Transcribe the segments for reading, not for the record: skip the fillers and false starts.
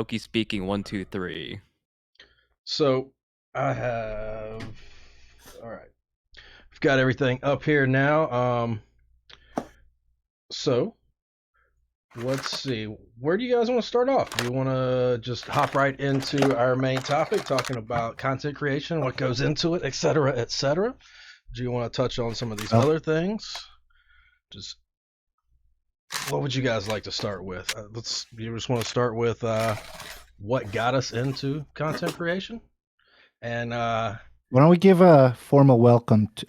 Noki speaking 1, 2, 3. So I have all right. I've got everything up here now. So let's see. Where do you guys want to start off? Do you want to just hop right into our main topic, talking about content creation, what goes into it, etc., etc.? Do you want to touch on some of these Well, other things? Just what would you guys like to start with? You just want to start with what got us into content creation, and why don't we give a formal welcome to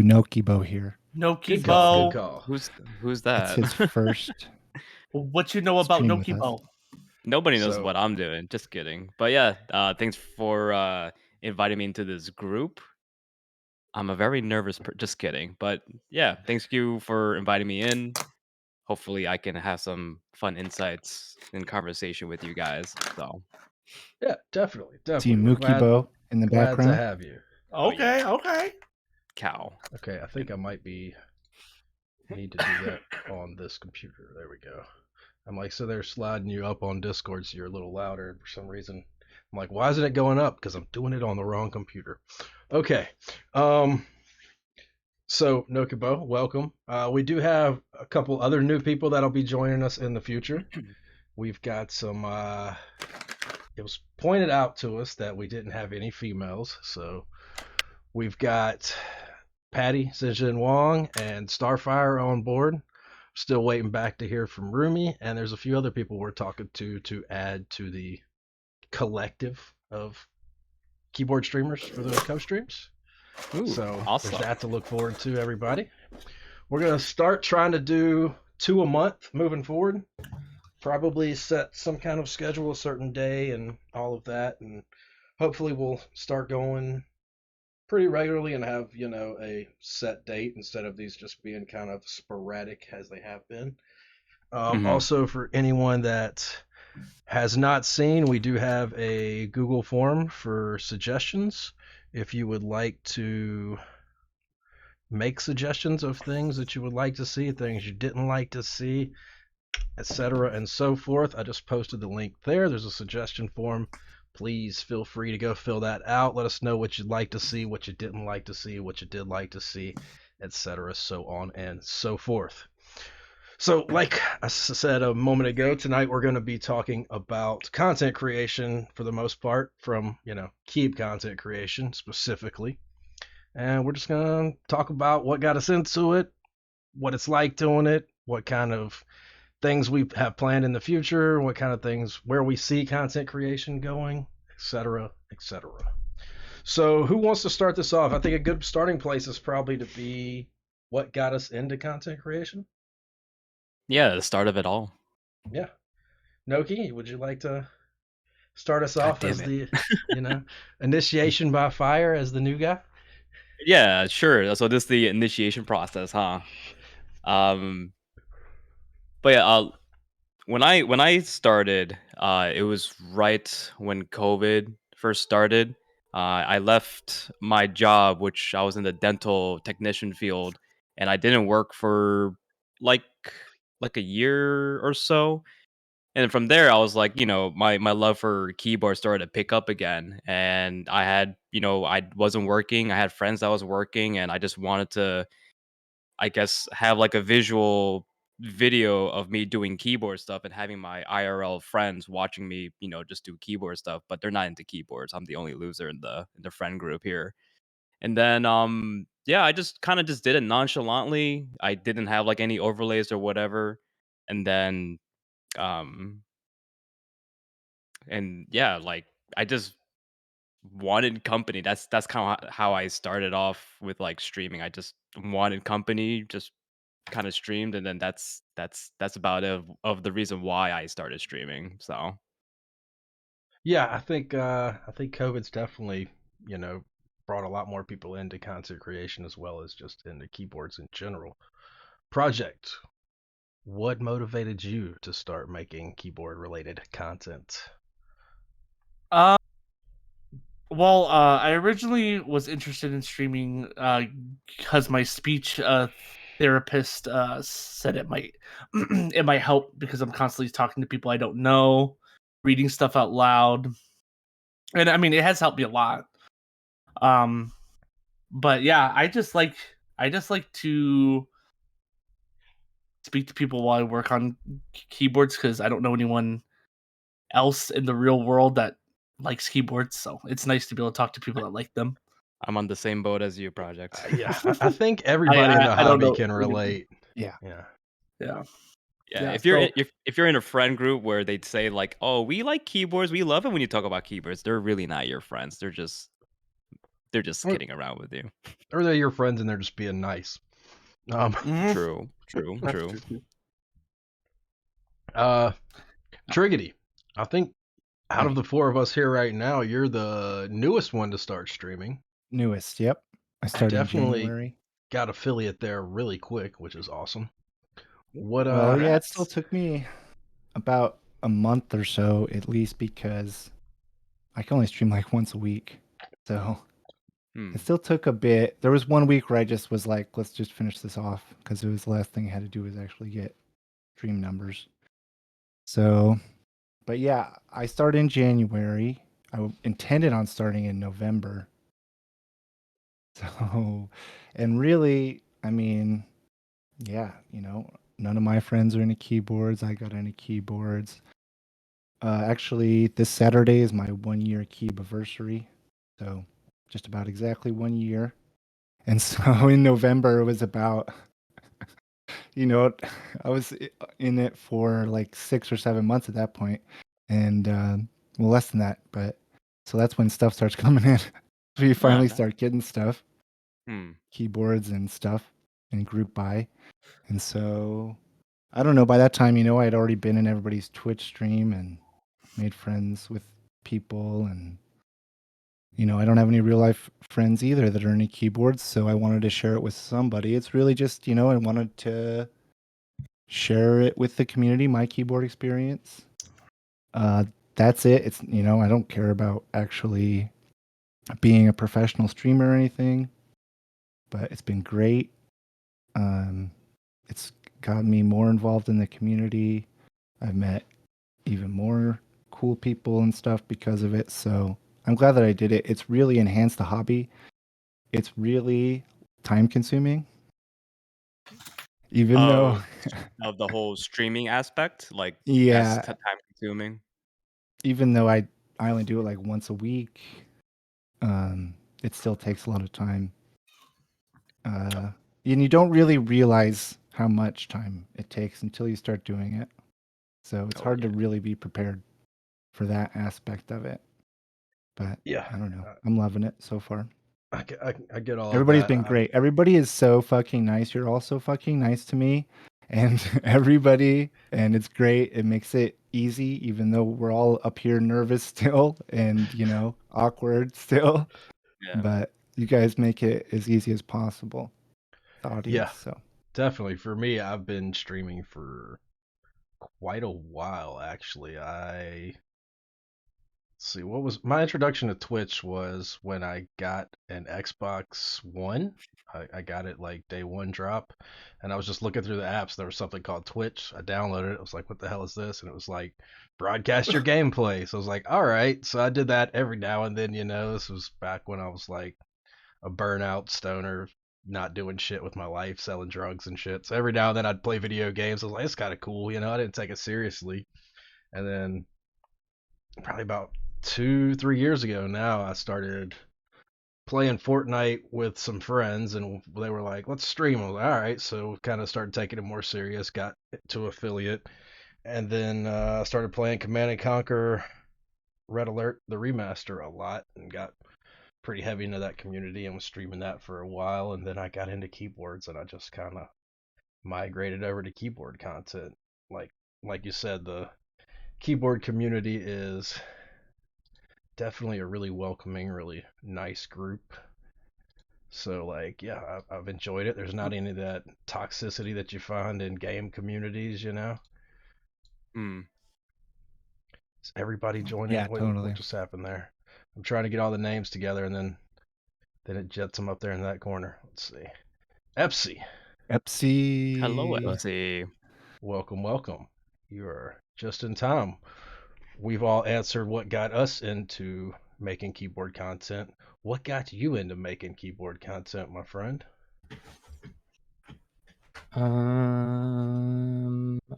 Nokiboh here? good call, good Nokiboh. call. Who's It's that? his first What you know about stream with us. Nokiboh? Nobody knows So what I'm doing. Just kidding. But yeah, thanks for inviting me into this group. I'm a very nervous just kidding. But yeah, thanks you for inviting me in. Hopefully I can have some fun insights and conversation with you guys. So, yeah, definitely, See definitely. We're Mukibo in the glad to background. have you. oh yeah, Okay. cow. Okay, I think I might need to do that on this computer. There we go. I'm like, so they're sliding you up on Discord, so you're a little louder for some reason. I'm like, why isn't it going up? Because I'm doing it on the wrong computer. Okay. So Nokibo, welcome. We do have a couple other new people that'll be joining us in the future. We've got some. It was pointed out to us that we didn't have any females, so we've got Patty, Sinjin Wong, and Starfire on board. Still waiting back to hear from Rumi, and there's a few other people we're talking to add to the collective of keyboard streamers for the co-streams. Ooh, So awesome. there's that to look forward to, everybody. We're gonna start trying to do 2 a month moving forward. Probably set some kind of schedule, a certain day, and all of that, and hopefully we'll start going pretty regularly and have a set date instead of these just being kind of sporadic as they have been. Also, for anyone that has not seen, we do have a Google form for suggestions. If you would like to make suggestions of things that you would like to see, things you didn't like to see, etc., and so forth, I just posted the link there. There's a suggestion form. Please feel free to go fill that out. Let us know what you'd like to see, what you didn't like to see, what you did like to see, etc., so on and so forth. So, like I said a moment ago, tonight we're going to be talking about content creation for the most part, from, Keep content creation specifically. And we're just going to talk about what got us into it, what it's like doing it, what kind of things we have planned in the future, what kind of things, where we see content creation going, etc., etc. So, who wants to start this off? I think a good starting place is probably to be what got us into content creation. Yeah, the start of it all. Yeah. Noki, would you like to start us God off damn as it. the, initiation by fire as the new guy? Yeah, sure. So this is the initiation process, huh? Um, but yeah, when I started, it was right when COVID first started. I left my job, which I was in the dental technician field, and I didn't work for like like a year or so. And from there, I was like, my love for keyboards started to pick up again, and I had, I wasn't working. I had friends that was working, and I just wanted to, I guess, have like a visual video of me doing keyboard stuff and having my IRL friends watching me, just do keyboard stuff, but they're not into keyboards. I'm the only loser in the friend group here. And then yeah, I just kind of just did it nonchalantly. I didn't have like any overlays or whatever. And then um and yeah, like I just wanted company. That's kind of how I started off with like streaming. I just wanted company, just kind of streamed, and then that's about it of the reason why I started streaming. So Yeah, I think COVID's definitely, you know, brought a lot more people into content creation as well as just into keyboards in general. Project, what motivated you to start making keyboard related content? Uh, I originally was interested in streaming because my speech therapist said it might it might help because I'm constantly talking to people I don't know. reading stuff out loud. And I mean, it has helped me a lot. But yeah, I just like to speak to people while I work on keyboards because I don't know anyone else in the real world that likes keyboards. So it's nice to be able to talk to people that like them. I'm on the same boat as you, Project. Yeah, I think everybody in the I don't hobby know. can relate. Yeah. Yeah. Yeah. Yeah, Yeah, if you're so- if you're in a friend group where they'd say like, "Oh, we like keyboards. We love it when you talk about keyboards." They're really not your friends. They're just Or- kidding around with you. Or they're your friends and they're just being nice. Mhm. True. Triggidy, I think out of Hi. the four of us here right now, you're the newest one to start streaming. Newest. Yep. I started in Definitely January. got affiliate there really quick, which is awesome. What Well, yeah, it still Congrats. took me about a month or so, at least, because I can only stream like once a week. So Hmm. it still took a bit. There was 1 week where I just was like, let's just finish this off because it was the last thing I had to do was actually get stream numbers. So, but yeah, I started in January. Intended on starting in November. So, and really, I mean, yeah, none of my friends are into keyboards. I got into keyboards. Actually, this Saturday is my 1 year Keebiversary. So, just about exactly 1 year. And so in November, it was about, I was in it for like 6 or 7 months at that point, and well, less than that. But so that's when stuff starts coming in. So you finally Okay. start getting stuff, Hmm. keyboards and stuff, and group buy. And so I don't know. By that time, I had already been in everybody's Twitch stream and made friends with people, and I don't have any real life friends either that are into keyboards, so I wanted to share it with somebody. It's really just, I wanted to share it with the community, my keyboard experience. That's it. It's, I don't care about actually being a professional streamer or anything, but it's been great. It's got me more involved in the community. I've met even more cool people and stuff because of it. So I'm glad that I did it. It's really enhanced the hobby. It's really time consuming. Even though, Of the whole streaming aspect, like as yeah, time consuming. even though I only do it like once a week, it still takes a lot of time. And you don't really realize how much time it takes until you start doing it. So it's Oh hard yeah. to really be prepared for that aspect of it. But Yeah, I don't know. I'm loving it so far. I get all Everybody's of that. been great. Everybody is so fucking nice. You're all so fucking nice to me. And and it's great. It makes it easy, even though we're all up here nervous still and, awkward still. Yeah. But you guys make it as easy as possible, the audience. Yeah, So, definitely. For me, I've been streaming for quite a while, actually. Let's see, what was my introduction to Twitch was when I got an Xbox One. I got it like day one drop, and I was just looking through the apps. There was something called Twitch. I downloaded it. I was like, "What the hell is this?" And it was like, broadcast your gameplay. So I was like, "All right." So I did that every now and then. This was back when I was like a burnout stoner, not doing shit with my life, selling drugs and shit. So every now and then I'd play video games. I was like, "It's kind of cool." I didn't take it seriously, and then probably about 2, 3 years ago now, I started playing Fortnite with some friends, and they were like, "Let's stream." I was like, "All right," so kind of started taking it more serious. Got to affiliate, and then I started playing Command and Conquer Red Alert the remaster a lot, and got pretty heavy into that community and was streaming that for a while. And then I got into keyboards, and I just kind of migrated over to keyboard content. Like like you said, the keyboard community is definitely a really welcoming, really nice group. So like, yeah, I've enjoyed it. There's not any of that toxicity that you find in game communities. Hmm. Is everybody joining? yeah, What totally. just happened there? I'm trying to get all the names together, and then it jets them up there in that corner. Let's see. Epsi, Hello, Epsi. Elsie. welcome, welcome. You are just in time. we've all answered what got us into making keyboard content. What got you into making keyboard content, my friend? I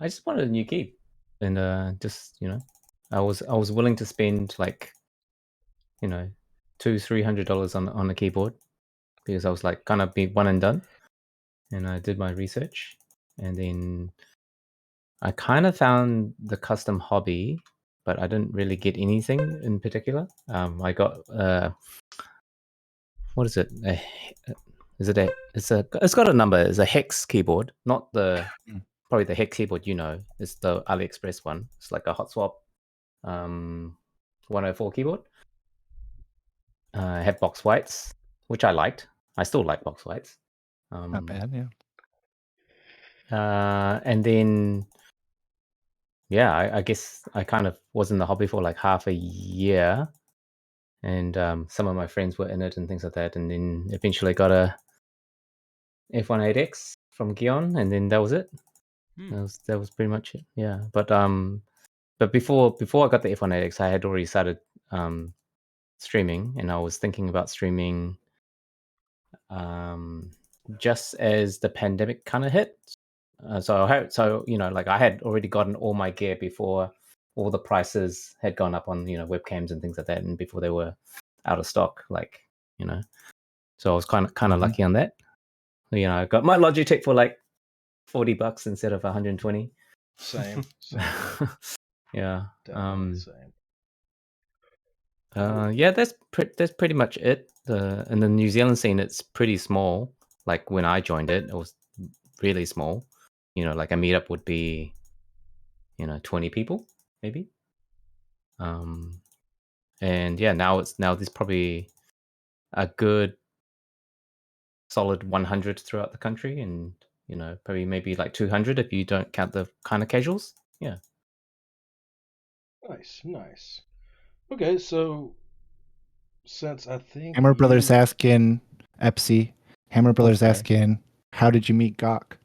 just wanted a new key, and just I was willing to spend like $200-300 on a keyboard because I was like kind of be one and done, and I did my research, and then I kind of found the custom hobby, but I didn't really get anything in particular. I got what is it? It's got a number. It's a hex keyboard, not the probably the hex keyboard. It's the AliExpress one. It's like a hot swap 104 keyboard. I had box whites, which I liked. I still like box whites. Not bad, yeah. And then, yeah, I guess I kind of was in the hobby for like half a year, and some of my friends were in it and things like that. And then eventually got a F18X from Gion, and then that was it. That was pretty much it. Yeah, but before I got the F18X, I had already started streaming, and I was thinking about streaming just as the pandemic kind of hit. So I had already gotten all my gear before all the prices had gone up on webcams and things like that, and before they were out of stock, so I was kind of lucky on that. I got my Logitech for like $40 instead of 120. Same. Yeah. Definitely same. Yeah, that's pretty much it. In the New Zealand scene, it's pretty small. Like when I joined it was really small. Like a meetup would be 20 people maybe. And yeah, now there's probably a good solid 100 throughout the country, and probably maybe like 200 if you don't count the kind of casuals. Yeah. Nice. Okay, so since I think Hammer Brothers asking Epsi. Hammer Brothers asking, how did you meet Gawk?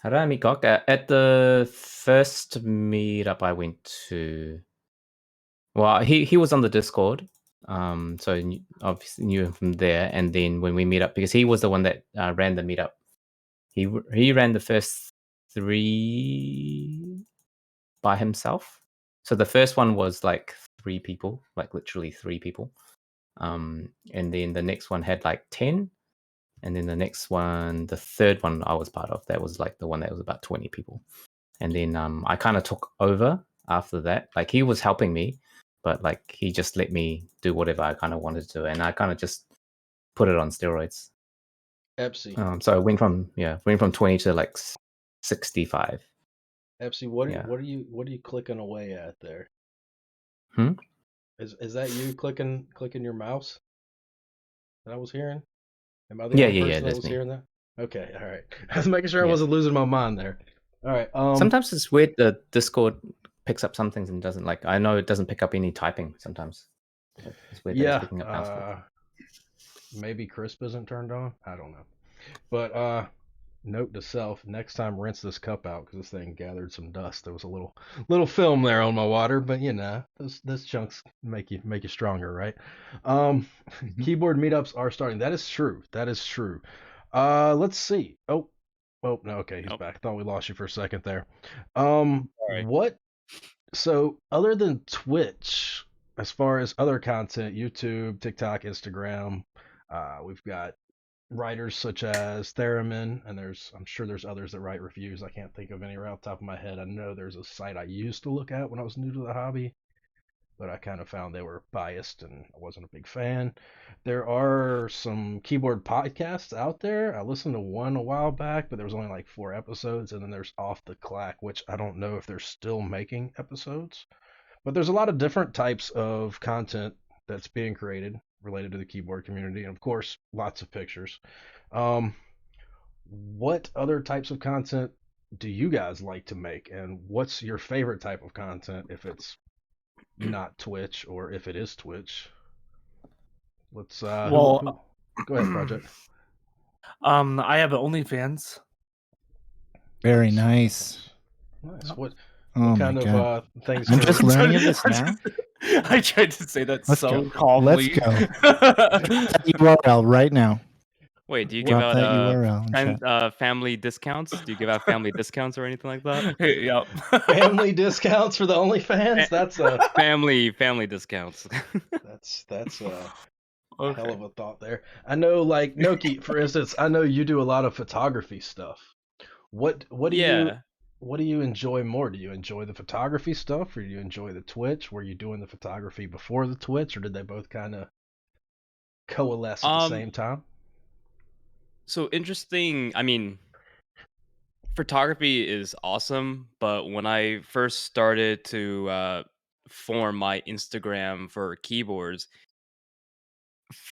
How did I meet Gawk? At the first meetup I went to, well, he was on the Discord, so obviously knew him from there. And then when we meet up, because he was the one that ran the meetup, he ran the first 3 by himself. So the first one was like 3 people, like literally 3 people. And then the next one had like 10. And then the next one, the third one I was part of, that was like the one that was about 20 people. And then I kind of took over after that. Like he was helping me, but like he just let me do whatever I kind of wanted to, and I kind of just put it on steroids. Epsi. So I went from 20 to like 65. Epsi, what are you clicking away at there? Is that you clicking your mouse that I was hearing? Am I the only person that was hearing that? Okay, all right. I was making sure I wasn't losing my mind there. All right. Sometimes it's weird. The Discord picks up some things and doesn't. Like I know it doesn't pick up any typing sometimes. It's weird that it's picking up mouse. Maybe crisp isn't turned on. I don't know. But note to self: next time rinse this cup out because this thing gathered some dust. There was a little film there on my water, but those chunks make you stronger, right? Keyboard meetups are starting. That is true. Let's see. Oh no, okay, he's back. I thought we lost you for a second there. What? So other than Twitch, as far as other content, YouTube, TikTok, Instagram, we've got writers such as Theremin, and I'm sure there's others that write reviews. I can't think of any right off the top of my head. I know there's a site I used to look at when I was new to the hobby, but I kind of found they were biased and I wasn't a big fan. There are some keyboard podcasts out there. I listened to one a while back, but there was only like 4 episodes, and then there's Off the Clack, which I don't know if they're still making episodes. But there's a lot of different types of content that's being created related to the keyboard community, and of course, lots of pictures. What other types of content do you guys like to make, and what's your favorite type of content if it's not Twitch, or if it is Twitch? Let's go ahead, Project. I have an OnlyFans. Very nice. Nice. What Oh What my kind god. of things I'm for just learning of this now. I tried to say that Let's so go. calmly. Let's go. That URL right now. Wait, do you give Drop out that URL in chat. family discounts? Do you give out family discounts or anything like that? Yep. family discounts for the OnlyFans? Family discounts. That's a Okay. hell of a thought there. I know, like Noki, for instance, I know you do a lot of photography stuff. What do Yeah. you enjoy more? Do you enjoy the photography stuff, or do you enjoy the Twitch? Were you doing the photography before the Twitch, or did they both kind of coalesce at the same time? So interesting. I mean, photography is awesome, but when I first started to form my Instagram for keyboards,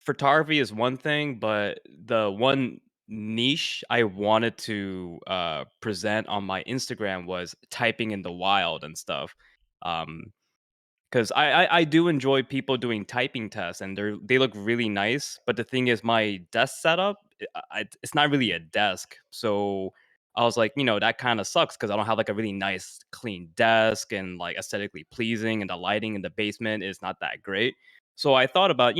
photography is one thing, but the one niche I wanted to present on my Instagram was typing in the wild and stuff. Um, because I do enjoy people doing typing tests, and they look really nice. But the thing is, my desk setup, it's not really a desk. So I was like, that kind of sucks because I don't have like a really nice, clean desk and like aesthetically pleasing, and the lighting in the basement is not that great. So I thought about,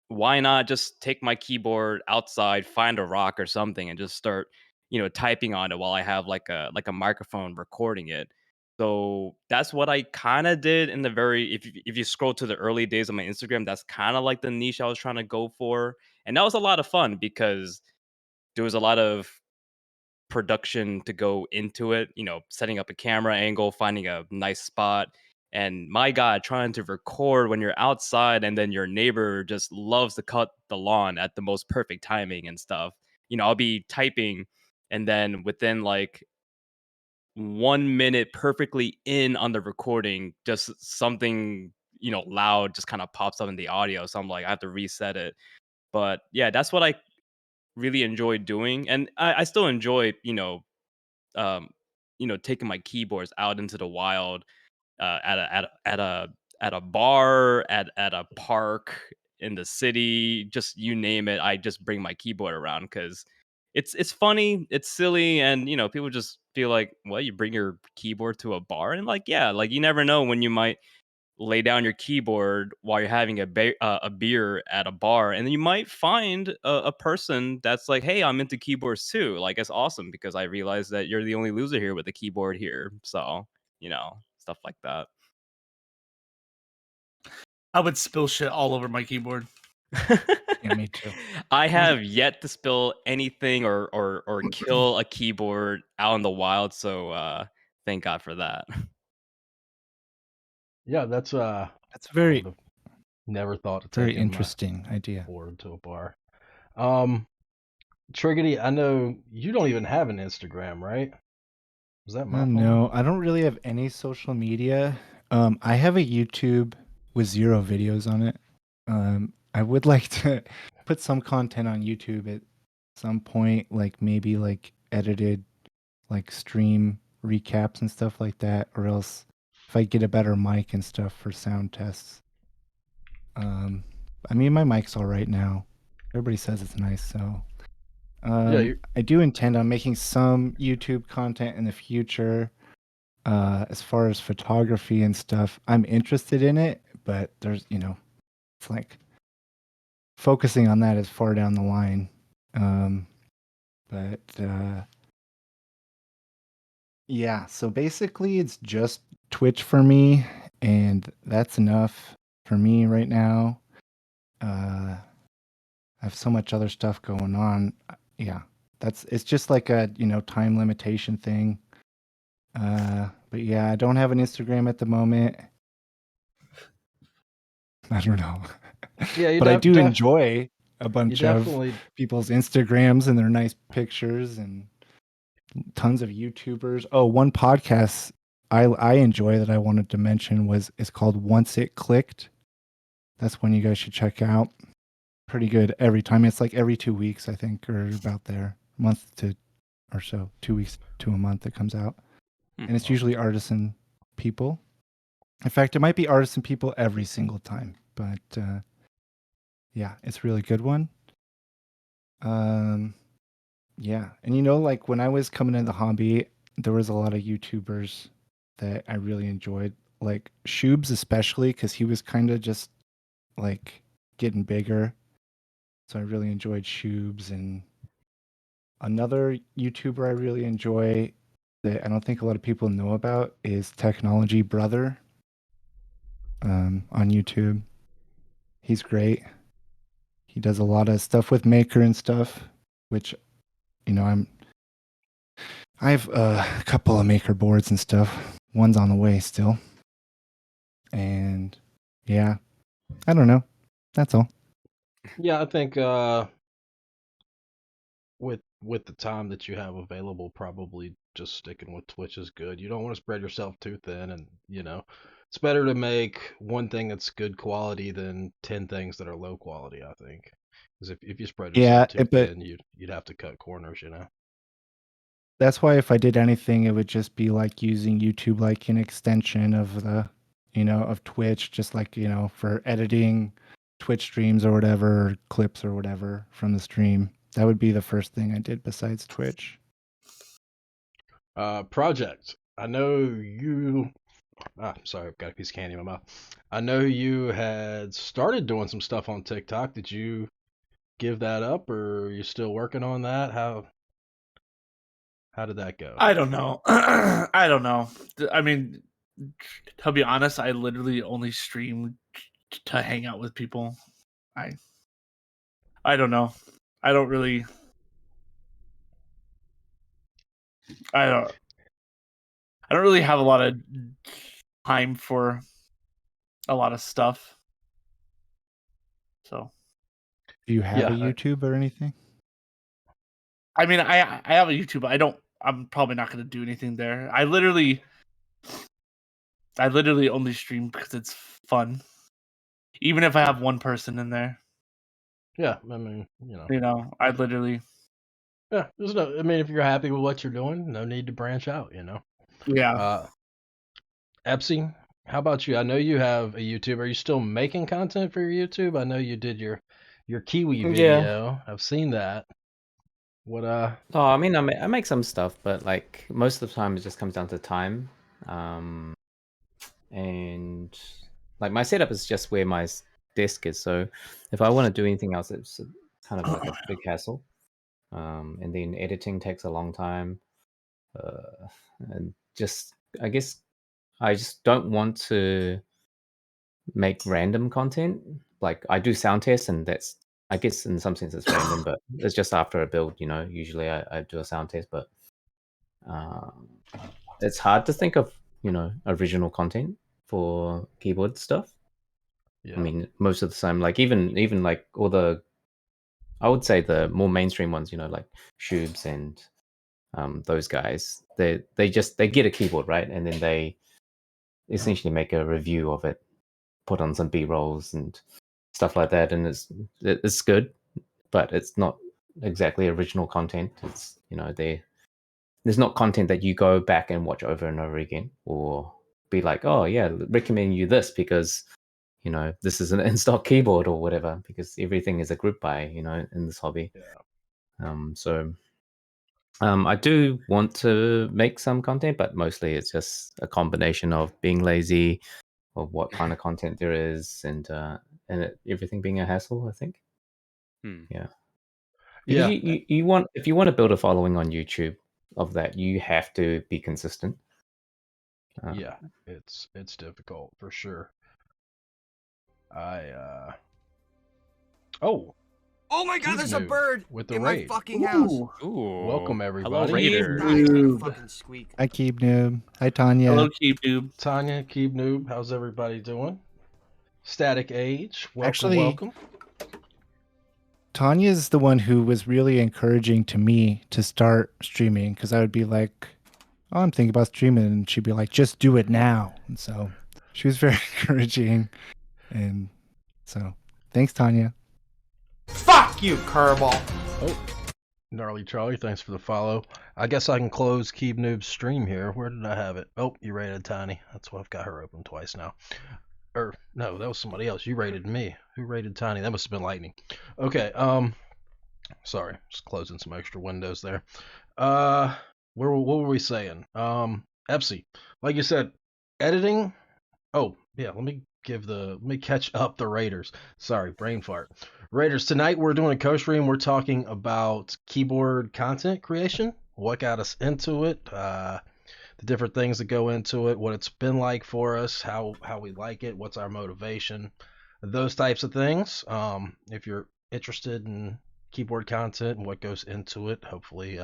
why not just take my keyboard outside, find a rock or something, and just start, typing on it while I have like a microphone recording it. So that's what I kind of did in the very if you scroll to the early days of my Instagram, that's kind of like the niche I was trying to go for. And that was a lot of fun because there was a lot of production to go into it, setting up a camera angle, finding a nice spot. And my God, trying to record when you're outside and then your neighbor just loves to cut the lawn at the most perfect timing and stuff. I'll be typing and then within like 1 minute perfectly in on the recording, just something, loud just kind of pops up in the audio. So I'm like, I have to reset it. But yeah, that's what I really enjoy doing. And I still enjoy, um, taking my keyboards out into the wild, at a bar, at a park in the city, just you name it. I just bring my keyboard around because it's funny, it's silly, and people just feel like, well, you bring your keyboard to a bar, and like, yeah, like you never know when you might lay down your keyboard while you're having a beer at a bar, and then you might find a person that's like, "Hey, I'm into keyboards too." Like, it's awesome because I realize that you're the only loser here with a keyboard here. So, stuff like that. I would spill shit all over my keyboard. Yeah, me too. I have yet to spill anything or kill a keyboard out in the wild, so thank God for that. Yeah, that's That's a I very, would have never thought of very taking my interesting idea. board to a bar. Triggidy, I know you don't even have an Instagram, right? Was that my fault? No, I don't really have any social media. I have a YouTube with 0 videos on it. I would like to put some content on YouTube at some point, like maybe like edited, like stream recaps and stuff like that, or else if I get a better mic and stuff for sound tests. I mean, my mic's all right now. Everybody says it's nice, so Yeah, I do intend on making some YouTube content in the future. As far as photography and stuff, I'm interested in it, but there's, it's like focusing on that is far down the line. But yeah, so basically it's just Twitch for me, and that's enough for me right now. I have so much other stuff going on. Yeah, it's just like a, time limitation thing. But yeah, I don't have an Instagram at the moment. I don't know. yeah, But I do enjoy a bunch of definitely people's Instagrams and their nice pictures and tons of YouTubers. Oh, one podcast I enjoy that I wanted to mention is called Once It Clicked. That's one you guys should check out. Pretty good every time. It's like every 2 weeks, I think, or about there. Month to or so. 2 weeks to a month it comes out. And it's usually artisan people. In fact, it might be artisan people every single time. But yeah, it's a really good one. Yeah. And like when I was coming into the hobby, there was a lot of YouTubers that I really enjoyed. Like Shoobs especially, because he was kind of just like getting bigger. So I really enjoyed Shoobs. And another YouTuber I really enjoy that I don't think a lot of people know about is Technology Brother on YouTube. He's great. He does a lot of stuff with Maker and stuff, which, you know, I have a couple of Maker boards and stuff. One's on the way still. And yeah, I don't know. That's all. Yeah, I think with the time that you have available, probably just sticking with Twitch is good. You don't want to spread yourself too thin, and it's better to make one thing that's good quality than 10 things that are low quality, I think. Because if you spread Yeah, yourself too but thin, you'd have to cut corners. that's why if I did anything, it would just be like using YouTube like an extension of the, of Twitch, just like, for editing Twitch streams or whatever, or clips or whatever from the stream. That would be the first thing I did besides Twitch. Project. I know you. Sorry, I've got a piece of candy in my mouth. I know you had started doing some stuff on TikTok. Did you give that up, or are you still working on that? How did that go? I don't know. I don't know. I mean, to be honest, I literally only stream to hang out with people. I don't know. I don't really. I don't. I don't really have a lot of time for a lot of stuff. So. Do you have a Yeah, YouTube or anything? I mean, I have a YouTube. I'm probably not going to do anything there. I literally only stream because it's fun. Even if I have one person in there. Yeah, I mean, I literally. Yeah, there's no. I mean, if you're happy with what you're doing, no need to branch out. Yeah. Epsi, how about you? I know you have a YouTube. Are you still making content for your YouTube? I know you did your Kiwi Yeah. video. I've seen that. What Oh, I mean, I make some stuff, but like most of the time, it just comes down to time. And like my setup is just where my desk is. So if I want to do anything else, it's kind of like a big hassle. And then editing takes a long time. And just, I guess, I just don't want to make random content. Like I do sound tests, and that's, I guess, in some sense it's random, but it's just after a build. Usually I do a sound test, but it's hard to think of original content for keyboard stuff. Yeah. I mean, most of the time, like even like all the, I would say the more mainstream ones, like Shoobs and those guys, they get a keyboard, right, and then they essentially make a review of it, put on some B-rolls and stuff like that, and it's good, but it's not exactly original content. It's there's not content that you go back and watch over and over again, or be like, oh yeah, recommend you this because this is an in-stock keyboard or whatever, because everything is a group buy in this hobby. So I do want to make some content, but mostly it's just a combination of being lazy, of what kind of content there is, and everything being a hassle, I think. Yeah. Because you want, if you want to build a following on YouTube of that, you have to be consistent. Yeah, it's difficult for sure. Oh my god, there's a bird with the in raid. my fucking house. Ooh. Welcome Hello, everybody. Raider. Nice to fucking squeak. Hi, Keeb Noob. Hi, Tanya. Hello, Keeb Noob. Tanya, Keeb Noob, how's everybody doing? Static Age, welcome, Actually, welcome. Tanya's the one who was really encouraging to me to start streaming, because I would be like, oh, I'm thinking about streaming, and she'd be like, just do it now. And so she was very encouraging. And so thanks, Tanya. Fuck you, Kirball. Oh, Gnarly Charlie, thanks for the follow. I guess I can close Keeb Noob's stream here. Where did I have it? Oh, you rated Tiny. That's why I've got her open twice now. Or no, that was somebody else. You rated me. Who rated Tiny? That must have been Lightning. Okay. Sorry, just closing some extra windows there. What were we saying? Epsi, like you said, editing. Oh yeah, let me catch up the Raiders. Sorry, brain fart. Raiders, tonight we're doing a co-stream. We're talking about keyboard content creation, what got us into it, the different things that go into it, what it's been like for us, how we like it, what's our motivation, those types of things. If you're interested in keyboard content and what goes into it, hopefully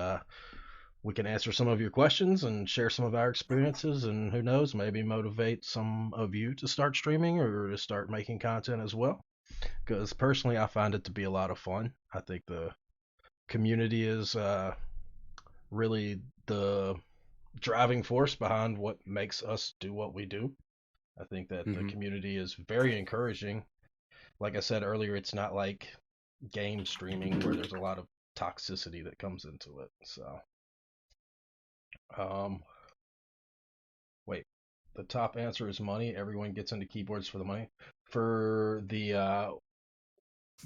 we can answer some of your questions and share some of our experiences, and who knows, maybe motivate some of you to start streaming or to start making content as well. Because personally, I find it to be a lot of fun. I think the community is really the driving force behind what makes us do what we do. I think that the community is very encouraging. Like I said earlier, it's not like game streaming where there's a lot of toxicity that comes into it. So, wait, the top answer is money. Everyone gets into keyboards for the money. For the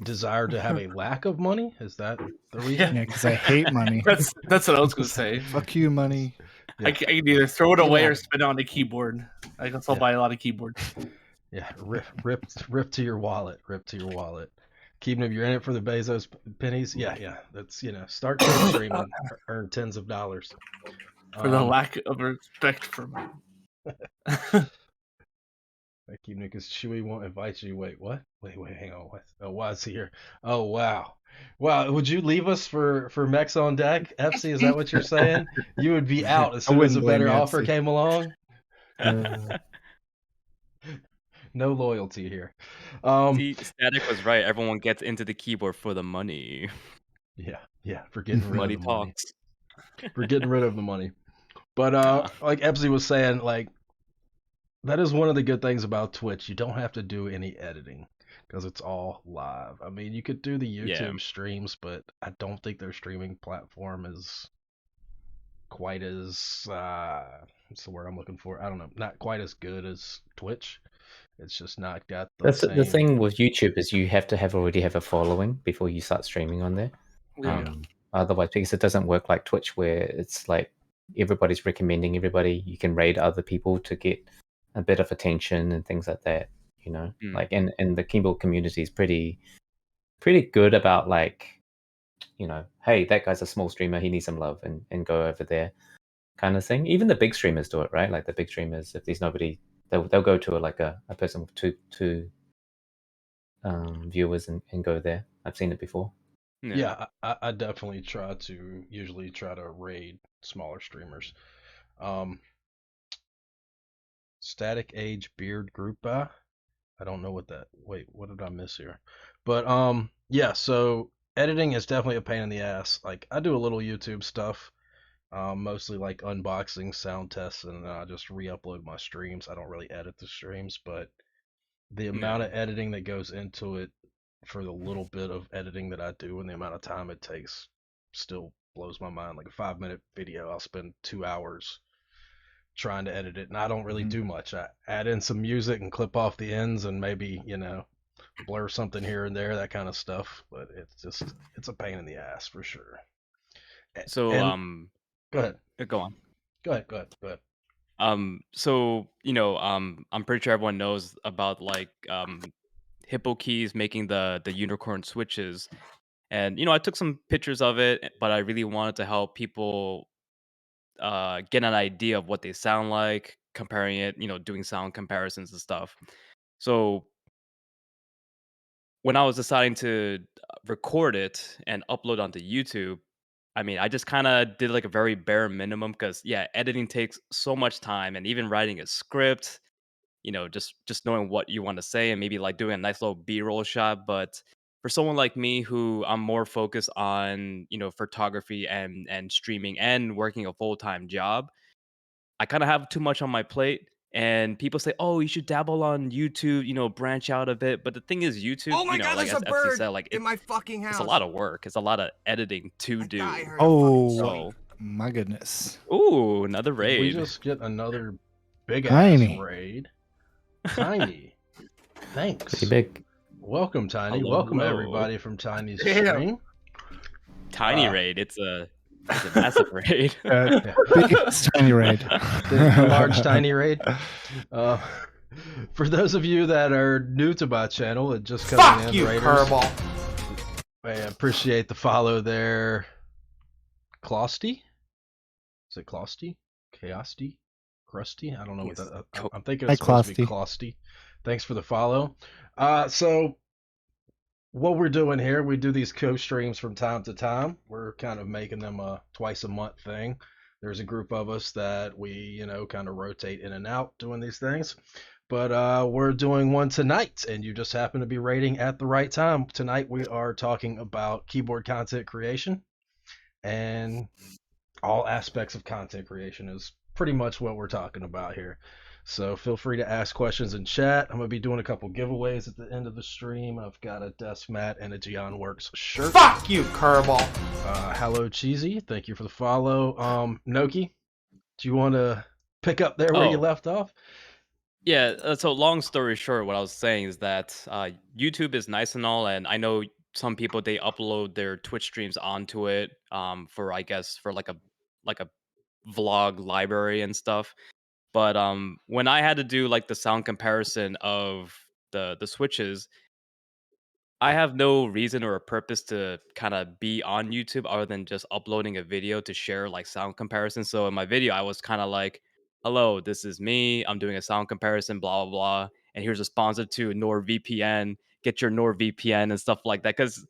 desire to have a lack of money, is that the reason? Yeah, because I hate money. That's what I was gonna say. Fuck you, money. Yeah. I can either throw it Get away out. or spend it on a keyboard. I can still buy a lot of keyboards. Yeah, rip to your wallet. Rip to your wallet. Keeping if you're in it for the Bezos pennies, yeah. That's start Twitch streaming, earn tens of dollars. For the lack of respect for money. Keep because Chewy won't invite you. Wait, what? Wait, hang on. What? Oh, why's here? Oh, wow. Would you leave us for Mechs on deck, Epsi? Is that what you're saying? You would be out as soon as a wouldn't blame better you, offer Epsi. came along. No loyalty here. See, Static was right. Everyone gets into the keyboard for the money. Yeah, for getting rid Money of the money. talks. For getting rid of the money. But like Epsi was saying, like that is one of the good things about Twitch. You don't have to do any editing because it's all live. I mean, you could do the YouTube streams, but I don't think their streaming platform is quite as what's the word I'm looking for? I don't know, not quite as good as Twitch. It's just not got the That's same. the thing with YouTube is you have to already have a following before you start streaming on there. Otherwise, because it doesn't work like Twitch where it's like everybody's recommending everybody. You can raid other people to get a bit of attention and things like that. Like and the keyboard community is pretty good about like, hey, that guy's a small streamer, he needs some love, and go over there, kind of thing. Even the big streamers do it, right? Like the big streamers, if there's nobody, they'll go to a person with two viewers and go there. I've seen it before. Yeah, I definitely usually try to raid smaller streamers. Static Age Beard Group by? I don't know what that. Wait, what did I miss here? But yeah. So editing is definitely a pain in the ass. Like I do a little YouTube stuff, mostly like unboxing, sound tests, and I just re-upload my streams. I don't really edit the streams, but the amount of editing that goes into it for the little bit of editing that I do and the amount of time it takes still blows my mind. Like a 5-minute video, I'll spend 2 hours trying to edit it, and I don't really do much. I add in some music and clip off the ends and maybe blur something here and there, that kind of stuff, but it's a pain in the ass for sure. So go ahead. Go on. Go ahead. So I'm pretty sure everyone knows about like Hippo Keys making the unicorn switches, and I took some pictures of it, but I really wanted to help people get an idea of what they sound like, comparing it, doing sound comparisons and stuff. So when I was deciding to record it and upload onto YouTube, I mean, I just kind of did like a very bare minimum because editing takes so much time, and even writing a script, just knowing what you want to say and maybe like doing a nice little B-roll shot. But for someone like me who I'm more focused on, photography and streaming and working a full-time job, I kind of have too much on my plate. And people say, "Oh, you should dabble on YouTube, branch out a bit." But the thing is, YouTube, Oh my God, like there's as a Etsy bird said, like in my fucking house. it's a lot of work. It's a lot of editing to do. Oh, my goodness. Ooh, another raid. We just get another big Tiny. ass raid. Tiny. Thanks. Pretty big. Welcome, Tiny. Hello, Welcome hello. everybody from Tiny's stream. Tiny raid. It's a It's a massive raid. Big tiny raid. The large tiny raid. For those of you that are new to my channel and just coming Fuck in, you, Raiders, Kirball. I appreciate the follow there. Closty? Is it Closty? Chaosty? Crusty? I don't know what that. I'm thinking it's Hi, supposed to be Closty. Thanks for the follow. So what we're doing here, we do these co-streams from time to time. We're kind of making them a twice a month thing. There's a group of us that we, kind of rotate in and out doing these things. But we're doing one tonight, and you just happen to be rating at the right time. Tonight we are talking about keyboard content creation, and all aspects of content creation is pretty much what we're talking about here. So feel free to ask questions in chat. I'm going to be doing a couple giveaways at the end of the stream. I've got a Desk Mat and a GeonWorks shirt. Fuck you, Kirball. Hello, Cheesy. Thank you for the follow. Noki, do you want to pick up there where you left off? Yeah, so long story short, what I was saying is that YouTube is nice and all, and I know some people, they upload their Twitch streams onto it for, I guess, for like a vlog library and stuff. But when I had to do like the sound comparison of the switches, I have no reason or a purpose to kind of be on YouTube other than just uploading a video to share like sound comparison. So in my video, I was kind of like, "Hello, this is me. I'm doing a sound comparison, blah blah blah, and here's a sponsor to NordVPN. Get your NordVPN and stuff like that." Because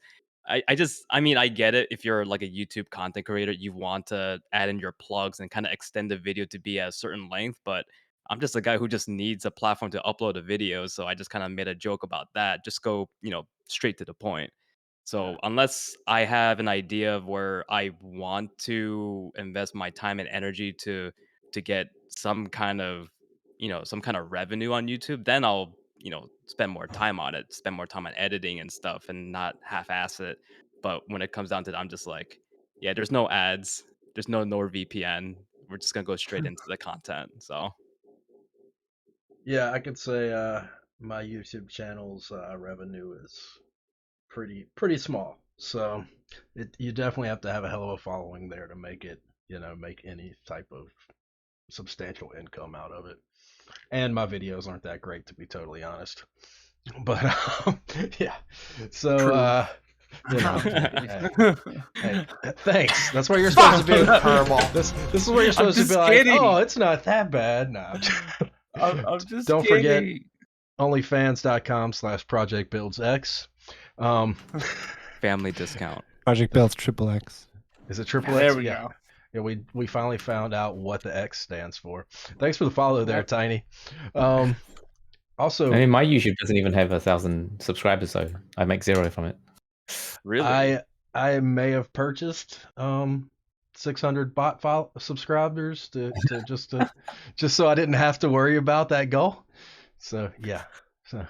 I mean, I get it. If you're like a YouTube content creator, you want to add in your plugs and kind of extend the video to be a certain length, but I'm just a guy who just needs a platform to upload a video, so I just kind of made a joke about that. Just go, straight to the point. So unless I have an idea of where I want to invest my time and energy to get some kind of revenue on YouTube, then I'll, spend more time on it, spend more time on editing and stuff and not half-ass it. But when it comes down to it, I'm just like, yeah, there's no ads, there's no NordVPN. We're just gonna go straight into the content. So Yeah, I could say my YouTube channel's revenue is pretty small. So you definitely have to have a hell of a following there to make it, make any type of substantial income out of it. And my videos aren't that great, to be totally honest. But yeah, so hey, thanks. That's where you're supposed to be. This is where you're supposed to be like, oh, it's not that bad. No. I'm just Don't kidding. forget onlyfans.com/projectbuildsx. family discount. Project Builds XXX. Is it triple X? There we go. Yeah, we finally found out what the X stands for. Thanks for the follow there, Tiny. Also, I mean, my YouTube doesn't even have 1,000 subscribers, so I make 0 from it. Really? I may have purchased 600 bot subscribers to just so I didn't have to worry about that goal. So yeah. So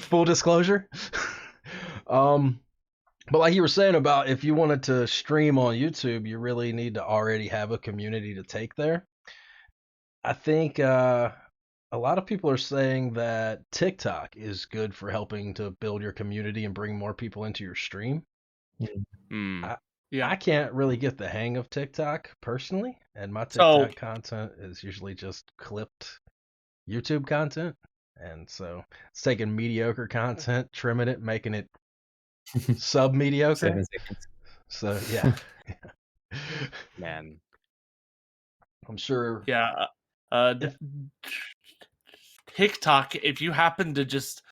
full disclosure. But like you were saying about if you wanted to stream on YouTube, you really need to already have a community to take there. I think a lot of people are saying that TikTok is good for helping to build your community and bring more people into your stream. I can't really get the hang of TikTok personally, and my TikTok content is usually just clipped YouTube content. And so it's taking mediocre content, trimming it, making it sub-mediocre. 7 seconds. So yeah. Man. I'm sure. Yeah. TikTok, if you happen to just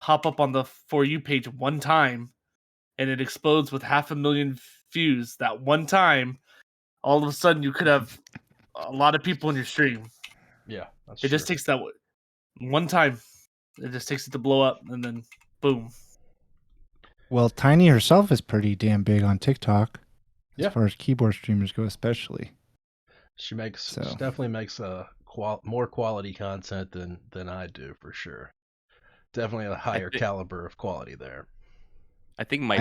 hop up on the For You page one time and it explodes with 500,000 views that one time, all of a sudden you could have a lot of people in your stream. Yeah, it just takes that one time. It just takes it to blow up, and then boom. Well, Tiny herself is pretty damn big on TikTok, as far as keyboard streamers go, especially. She definitely makes more quality content than I do, for sure. Definitely a higher caliber of quality there. I think my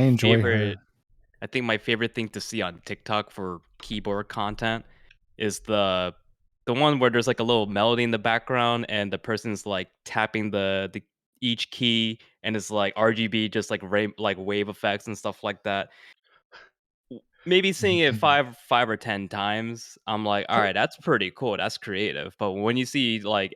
favorite thing to see on TikTok for keyboard content is the one where there's like a little melody in the background and the person's like tapping the each key, and it's like RGB, just like wave effects and stuff like that. Maybe seeing it five or 10 times, I'm like, all right, that's pretty cool. That's creative. But when you see like,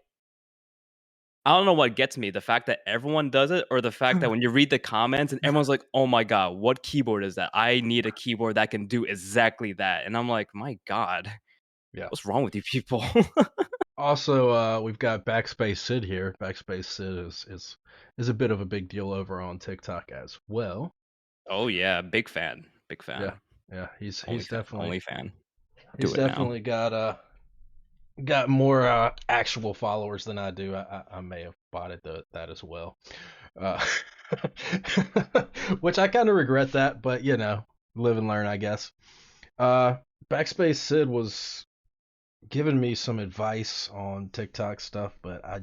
I don't know what gets me, the fact that everyone does it, or the fact that when you read the comments and everyone's like, oh my God, what keyboard is that? I need a keyboard that can do exactly that. And I'm like, my God, Yeah. what's wrong with you people? Also, we've got Backspace Sid here. Backspace Sid is a bit of a big deal over on TikTok as well. Oh yeah, big fan. Big fan. Yeah, yeah, he's Only fan. he's Do it now. definitely got more actual followers than I do. I may have botted that as well, uh, which I kind of regret that, but you know, live and learn, I guess. Backspace Sid was giving me some advice on TikTok stuff, but I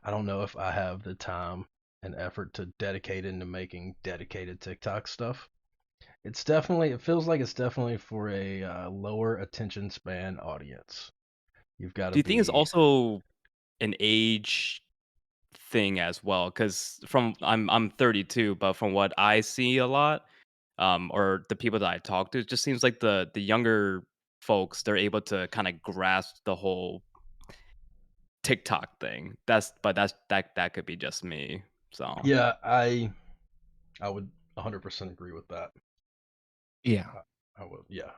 don't know if I have the time and effort to dedicate into making dedicated TikTok stuff. It feels like it's definitely for a lower attention span audience. You've got Do to you think it's be. also an age thing as well? Because I'm 32, but from what I see a lot, or the people that I talk to, it just seems like the younger folks, they're able to kind of grasp the whole TikTok thing. That could be just me. So Yeah, I would 100% agree with that. Yeah. I would. Yeah.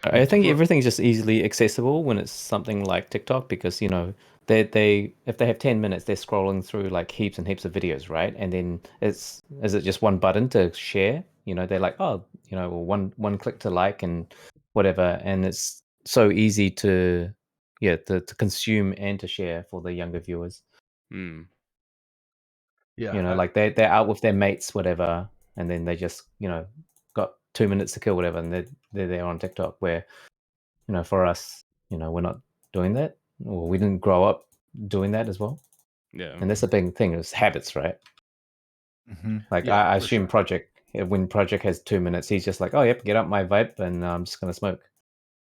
I think For, everything's just easily accessible when it's something like TikTok, because they if they have 10 minutes, they're scrolling through like heaps and heaps of videos, right? And then is it just one button to share? They're like, oh, well, one click to like and whatever, and it's so easy to to consume and to share for the younger viewers. yeah. Like they're out with their mates, whatever, and then they just got 2 minutes to kill, whatever, and they're there on TikTok. Where for us, we're not doing that, or we didn't grow up doing that as well. yeah. And that's the big thing, is habits, right? Mm-hmm. Like Yeah, I for assume sure. when Project has 2 minutes, he's just like, oh yep, get up my vape and I'm just gonna smoke,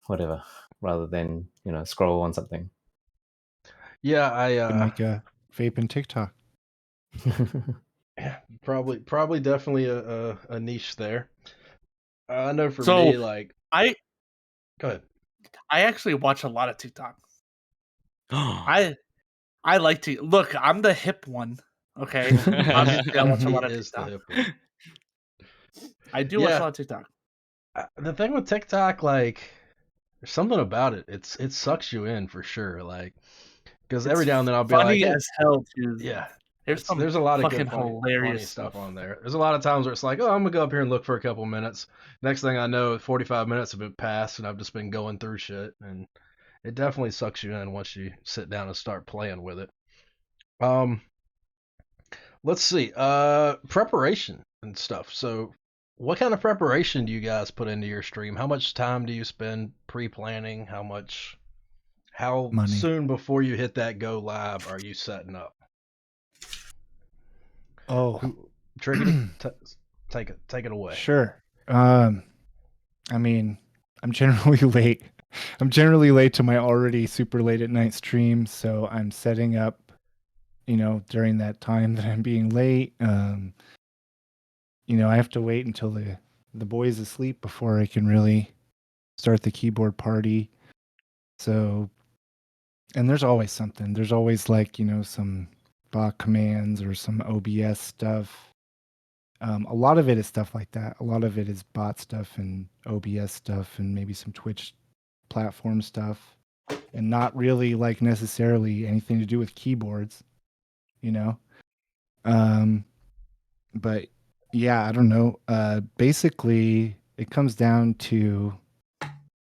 whatever, rather than scroll on something. Yeah, Could make a vape and TikTok. yeah, probably definitely a niche there. I know for So, me, like, I go ahead. actually watch a lot of TikTok. I like to look. I'm the hip one. Okay, obviously I watch a He lot of is the TikTok. hip one. I do watch a Yeah, lot of TikTok. the thing with TikTok, like, there's something about it. It sucks you in for sure. Like, because every It's now and then I'll be like, funny hey, as hell too. yeah, There's a lot of good fucking funny hilarious stuff on there. There's a lot of times where it's like, oh, I'm gonna go up here and look for a couple minutes. Next thing I know, 45 minutes have been passed, and I've just been going through shit, and it definitely sucks you in once you sit down and start playing with it. Let's see. Preparation and stuff. So, what kind of preparation do you guys put into your stream? How much time do you spend pre-planning? How Money. soon before you hit that go live are you setting up? Oh, Triggidy, take it away. sure. I mean, I'm generally late. I'm generally late to my already super late at night stream, so I'm setting up, during that time that I'm being late. I have to wait until the boy's asleep before I can really start the keyboard party. So, and there's always something. There's always like, some bot commands or some OBS stuff. A lot of it is stuff like that. A lot of it is bot stuff and OBS stuff and maybe some Twitch platform stuff, and not really like necessarily anything to do with keyboards, you know. But yeah, I don't know. Basically, it comes down to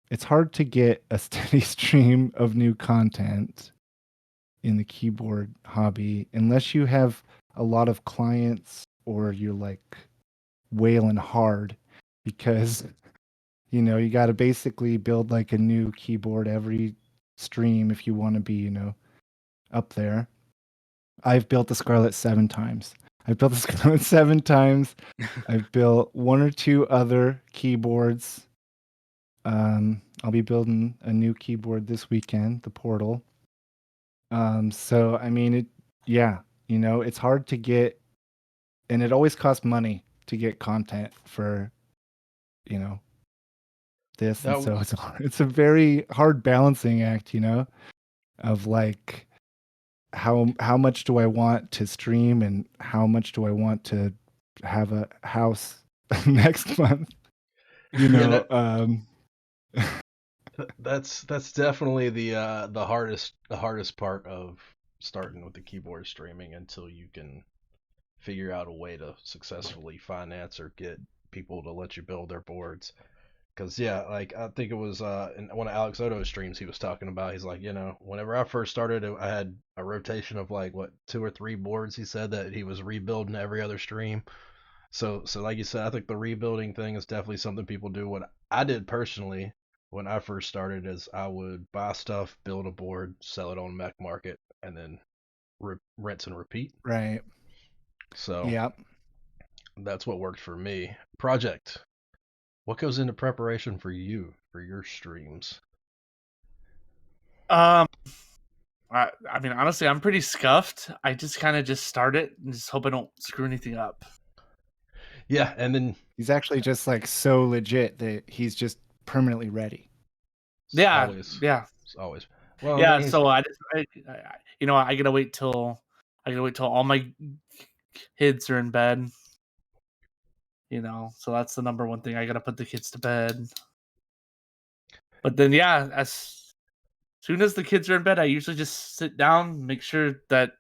it's hard to get a steady stream of new content in the keyboard hobby unless you have a lot of clients or you're like wailing hard, because you got to basically build like a new keyboard every stream if you want to be up there. I've built the Scarlett 7 times. I've built the Scarlett 7 times. I've built one or two other keyboards. I'll be building a new keyboard this weekend, the Portal. So I mean, yeah, You know, it's hard to get, and it always costs money to get content for, you know, this. That And so was- it's a very hard balancing act, you know, of like how much do I want to stream and how much do I want to have a house next month, you know. That's definitely the hardest part of starting with the keyboard streaming until you can figure out a way to successfully finance or get people to let you build their boards. Because yeah, like I think it was in one of Alex Oto's streams he was talking about. He's like, you know, whenever I first started, I had a rotation of like what 2 or 3 boards. He said that he was rebuilding every other stream. So like you said, I think the rebuilding thing is definitely something people do. What I did personally when I first started is I would buy stuff, build a board, sell it on Mech Market, and then rinse and repeat. Right. So Yeah. that's what worked for me. Project. What goes into preparation for you for your streams? I mean, honestly, I'm pretty scuffed. I just kind of just start it and just hope I don't screw anything up. Yeah, and then He's actually just like so legit that he's just permanently ready. Yeah, always, yeah, always. Well, yeah. I mean, So I you know, I gotta wait till all my kids are in bed. You know, so that's the number one thing. I gotta put the kids to bed. But then, yeah, as soon as the kids are in bed, I usually just sit down, make sure that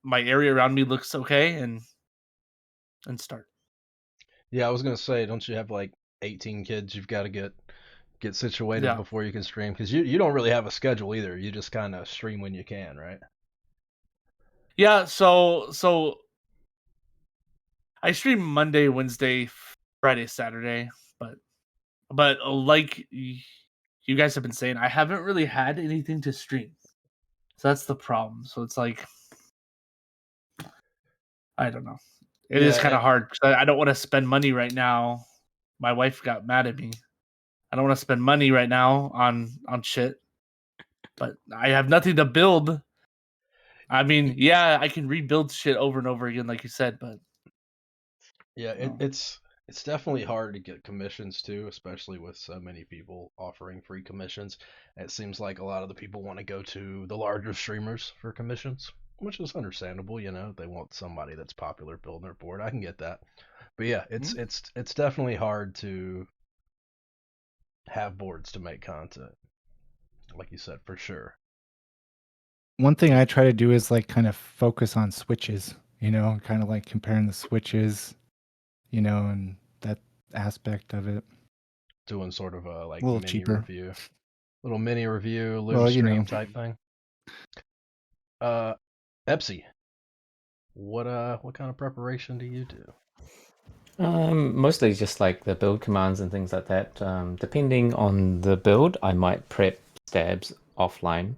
my area around me looks okay, and start. yeah, I was gonna say, don't you have like 18 kids you've got to get situated Yeah. before you can stream? Because you don't really have a schedule either. You just kind of stream when you can, right? Yeah, so I stream Monday, Wednesday, Friday, Saturday, but like you guys have been saying, I haven't really had anything to stream. So that's the problem. So it's like, I don't know. It is Yeah, kind of hard because I don't want to spend money right now. My wife got mad at me. I don't want to spend money right now on shit. But I have nothing to build. I mean, yeah, I can rebuild shit over and over again, like you said, but yeah, no. it's definitely hard to get commissions too, especially with so many people offering free commissions. It seems like a lot of the people want to go to the larger streamers for commissions, which is understandable. You know, they want somebody that's popular building their board. I can get that, but yeah, it's definitely hard to have boards to make content, like you said, for sure. One thing I try to do is like kind of focus on switches, you know, kind of like comparing the switches, you know, and that aspect of it. Doing sort of a like little mini cheaper. review, little mini review, loom Well, you stream know. type thing. Epsi, what kind of preparation do you do? Mostly just like the build commands and things like that. Depending on the build, I might prep stabs offline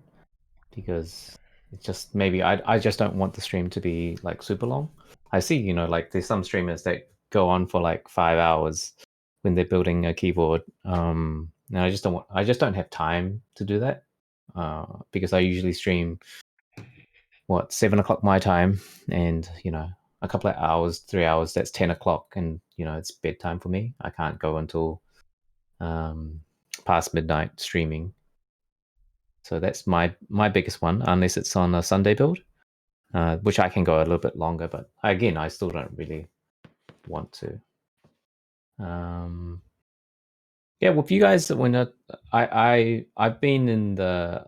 because it's just maybe I just don't want the stream to be like super long. I see, you know, like there's some streamers that go on for like 5 hours when they're building a keyboard. And I just don't have time to do that. Because I usually stream 7 o'clock my time, and you know, a couple of hours, 3 hours, that's 10 o'clock, and you know, it's bedtime for me. I can't go until past midnight streaming. So that's my biggest one, unless it's on a Sunday build, which I can go a little bit longer, but again, I still don't really want to. Yeah, well, if you guys, when I've been in the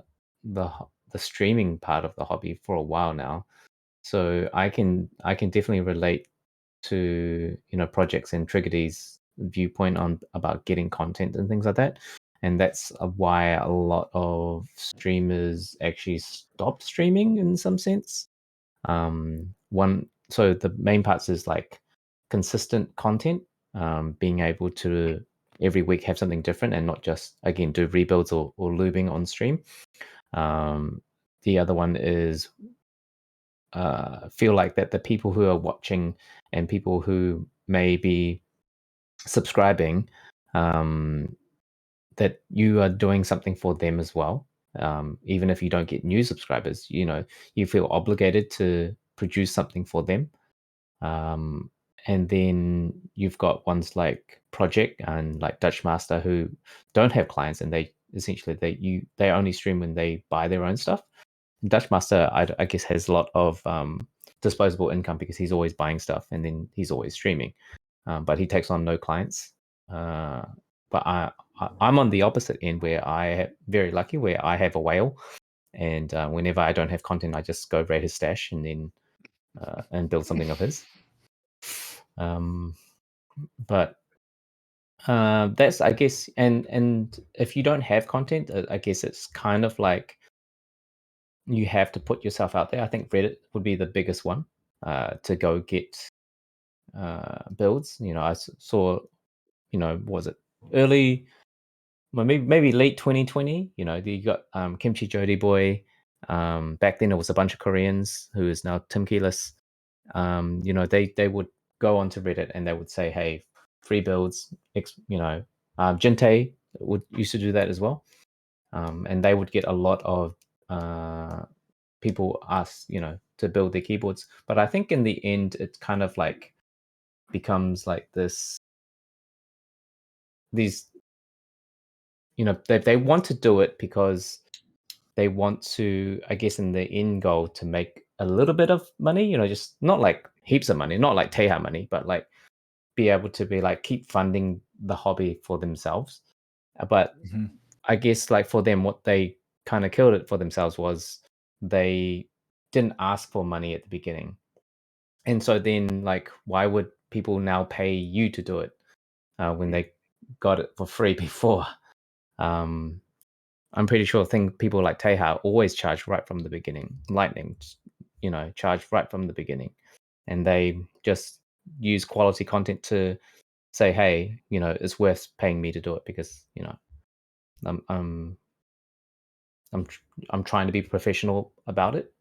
streaming part of the hobby for a while now, so I can definitely relate to, you know, Project's and Triggidy's viewpoint on about getting content and things like that, and that's why a lot of streamers actually stop streaming in some sense. So the main parts is like consistent content, being able to every week have something different and not just again do rebuilds or lubing on stream. The other one is feel like that the people who are watching and people who may be subscribing, that you are doing something for them as well. Even if you don't get new subscribers, you know, you feel obligated to produce something for them. And then you've got ones like Project and like Dutch Master who don't have clients, and they essentially they only stream when they buy their own stuff. Dutch Master, I guess, has a lot of disposable income because he's always buying stuff and then he's always streaming, but he takes on no clients. But I'm on the opposite end where very lucky where I have a whale, and whenever I don't have content, I just go raid his stash and then and build something of his. But that's, I guess, and if you don't have content, I guess it's kind of like you have to put yourself out there. I think Reddit would be the biggest one to go get builds. I saw, was it early, well, maybe late 2020? You got Kimchi Jody Boy. Back then it was a bunch of Koreans who is now Tim Keyless. They would go onto Reddit and they would say, hey, free builds. Jinte used to do that as well. And they would get a lot of people ask, to build their keyboards. But I think in the end, it kind of like becomes like these, they want to do it because they want to, I guess, in the end goal to make a little bit of money, just not like heaps of money, not like Teha money, but like be able to be like keep funding the hobby for themselves. But I guess like for them, what they kind of killed it for themselves was they didn't ask for money at the beginning. And so then like, why would people now pay you to do it when they got it for free before? I'm pretty sure people like Teha always charge right from the beginning. Lightning, charge right from the beginning. And they just use quality content to say, hey, it's worth paying me to do it because, I'm trying to be professional about it.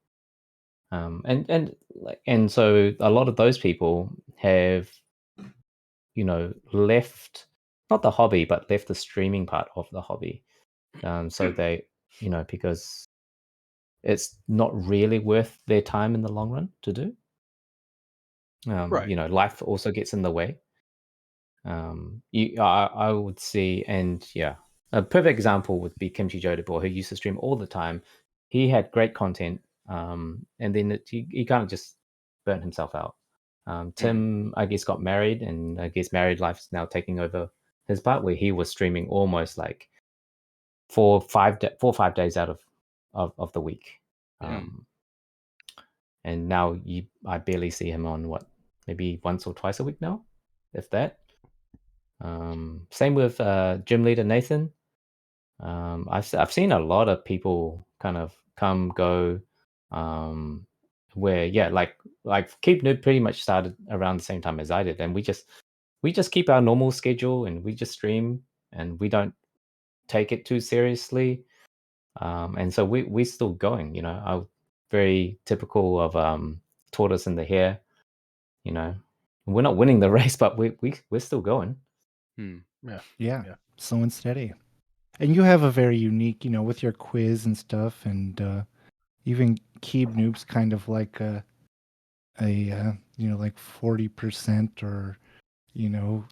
And so a lot of those people have, left not the hobby, but left the streaming part of the hobby. So they, because it's not really worth their time in the long run to do. Right. Life also gets in the way. I would see, and yeah, a perfect example would be Kimchi Jodibor, who used to stream all the time. He had great content, and then he kind of just burnt himself out. Tim, I guess, got married, and I guess married life is now taking over his part, where he was streaming almost like 4 or 5 days out of the week. And now I barely see him on maybe once or twice a week now, if that. Same with gym leader Nathan. I've seen a lot of people kind of come go, where like Keep Noob pretty much started around the same time as I did, and we just keep our normal schedule and we just stream and we don't take it too seriously. And so we're still going. Very typical of tortoise in the hare. We're not winning the race, but we're still going. Yeah. Slow and steady. And you have a very unique, with your quiz and stuff, and even Keeb Noob's kind of like a like 40% or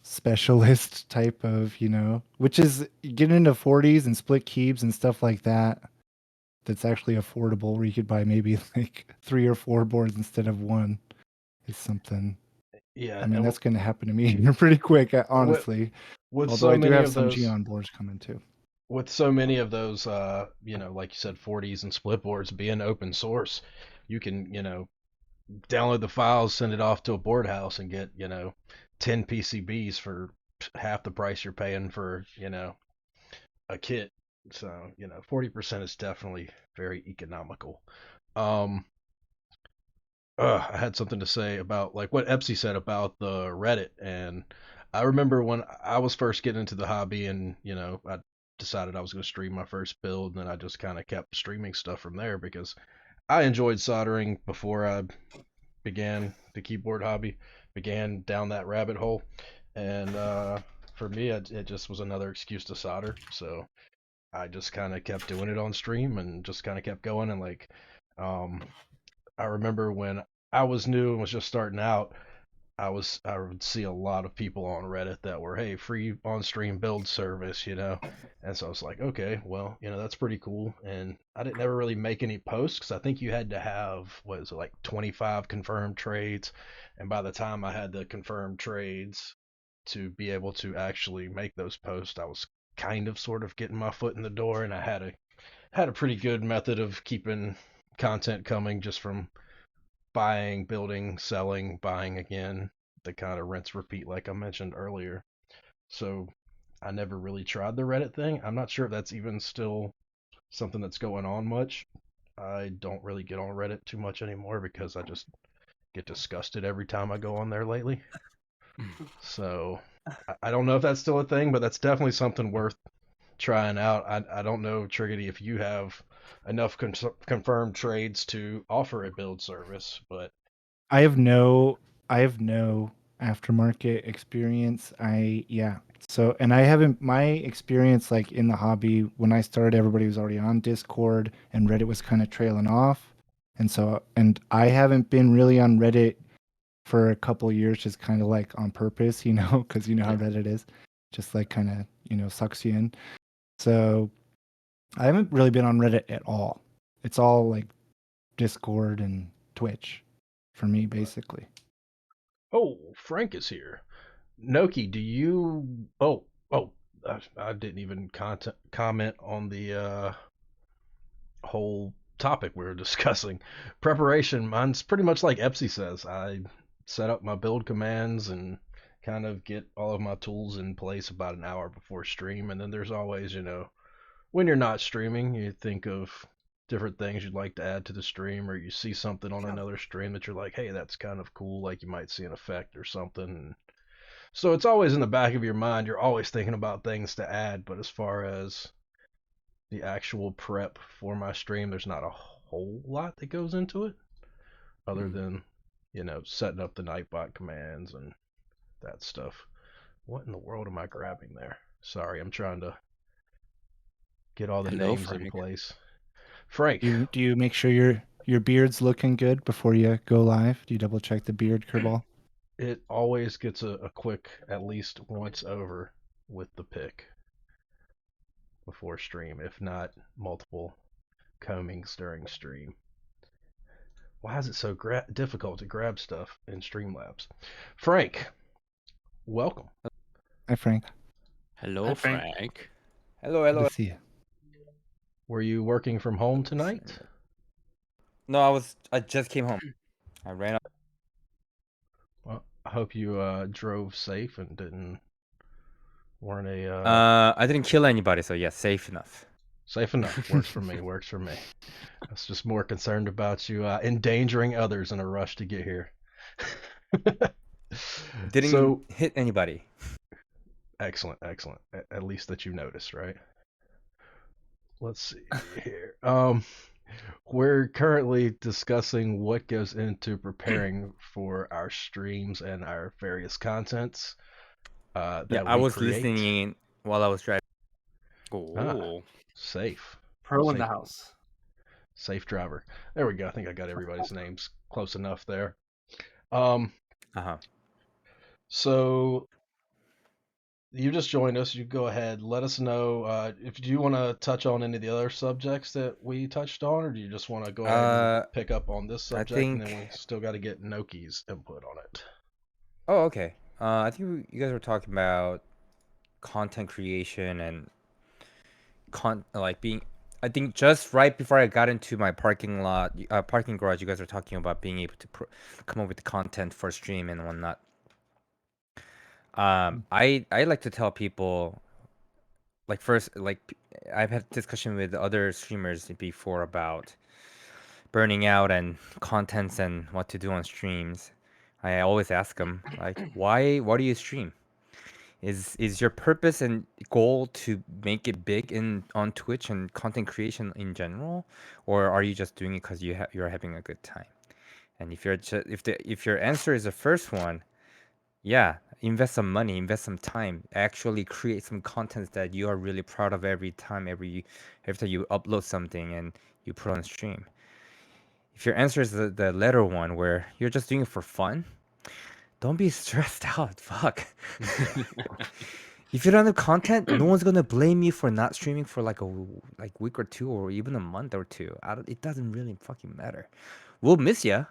specialist type of, which is getting into 40s and split keybs and stuff like that. That's actually affordable, where you could buy maybe like 3 or 4 boards instead of 1. Is something. Yeah, I mean, that's going to happen to me pretty quick, honestly. With although so I do many have of some those Geon boards coming too. With so many of those, like you said, 40s and split boards being open source, you can, download the files, send it off to a board house, and get, 10 PCBs for half the price you're paying for, a kit. So, 40% is definitely very economical. I had something to say about like what Epsi said about the Reddit, and I remember when I was first getting into the hobby, and I decided I was going to stream my first build, and then I just kind of kept streaming stuff from there because I enjoyed soldering before I began the keyboard hobby, began down that rabbit hole, and for me, it just was another excuse to solder. So I just kind of kept doing it on stream and just kind of kept going, and like, I remember when I was new and was just starting out, I would see a lot of people on Reddit that were, hey, free on stream build service, and so I was like, okay, well, that's pretty cool. And I didn't ever really make any posts because I think you had to have, what is it, like 25 confirmed trades, and by the time I had the confirmed trades to be able to actually make those posts, I was kind of sort of getting my foot in the door, and I had a pretty good method of keeping content coming just from buying, building, selling, buying again, the kind of rinse repeat like I mentioned earlier. So I never really tried the Reddit thing. I'm not sure if that's even still something that's going on much. I don't really get on Reddit too much anymore because I just get disgusted every time I go on there lately. So I don't know if that's still a thing, but that's definitely something worth trying out. I don't know, Triggidy, if you have enough confirmed trades to offer a build service, but I have no aftermarket experience. So, and I haven't, my experience like in the hobby when I started, everybody was already on Discord and Reddit was kind of trailing off. And I haven't been really on Reddit for a couple years, just kind of like on purpose, because you know how Reddit is, just like kind of, sucks you in. So I haven't really been on Reddit at all. It's all like Discord and Twitch for me, basically. oh, Frank is here. Noki, do you? Oh, I didn't even comment on the whole topic we were discussing. Preparation. Mine's pretty much like Epsi says. I set up my build commands and kind of get all of my tools in place about an hour before stream, and then there's always, when you're not streaming, you think of different things you'd like to add to the stream, or you see something on another stream that you're like, hey, that's kind of cool, like you might see an effect or something. So it's always in the back of your mind. You're always thinking about things to add, but as far as the actual prep for my stream, there's not a whole lot that goes into it other than, setting up the Nightbot commands and that stuff. What in the world am I grabbing there? Sorry, I'm trying to get all the Hello, names in Frank. place. Frank, Do you make sure your beard's looking good before you go live? Do you double check the beard, Kirball? it always gets a quick, at least once over with the pick before stream, if not multiple combings during stream. Why is it so difficult to grab stuff in Streamlabs? Frank, welcome. Hi, Frank. Hello, Hi, Frank. Frank. Hello, Good hello. to see you. Were you working from home tonight? No, I just came home. I ran up. Well, I hope you drove safe and weren't I didn't kill anybody, so yeah, safe enough. safe enough. Works for me. Works for me. I was just more concerned about you endangering others in a rush to get here. Didn't So hit anybody. excellent. At least that you noticed, right? Let's see here. We're currently discussing what goes into preparing for our streams and our various contents Yeah, that I we was create. listening while I was driving. Oh, Safe. Pro in the Safe. house. Safe driver. There we go. I think I got everybody's names close enough there. Uh-huh. So you just joined us. You go ahead. Let us know if you want to touch on any of the other subjects that we touched on, or do you just want to go ahead and pick up on this subject, and then we still got to get Noki's input on it. Oh, okay. I think you guys were talking about content creation and being. I think just right before I got into my parking garage, you guys were talking about being able to come up with the content for stream and whatnot. I like to tell people, like, first, like, I've had discussion with other streamers before about burning out and contents and what to do on streams. I always ask them, like, why do you stream? Is your purpose and goal to make it big on Twitch and content creation in general, or are you just doing it because you're having a good time? And if your answer is the first one, yeah, invest some money, invest some time, actually create some content that you are really proud of every time you upload something and you put on stream. If your answer is the latter one, where you're just doing it for fun, don't be stressed out. Fuck. If you don't have content, no one's gonna blame you for not streaming for like week or two, or even a month or two. It doesn't really fucking matter. We'll miss you.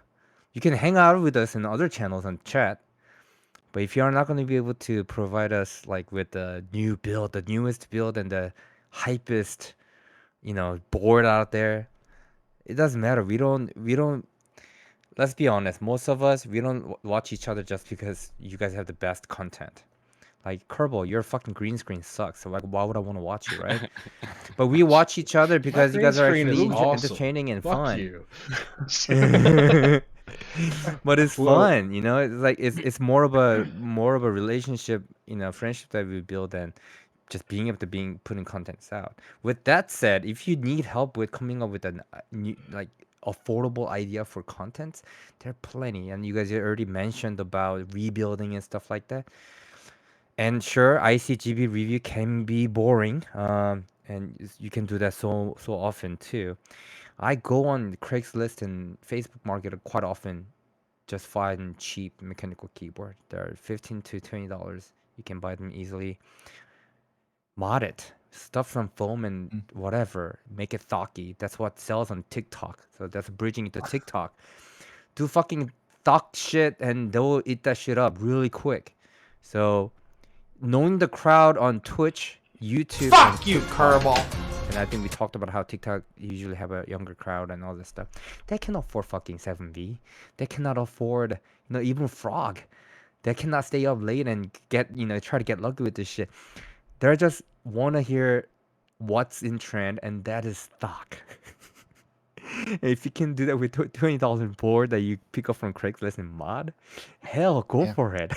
You can hang out with us in other channels and chat. But if you are not going to be able to provide us like with the new build, the newest build, and the hypest, board out there, it doesn't matter. We don't. Let's be honest. Most of us, we don't watch each other just because you guys have the best content. Like Kirball, your fucking green screen sucks. So like, why would I want to watch you, right? But we watch each other because you green guys are screen is actually awesome. entertaining and Fuck fun. you. But it's Well- fun, It's like it's more of a relationship, friendship that we build, and just being able to putting contents out. With that said, if you need help with coming up with a new, like, affordable idea for contents, there are plenty, and you guys already mentioned about rebuilding and stuff like that. And sure, ICGB review can be boring, and you can do that so often too. I go on Craigslist and Facebook Market quite often, just find cheap mechanical keyboard. They're $15 to $20. You can buy them easily. Mod it. Stuff from foam and whatever. Make it thocky. That's what sells on TikTok. So that's bridging into TikTok. Do fucking thock shit and they'll eat that shit up really quick. So knowing the crowd on Twitch, YouTube, Fuck you, Kirball. and I think we talked about how TikTok usually have a younger crowd and all this stuff. They can afford fucking 7V. They cannot afford, even Frog. They cannot stay up late and try to get lucky with this shit. They just want to hear what's in trend, and that is stock. If you can do that with $20 board that you pick up from Craigslist and mod, hell, go Yeah. for it.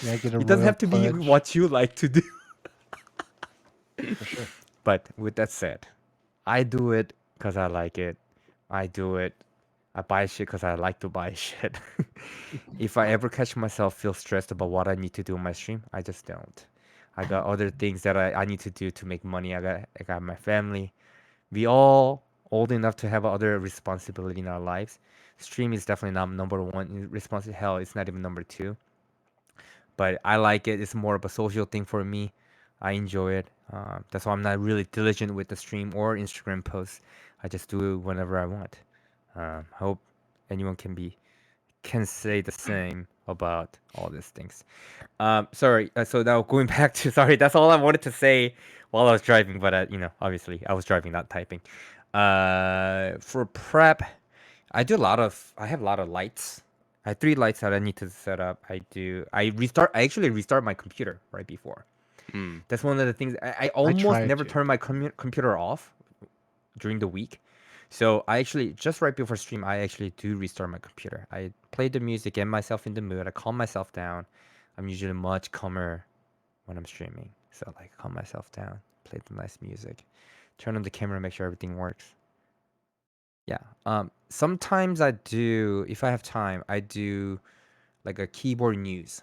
Yeah, get a It doesn't royal have to be pledge. what you like to do. For sure. But with that said, I do it because I like it. I do it. I buy shit because I like to buy shit. If I ever catch myself feel stressed about what I need to do on my stream, I just don't. I got other things that I need to do to make money. I got my family. We all old enough to have other responsibility in our lives. Stream is definitely not number one responsibility. Hell, it's not even number two. But I like it. It's more of a social thing for me. I enjoy it. That's why I'm not really diligent with the stream or Instagram posts. I just do it whenever I want. Hope anyone can say the same about all these things. Sorry. So now going back to sorry. That's all I wanted to say while I was driving. But obviously I was driving, not typing. For prep, I have a lot of lights. I have 3 lights that I need to set up. I actually restart my computer right before. That's one of the things. I almost tried never to. turn my computer off during the week. So I actually, just right before stream, I actually do restart my computer. I play the music, get myself in the mood. I calm myself down. I'm usually much calmer when I'm streaming. So like calm myself down, play the nice music, turn on the camera, make sure everything works. Yeah. Sometimes I do, if I have time, I do like a keyboard news.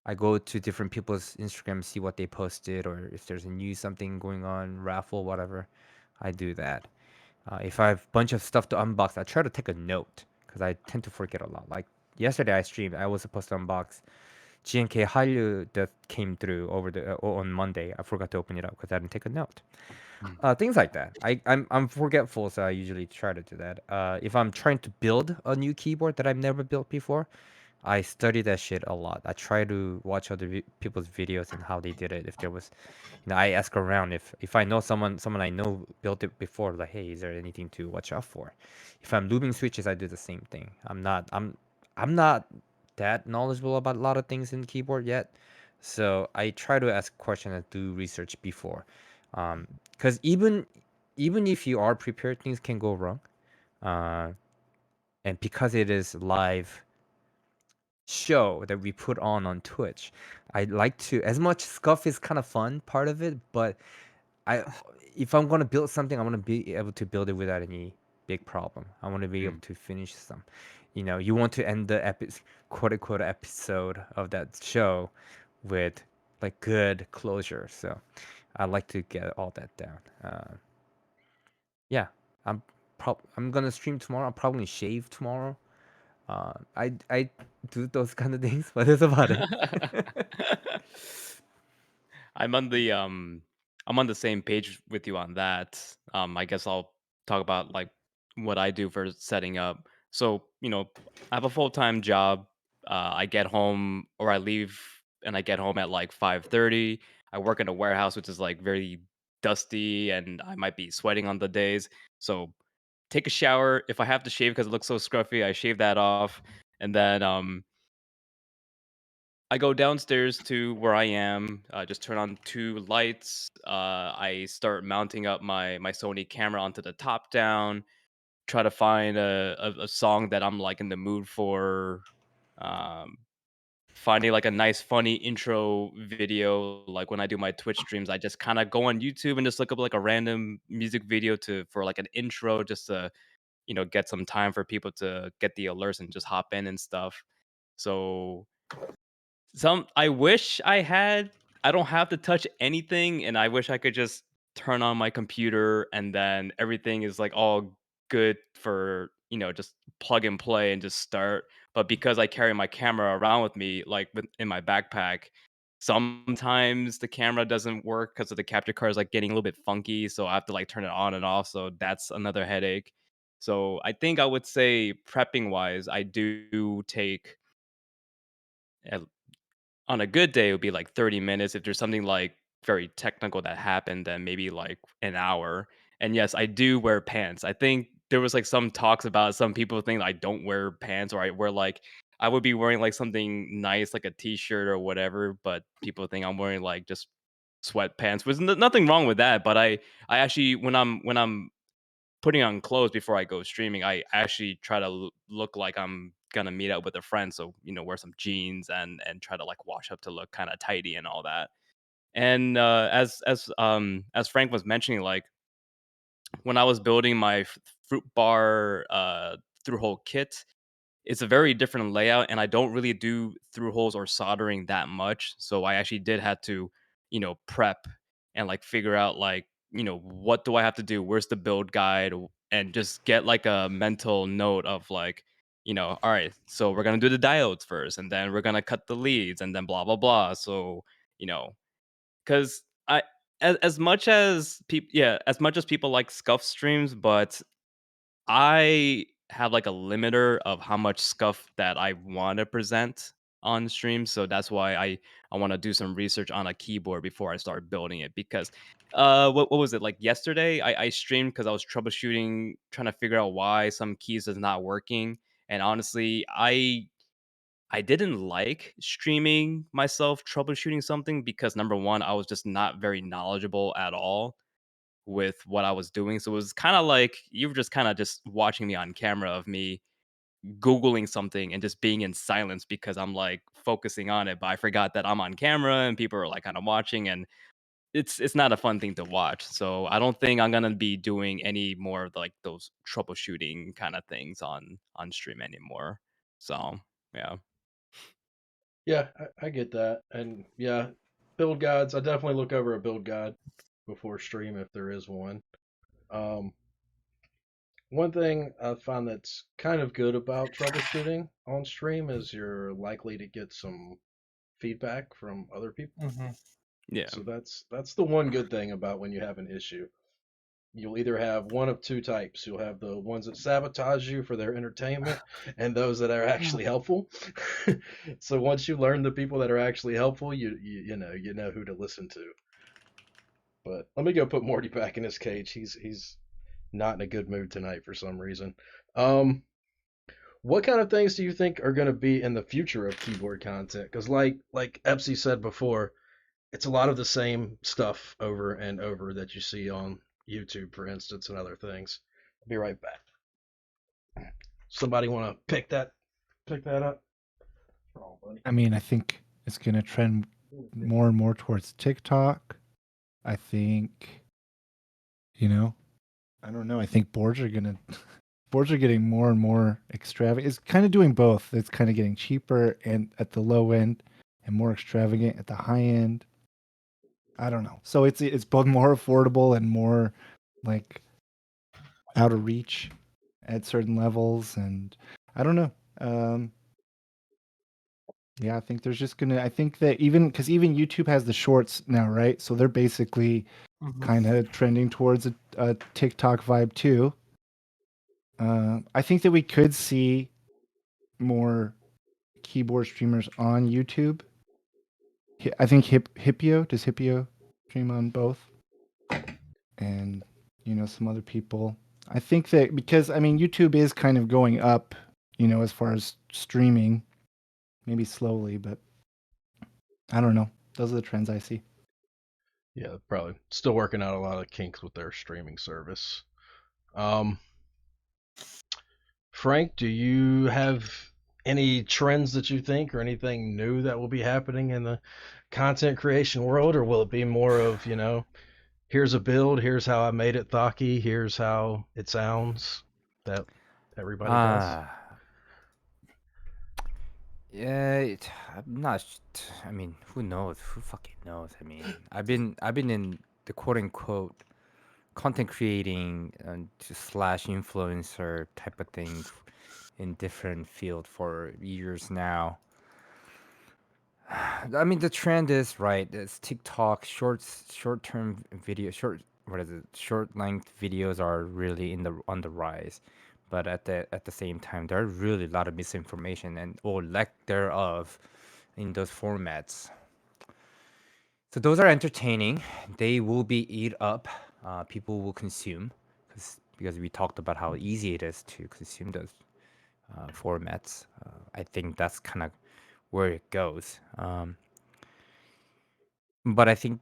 I go to different people's Instagram, see what they posted, or if there's a news, something going on, raffle, whatever. I do that. If I have a bunch of stuff to unbox, I try to take a note because I tend to forget a lot. Like yesterday, I streamed. I was supposed to unbox GNK Hallyu that came through on Monday. I forgot to open it up because I didn't take a note. Things like that. I'm forgetful, so I usually try to do that. If I'm trying to build a new keyboard that I've never built before, I study that shit a lot. I try to watch other people's videos and how they did it. If there was, I ask around if I know someone I know built it before. Like, hey, is there anything to watch out for? If I'm looping switches, I do the same thing. I'm not that knowledgeable about a lot of things in keyboard yet, so I try to ask questions and do research before. Because even if you are prepared, things can go wrong. And because it is live show that we put on Twitch, I like to, as much scuff is kind of fun part of it, but if I'm gonna build something, I want to be able to build it without any big problem. I want to be able to finish some. You want to end the quote unquote episode of that show with like good closure. So I like to get all that down. Yeah, I'm I'm gonna stream tomorrow. I'll probably shave tomorrow. I do those kind of things, but that's about it. I'm on the same page with you on that. I guess I'll talk about like what I do for setting up. So, I have a full-time job. I get home or I leave and I get home at like 5:30. I work in a warehouse which is like very dusty and I might be sweating on the days. So, take a shower. If I have to shave because it looks so scruffy, I shave that off and then I go downstairs to where I am, just turn on 2 lights. I start mounting up my Sony camera onto the top down, try to find a song that I'm, like, in the mood for, um, finding, like, a nice funny intro video. Like, when I do my Twitch streams, I just kinda go on YouTube and just look up, like, a random music video for, like, an intro just to, get some time for people to get the alerts and just hop in and stuff. So I wish I don't have to touch anything, and I wish I could just turn on my computer and then everything is, like, all good for, just plug and play and just start. But because I carry my camera around with me, like, in my backpack, sometimes the camera doesn't work because of the capture card is, like, getting a little bit funky, so I have to, like, turn it on and off, so that's another headache. So, I think I would say prepping-wise, I do take at on a good day, it would be like 30 minutes. If there's something like very technical that happened, then maybe like an hour. And yes, I do wear pants. I think there was like some talks about some people think I don't wear pants or I wear like I would be wearing like something nice like a t-shirt or whatever, but people think I'm wearing like just sweatpants. There's nothing wrong with that, but I actually when I'm putting on clothes before I go streaming, I actually try to look like I'm gonna meet up with a friend. So, wear some jeans and try to like wash up to look kind of tidy and all that. And as Frank was mentioning, like when I was building my fruit bar through hole kit, it's a very different layout, and I don't really do through holes or soldering that much. So I actually did have to, prep and like figure out like, what do I have to do? Where's the build guide? And just get like a mental note of like, all right, so we're gonna do the diodes first, and then we're gonna cut the leads, and then blah blah blah. So, you know, because I as much as people as much as people like scuff streams, but I have like a limiter of how much scuff that I want to present on stream, so that's why I want to do some research on a keyboard before I start building it. Because what was it like yesterday? I streamed because I was troubleshooting, trying to figure out why some keys is not working, and honestly, I didn't like streaming myself troubleshooting something because number one, I was just not very knowledgeable at all with what I was doing. So it was kind of like you were just kind of just watching me on camera of me Googling something and just being in silence because I'm like focusing on it. But I forgot that I'm on camera and people are like kind of watching and it's not a fun thing to watch. So I don't think I'm gonna be doing any more of like those troubleshooting kind of things on stream anymore. So yeah. Yeah, I get that. And yeah, build guides. I definitely look over a build guide before stream if there is one. Um, One thing I find that's kind of good about troubleshooting on stream is you're likely to get some feedback from other people. Mm-hmm. Yeah. So that's the one good thing about when you have an issue. You'll either have one of two types. You'll have the ones that sabotage you for their entertainment and those that are actually helpful. So once you learn the people that are actually helpful, you know who to listen to. But let me go put Morty back in his cage. He's not in a good mood tonight for some reason. Um, what kind of things do you think are going to be in the future of keyboard content? Because like Epsi said before, it's a lot of the same stuff over and over that you see on YouTube, for instance, and other things. I'll be right back. Somebody want to pick that up? Oh, buddy. I mean, I think it's going to trend more and more towards TikTok. I think, I don't know. I think boards are getting more and more extravagant. It's kind of doing both. It's kind of getting cheaper and at the low end and more extravagant at the high end. I don't know. So it's both more affordable and more like out of reach at certain levels, and I don't know. Yeah, I think there's just gonna. I think that even because even YouTube has the shorts now, right? So they're basically kind of trending towards a TikTok vibe too. I think that we could see more keyboard streamers on YouTube. I think Hippio does Hippio stream on both, and some other people. I think that because I mean YouTube is kind of going up, as far as streaming, maybe slowly, but I don't know. Those are the trends I see. Yeah, probably still working out a lot of kinks with their streaming service. Frank, do you have any trends that you think or anything new that will be happening in the content creation world, or will it be more of, here's a build, here's how I made it thocky, here's how it sounds that everybody does? Yeah, I'm not. I mean, who knows? Who fucking knows? I mean, I've been in the quote unquote content creating and slash influencer type of thing in different field for years now. I mean, the trend is right. It's TikTok short-term video, what is it? Short length videos are really on the rise, but at the same time, there are really a lot of misinformation and or lack thereof in those formats. So those are entertaining. They will be eat up. People will consume because we talked about how easy it is to consume those formats. I think that's kind of where it goes. But I think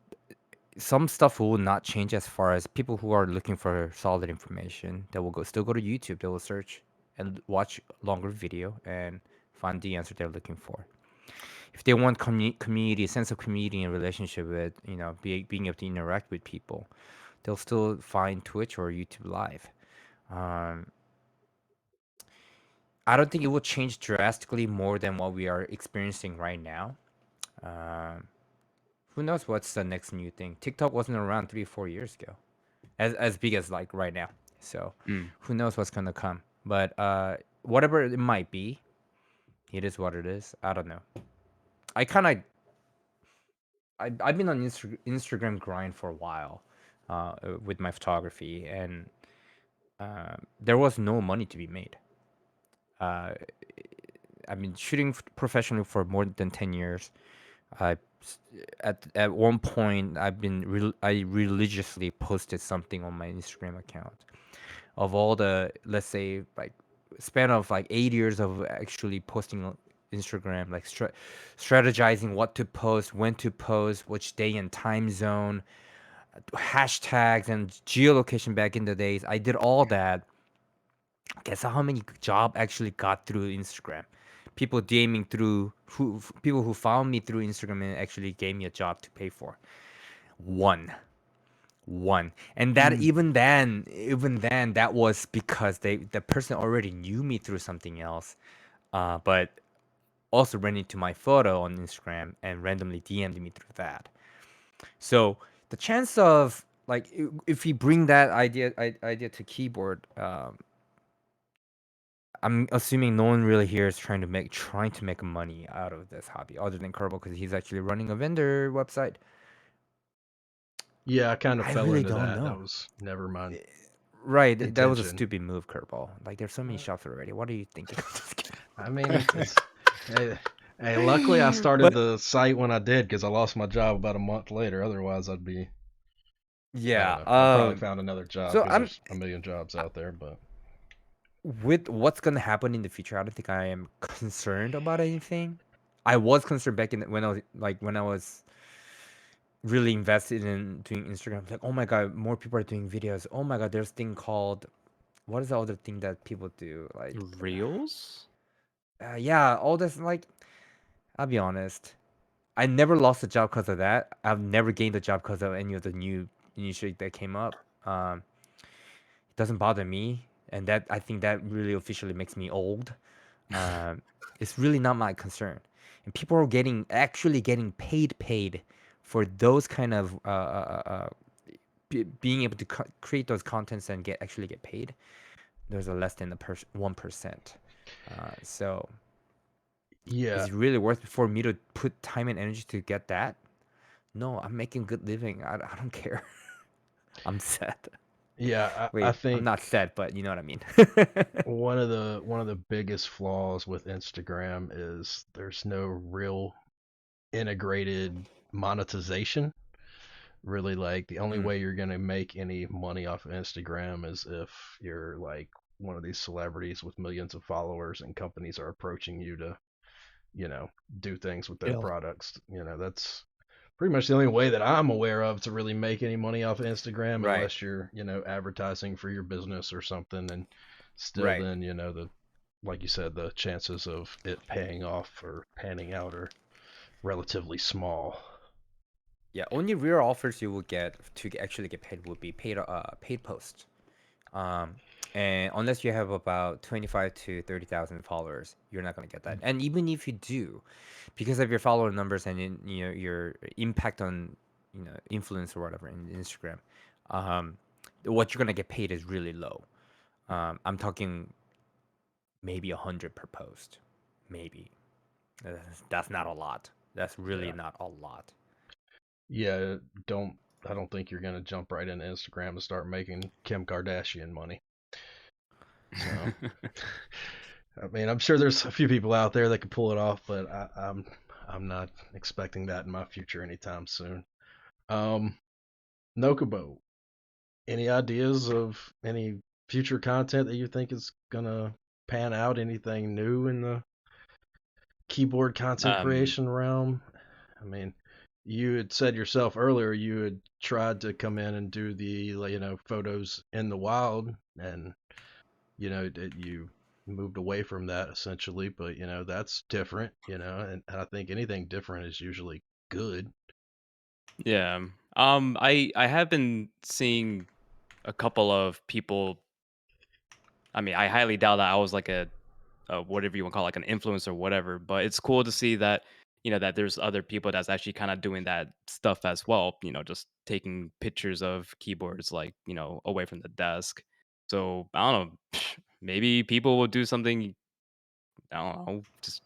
some stuff will not change as far as people who are looking for solid information. They will still go to YouTube. They will search and watch longer video and find the answer they're looking for. If they want community, sense of community and relationship with, being able to interact with people, they'll still find Twitch or YouTube Live. Um, I don't think it will change drastically more than what we are experiencing right now. Um, who knows what's the next new thing? TikTok wasn't around 3 or 4 years ago, as big as like right now. So who knows what's gonna come? But whatever it might be, it is what it is. I don't know. I've been on Instagram grind for a while with my photography, and there was no money to be made. I've been shooting professionally for more than 10 years. I at one point I religiously posted something on my Instagram account of all the, let's say, like span of like 8 years of actually posting on Instagram, like strategizing what to post, when to post, which day and time zone, hashtags and geolocation back in the days. I did all that. Guess how many job actually got through Instagram? People DMing through people who found me through Instagram and actually gave me a job to pay for. One. And that even then that was because the person already knew me through something else, but also ran into my photo on Instagram and randomly DM'd me through that. So the chance of like if we bring that idea to keyboard, I'm assuming no one really here is trying to make money out of this hobby, other than Kirball, because he's actually running a vendor website. Yeah, I kind of I fell really into don't that. know. That was never my Right, that was a intention. stupid move, Kirball. Like, there's so many shops already. What are you thinking? Just kidding. I mean, hey, luckily I started But the site when I did because I lost my job about a month later. Otherwise, I don't yeah, know. I'd probably found another job so because I'm there's a million jobs out there. But with what's gonna happen in the future. I don't think I am concerned about anything. I was concerned back in when I was really invested in doing Instagram. Like, oh my god, more people are doing videos. Oh my god, there's thing called, what is the other thing that people do? Like, Reels? yeah, all this. Like, I'll be honest, I never lost a job because of that. I've never gained a job because of any of the new initiatives that came up. It doesn't bother me, and that I think that really officially makes me old. Um, it's really not my concern, and people are actually getting paid for those kind of being able to create those contents and actually get paid, there's a less than 1%. So Yeah, is it really worth it for me to put time and energy to get that? No, I'm making good living. I don't care. I'm sad. yeah. I Wait, I'm think not sad, but you know what I mean. one of the biggest flaws with Instagram is there's no real integrated monetization. Really, like the only Mm, way you're gonna make any money off of Instagram is if you're like one of these celebrities with millions of followers and companies are approaching you to, do things with their Bill. products. That's pretty much the only way that I'm aware of to really make any money off of Instagram, right, unless you're, advertising for your business or something. And still, right. then, like you said, the chances of it paying off or panning out are relatively small. Yeah, only real offers you will get to actually get paid would be paid posts. Um, and unless you have about 25 to 30,000 followers, you're not gonna get that. And even if you do, because of your follower numbers and your impact on influence or whatever in Instagram, um, what you're gonna get paid is really low. I'm talking maybe 100 per post, maybe. That's not a lot. That's really Yeah. not a lot. Yeah, don't I don't think you're gonna jump right into Instagram and start making Kim Kardashian money. So, I mean, I'm sure there's a few people out there that could pull it off, but I'm not expecting that in my future anytime soon. Um, Nokiboh, any ideas of any future content that you think is gonna pan out? Anything new in the keyboard content Um, creation realm? I mean, you had said yourself earlier you had tried to come in and do the photos in the wild, and you moved away from that essentially. But that's different, and I think anything different is usually good. yeah. I have been seeing a couple of people. I mean, I highly doubt that I was like a whatever you want to call it, like an influencer or whatever. But it's cool to see that that there's other people that's actually kind of doing that stuff as well. Just taking pictures of keyboards like away from the desk. So I don't know. Maybe people will do something. I don't know. Just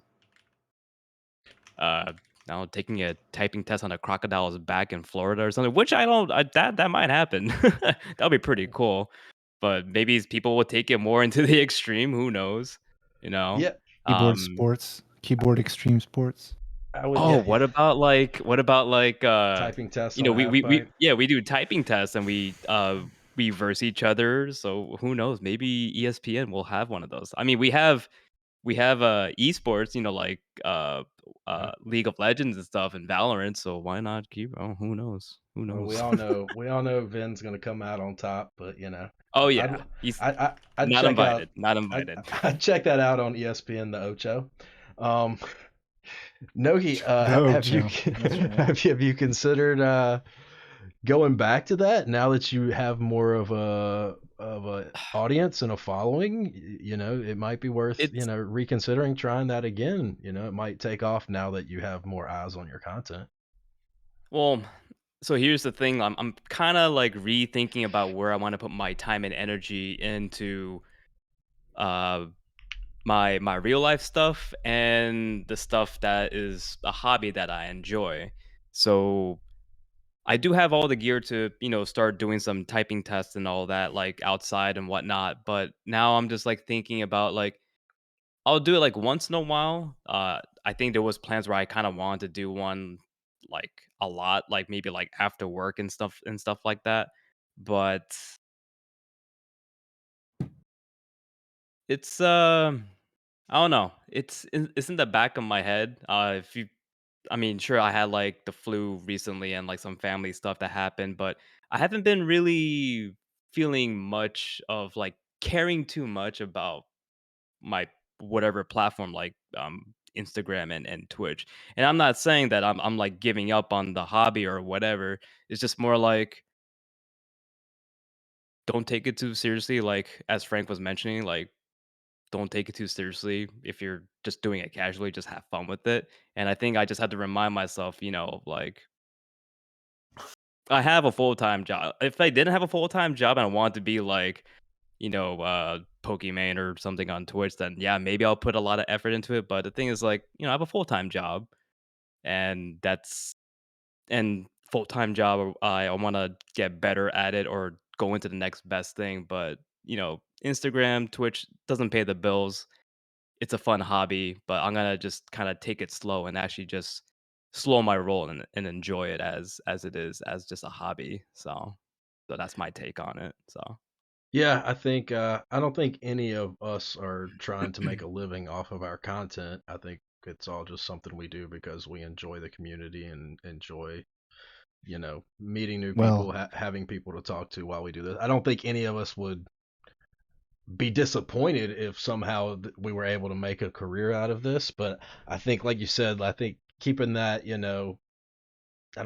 I don't know, taking a typing test on a crocodile's back in Florida or something. Which I don't. That might happen. That'll be pretty cool. But maybe people will take it more into the extreme. Who knows? You know. Yeah, Um, Keyboard extreme sports. I would. Oh, Yeah, what yeah. about Typing tests on we Halfpipe. yeah, we do typing tests and we verse each other. So who knows? Maybe ESPN will have one of those. I mean, we have esports, like Yeah. League of Legends and stuff and Valorant, so why not keep oh, who knows? Who Well, we knows? all know we all know Vin's gonna come out on top, but Oh I'd yeah. He's I'd not check out invited. Not I'd, invited. I'd check that out on ESPN the Ocho. Um, Nogi, The have you Ocho. That's right. have you considered going back to that now that you have more of a audience and a following? It might be worth It's reconsidering trying that again. It might take off now that you have more eyes on your content. well, so here's the thing. I'm kind of like rethinking about where I want to put my time and energy into uh my real life stuff and the stuff that is a hobby that I enjoy. So I do have all the gear to, start doing some typing tests and all that, like outside and whatnot. But now I'm just like thinking about like I'll do it like once in a while. I think there was plans where I kind of wanted to do one like a lot, like maybe like after work and stuff like that. But it's I don't know. It's in the back of my head. If you I mean, sure, I had like the flu recently and like some family stuff that happened, but I haven't been really feeling much of like caring too much about my whatever platform like Instagram and Twitch. And I'm not saying that I'm like giving up on the hobby or whatever. It's just more like don't take it too seriously. Like as Frank was mentioning, like don't take it too seriously. If you're just doing it casually, just have fun with it. And I think I just had to remind myself, like I have a full-time job. If I didn't have a full-time job and I wanted to be like, Pokimane or something on Twitch, then yeah, maybe I'll put a lot of effort into it. But the thing is, like, I have a full-time job, and full-time job. I want to get better at it or go into the next best thing. But Instagram, Twitch doesn't pay the bills. It's a fun hobby, but I'm gonna just kind of take it slow and actually just slow my roll and enjoy it as it is, as just a hobby. So that's my take on it. So Yeah, I think I don't think any of us are trying to make a living off of our content. I think it's all just something we do because we enjoy the community and enjoy, meeting new people, Well, having people to talk to while we do this. I don't think any of us would be disappointed if somehow we were able to make a career out of this, but I think like you said, I think keeping that, I don't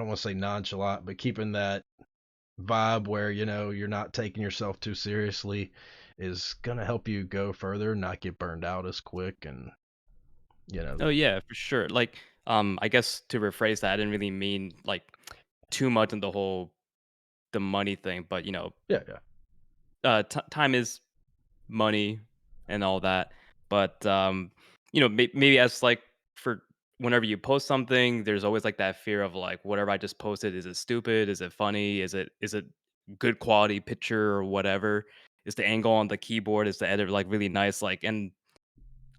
want to say nonchalant, but keeping that vibe where you're not taking yourself too seriously is gonna help you go further, not get burned out as quick, and oh yeah, for sure. Like I guess to rephrase that, I didn't really mean like too much in the money thing, but yeah, yeah, time is money and all that. But maybe as like for whenever you post something, there's always like that fear of like whatever I just posted, is it stupid? Is it funny? Is it good quality picture or whatever? Is the angle on the keyboard, is the edit like really nice? Like, and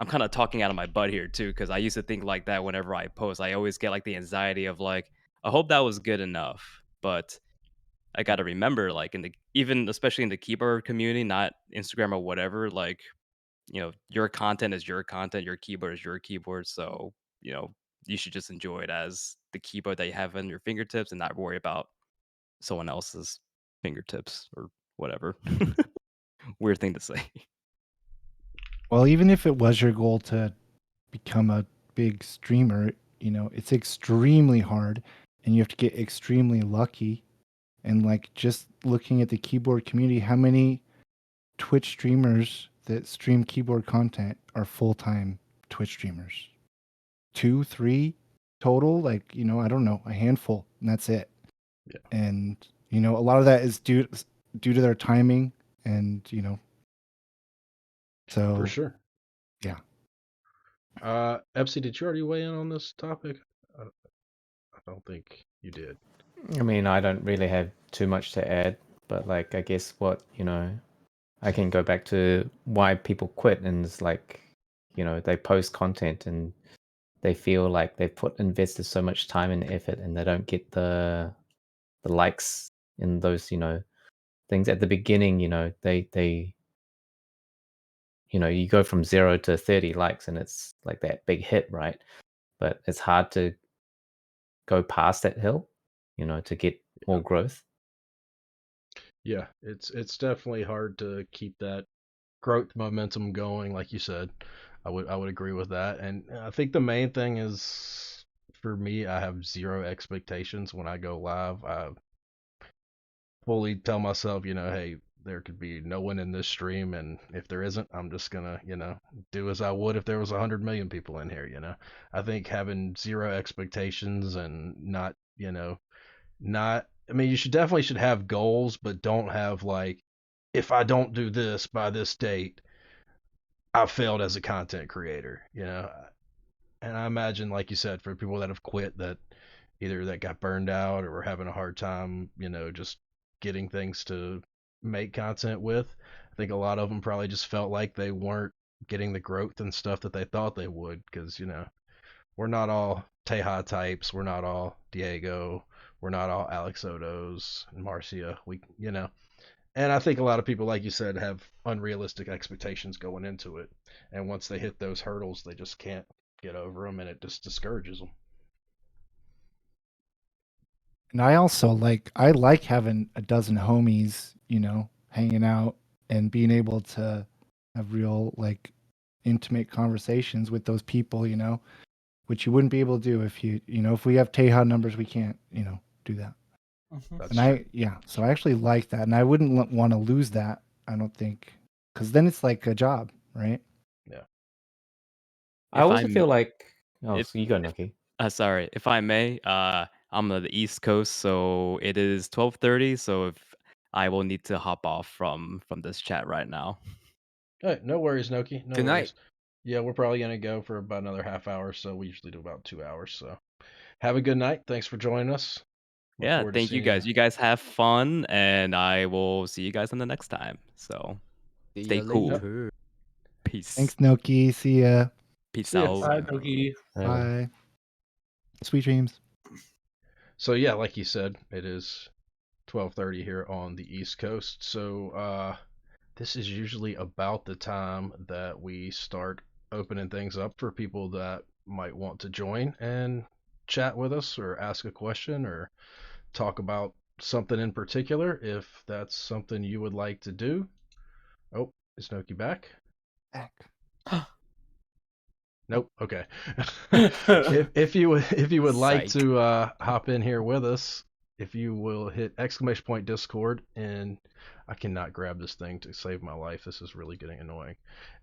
I'm kind of talking out of my butt here too, because I used to think like that whenever I post. I always get like the anxiety of like, I hope that was good enough. But I got to remember, like, even especially in the keyboard community, not Instagram or whatever, like, your content is your content, your keyboard is your keyboard. So, you know, you should just enjoy it as the keyboard that you have on your fingertips and not worry about someone else's fingertips or whatever. Weird thing to say. well, even if it was your goal to become a big streamer, it's extremely hard and you have to get extremely lucky. And like just looking at the keyboard community, how many Twitch streamers that stream keyboard content are full-time Twitch streamers? 2, 3 total? Like, I don't know, a handful, and that's it. Yeah. And, a lot of that is due to their timing and, so for sure. yeah. Epsi, did you already weigh in on this topic? I don't think you did. I mean, I don't really have too much to add, but like, I guess I can go back to why people quit, and it's like, they post content and they feel like they've invested so much time and effort, and they don't get the likes in those, things at the beginning. They you go from 0 to 30 likes, and it's like that big hit, right? But it's hard to go past that hill, to get more growth. Yeah, it's definitely hard to keep that growth momentum going, like you said. I would agree with that. And I think the main thing is for me, I have zero expectations when I go live. I fully tell myself, hey, there could be no one in this stream, and if there isn't, I'm just gonna, do as I would if there was 100 million people in here. I think having zero expectations and not, not. I mean, you should have goals, but don't have like, if I don't do this by this date, I failed as a content creator. And I imagine, like you said, for people that have quit, that either that got burned out or were having a hard time, just getting things to make content with. I think a lot of them probably just felt like they weren't getting the growth and stuff that they thought they would, because we're not all Teja types, we're not all Diego, we're not all Alex Odos and Marcia. And I think a lot of people, like you said, have unrealistic expectations going into it. And once they hit those hurdles, they just can't get over them, and it just discourages them. And I like having a dozen homies, hanging out and being able to have real like intimate conversations with those people, which you wouldn't be able to do if if we have Teja numbers, we can't, do that. That's And true. so I actually like that, and I wouldn't want to lose that. I don't think, because then it's like a job, right? Yeah. I If also I'm feel like, if so you go, Nucky. sorry, if I may, I'm on the East Coast, so it is 12:30. So if I will need to hop off from this chat right now. Hey, no worries, Noki. No Good night. worries. Yeah, we're probably gonna go for about another half hour, so we usually do about 2 hours. So have a good night. Thanks for joining us. Look Yeah, forward to thank you seeing guys. You guys have fun, and I will see you guys on the next time. So See stay ya cool. later. Peace. Thanks, Noki. See ya. Peace See ya. out. Bye, Doki. Bye. Sweet dreams. So yeah, like you said, it is 12:30 here on the East Coast. So this is usually about the time that we start opening things up for people that might want to join and chat with us or ask a question or talk about something in particular if that's something you would like to do. Oh, is Noki back? Back. Nope. Okay. if you would like Psych. to hop in here with us, if you will hit ! Discord, and I cannot grab this thing to save my life. This is really getting annoying. !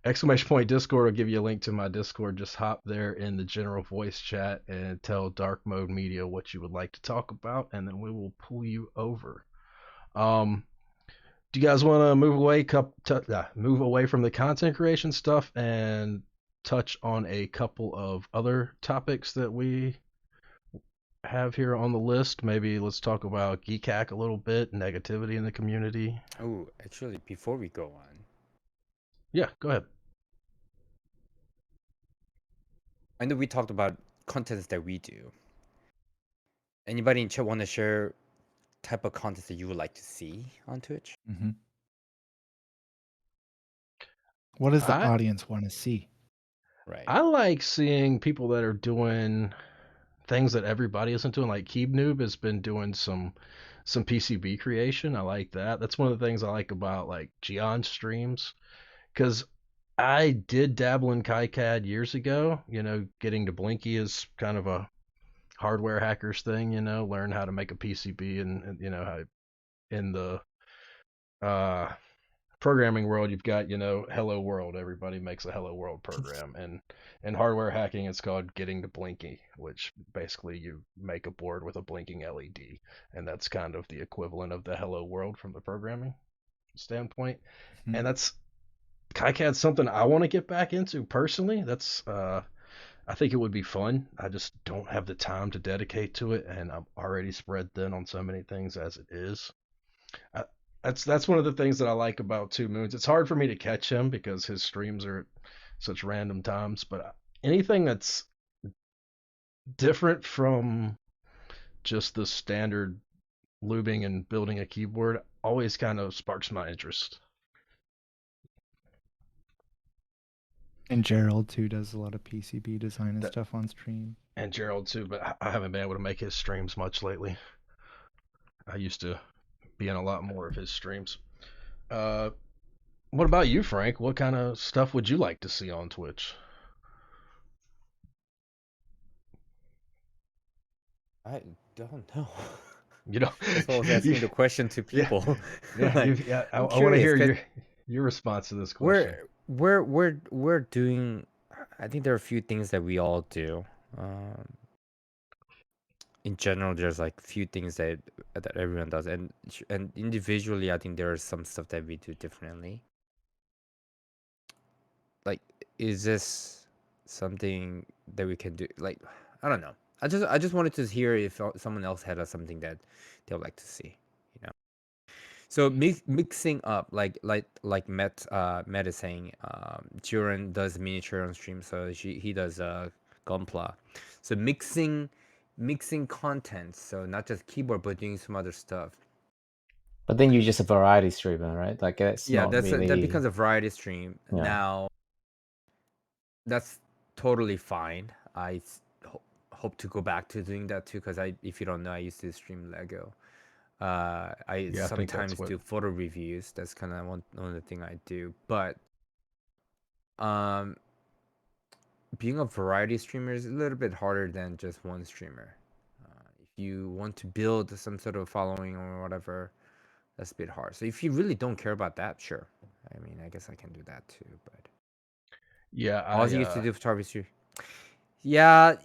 Discord will give you a link to my Discord. Just hop there in the general voice chat and tell Dark Mode Media what you would like to talk about, and then we will pull you over. Do you guys want to move away from the content creation stuff and touch on a couple of other topics that we have here on the list? Maybe let's talk about Geek Hack a little bit, negativity in the community. Oh, actually, before we go on, Yeah, go ahead. I know we talked about contents that we do. Anybody in chat want to share type of content that you would like to see on Twitch? Mm-hmm. What does the I- audience want to see? Right. I like seeing people that are doing things that everybody isn't doing. Like KeebNoob has been doing some PCB creation. I like that. That's one of the things I like about like Gion streams, because I did dabble in KiCad years ago. You know, getting to Blinky is kind of a hardware hackers thing. You know, learn how to make a PCB, and you know how in the programming world you've got, you know, Hello World. Everybody makes a Hello World program, and in hardware hacking it's called getting to Blinky, which basically you make a board with a blinking LED, and that's kind of the equivalent of the Hello World from the programming standpoint. Mhm. And that's KiCad's something I want to get back into personally. That's I think it would be fun. I just don't have the time to dedicate to it, and I'm already spread thin on so many things as it is. I, that's one of the things that I like about Two Moons. It's hard for me to catch him because his streams are at such random times, but anything that's different from just the standard lubing and building a keyboard always kind of sparks my interest. And Gerald too does a lot of PCB design and stuff on stream. And Gerald too, but I haven't been able to make his streams much lately. I used to be in a lot more of his streams. What about you, Frank? What kind of stuff would you like to see on Twitch? I don't know. You know, That's why I was asking the question to people. Yeah, Like, I I'm want to curious, hear 'cause your response to this question. we're doing. I think there are a few things that we all do. In general, there's like few things that everyone does, and individually, I think there are some stuff that we do differently. Like, is this something that we can do? Like, I don't know. I just wanted to hear if someone else had something that they would like to see. You know. So mixing up like Matt is saying, Jiren does miniature on stream, so he does Gunpla. So mixing content, so not just keyboard but doing some other stuff. But then you're just a variety streamer, right? Like that's not really... that becomes a variety stream. Yeah. Now that's totally fine. I hope to go back to doing that too, because if you don't know, I used to stream Lego. I sometimes do photo reviews. That's kind of one of the thing I do. But being a variety streamer is a little bit harder than just one streamer. If you want to build some sort of following or whatever, that's a bit hard. So if you really don't care about that, sure. I mean, I guess I can do that too. But yeah, all you used to do photography. Yeah,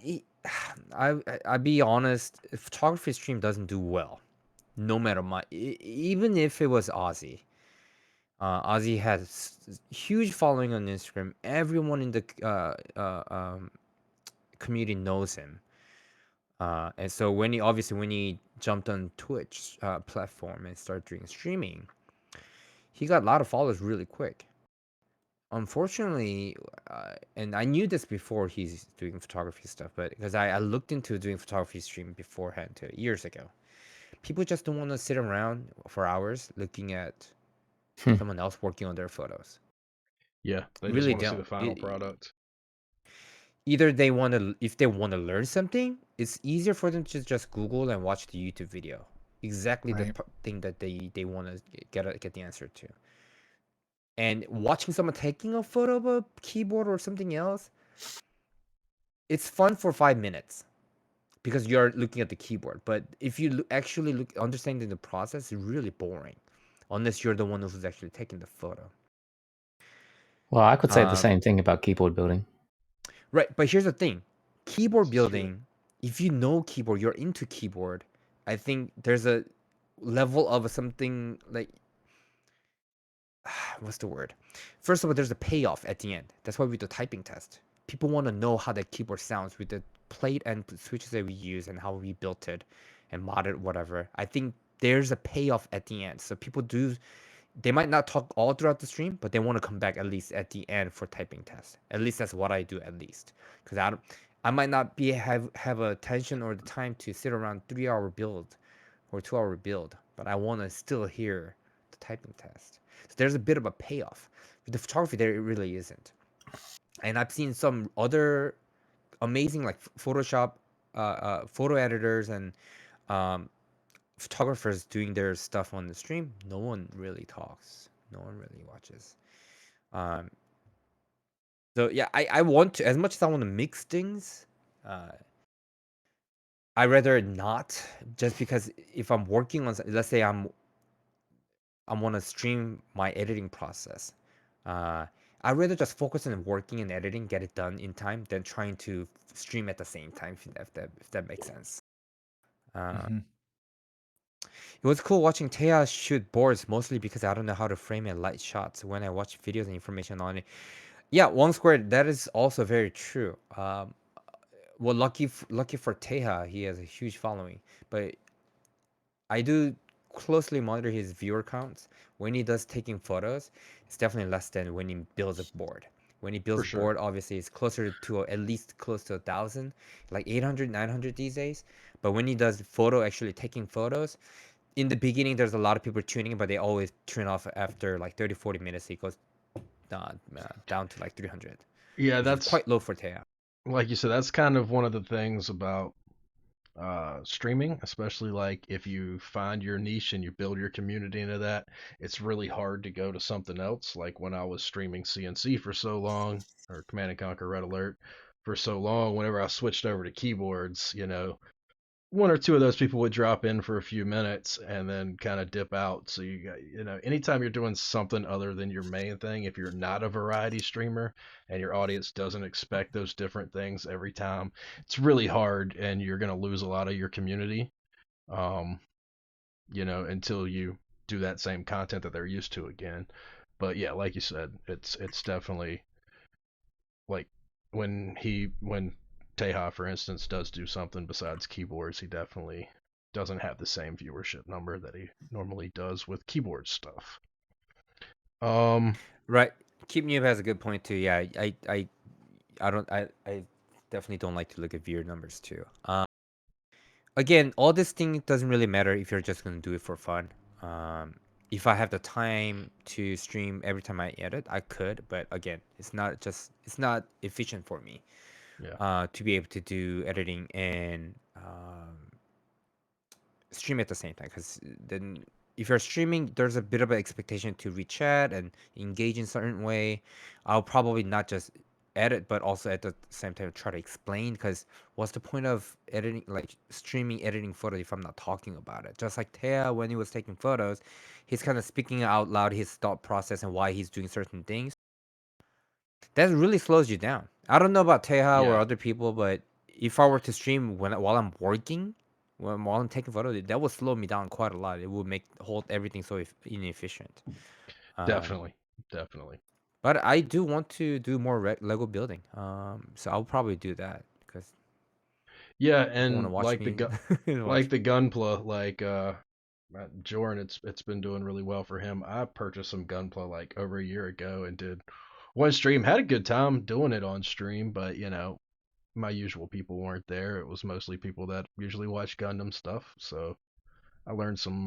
I'd be honest. Photography stream doesn't do well, no matter even if it was Ozzy. Ozzy has huge following on Instagram. Everyone in the community knows him. And so when he jumped on Twitch platform and started doing streaming, he got a lot of followers really quick. Unfortunately, and I knew this before he's doing photography stuff, but because I looked into doing photography stream beforehand years ago, people just don't want to sit around for hours looking at someone else working on their photos. Yeah, they just Really want to see the don't. final product. Either they want to, if they want to learn something, it's easier for them to just Google and watch the YouTube video. Exactly the Right. thing that they want to get the answer to. And watching someone taking a photo of a keyboard or something else, it's fun for 5 minutes because you're looking at the keyboard. But if you actually look understanding the process, it's really boring, unless you're the one who's actually taking the photo. Well, I could say the same thing about keyboard building. Right, but here's the thing. Keyboard This is true. building, if you know keyboard, you're into keyboard, I think there's a level of something like what's the word? First of all, there's a payoff at the end. That's why we do typing test. People want to know how the keyboard sounds with the plate and switches that we use and how we built it and modded whatever. I think there's a payoff at the end. So people they might not talk all throughout the stream, but they want to come back at least at the end for typing test. At least that's what I do at least. Because I might not have a attention or the time to sit around 3-hour build or 2-hour build, but I want to still hear the typing test. So there's a bit of a payoff. With the photography, there it really isn't. And I've seen some other amazing like Photoshop, photo editors and photographers doing their stuff on the stream. No one really talks. No one really watches. So yeah, I want to, as much as I want to mix things, I rather not, just because if I'm working on, let's say I want to stream my editing process. I'd rather just focus on working and editing, get it done in time, than trying to stream at the same time. If that makes sense. Mhm. It was cool watching Taya shoot boards, mostly because I don't know how to frame and light shots. When I watch videos and information on it, yeah, one squared. That is also very true. Well, lucky for Teja, he has a huge following, but I do closely monitor his viewer counts. When he does taking photos, it's definitely less than when he builds a board. When he builds For a sure. board, obviously it's closer to at least close to 1,000, like 800, 900 these days. But when he does actually taking photos, in the beginning there's a lot of people tuning in, but they always turn off after like 30, 40 minutes. He goes down to like 300. Yeah, Which that's is quite low for Taya. like you said. That's kind of one of the things about streaming, especially like if you find your niche and you build your community into that. It's really hard to go to something else. Like when I was streaming CNC for so long, or Command and Conquer Red Alert for so long, whenever I switched over to keyboards, one or two of those people would drop in for a few minutes and then kind of dip out. So you got, anytime you're doing something other than your main thing, if you're not a variety streamer and your audience doesn't expect those different things every time, it's really hard and you're going to lose a lot of your community, um, until you do that same content that they're used to again. But yeah, like you said, it's definitely like when Teja, for instance, does do something besides keyboards, he definitely doesn't have the same viewership number that he normally does with keyboard stuff. Right. Keep Noob has a good point too. Yeah, I definitely don't like to look at viewer numbers too. Again, all this thing doesn't really matter if you're just gonna do it for fun. If I have the time to stream every time I edit, I could, but again, it's not efficient for me. Yeah. To be able to do editing and stream at the same time, because then if you're streaming, there's a bit of an expectation to read chat and engage in certain way. I'll probably not just edit, but also at the same time try to explain, because what's the point of editing, like streaming editing photos, if I'm not talking about it? Just like Taya, when he was taking photos, he's kind of speaking out loud his thought process and why he's doing certain things. That really slows you down. I don't know about Taya or Yeah. other people, but if I were to stream while I'm working, while I'm taking photos, that would slow me down quite a lot. It would make everything so inefficient. Definitely. But I do want to do more Lego building. So I'll probably do that because Yeah, people want to and watch like me. like the Gunpla, like Jordan, it's been doing really well for him. I purchased some Gunpla like over a year ago and did one stream. Had a good time doing it on stream, but my usual people weren't there. It was mostly people that usually watch Gundam stuff. So I learned some,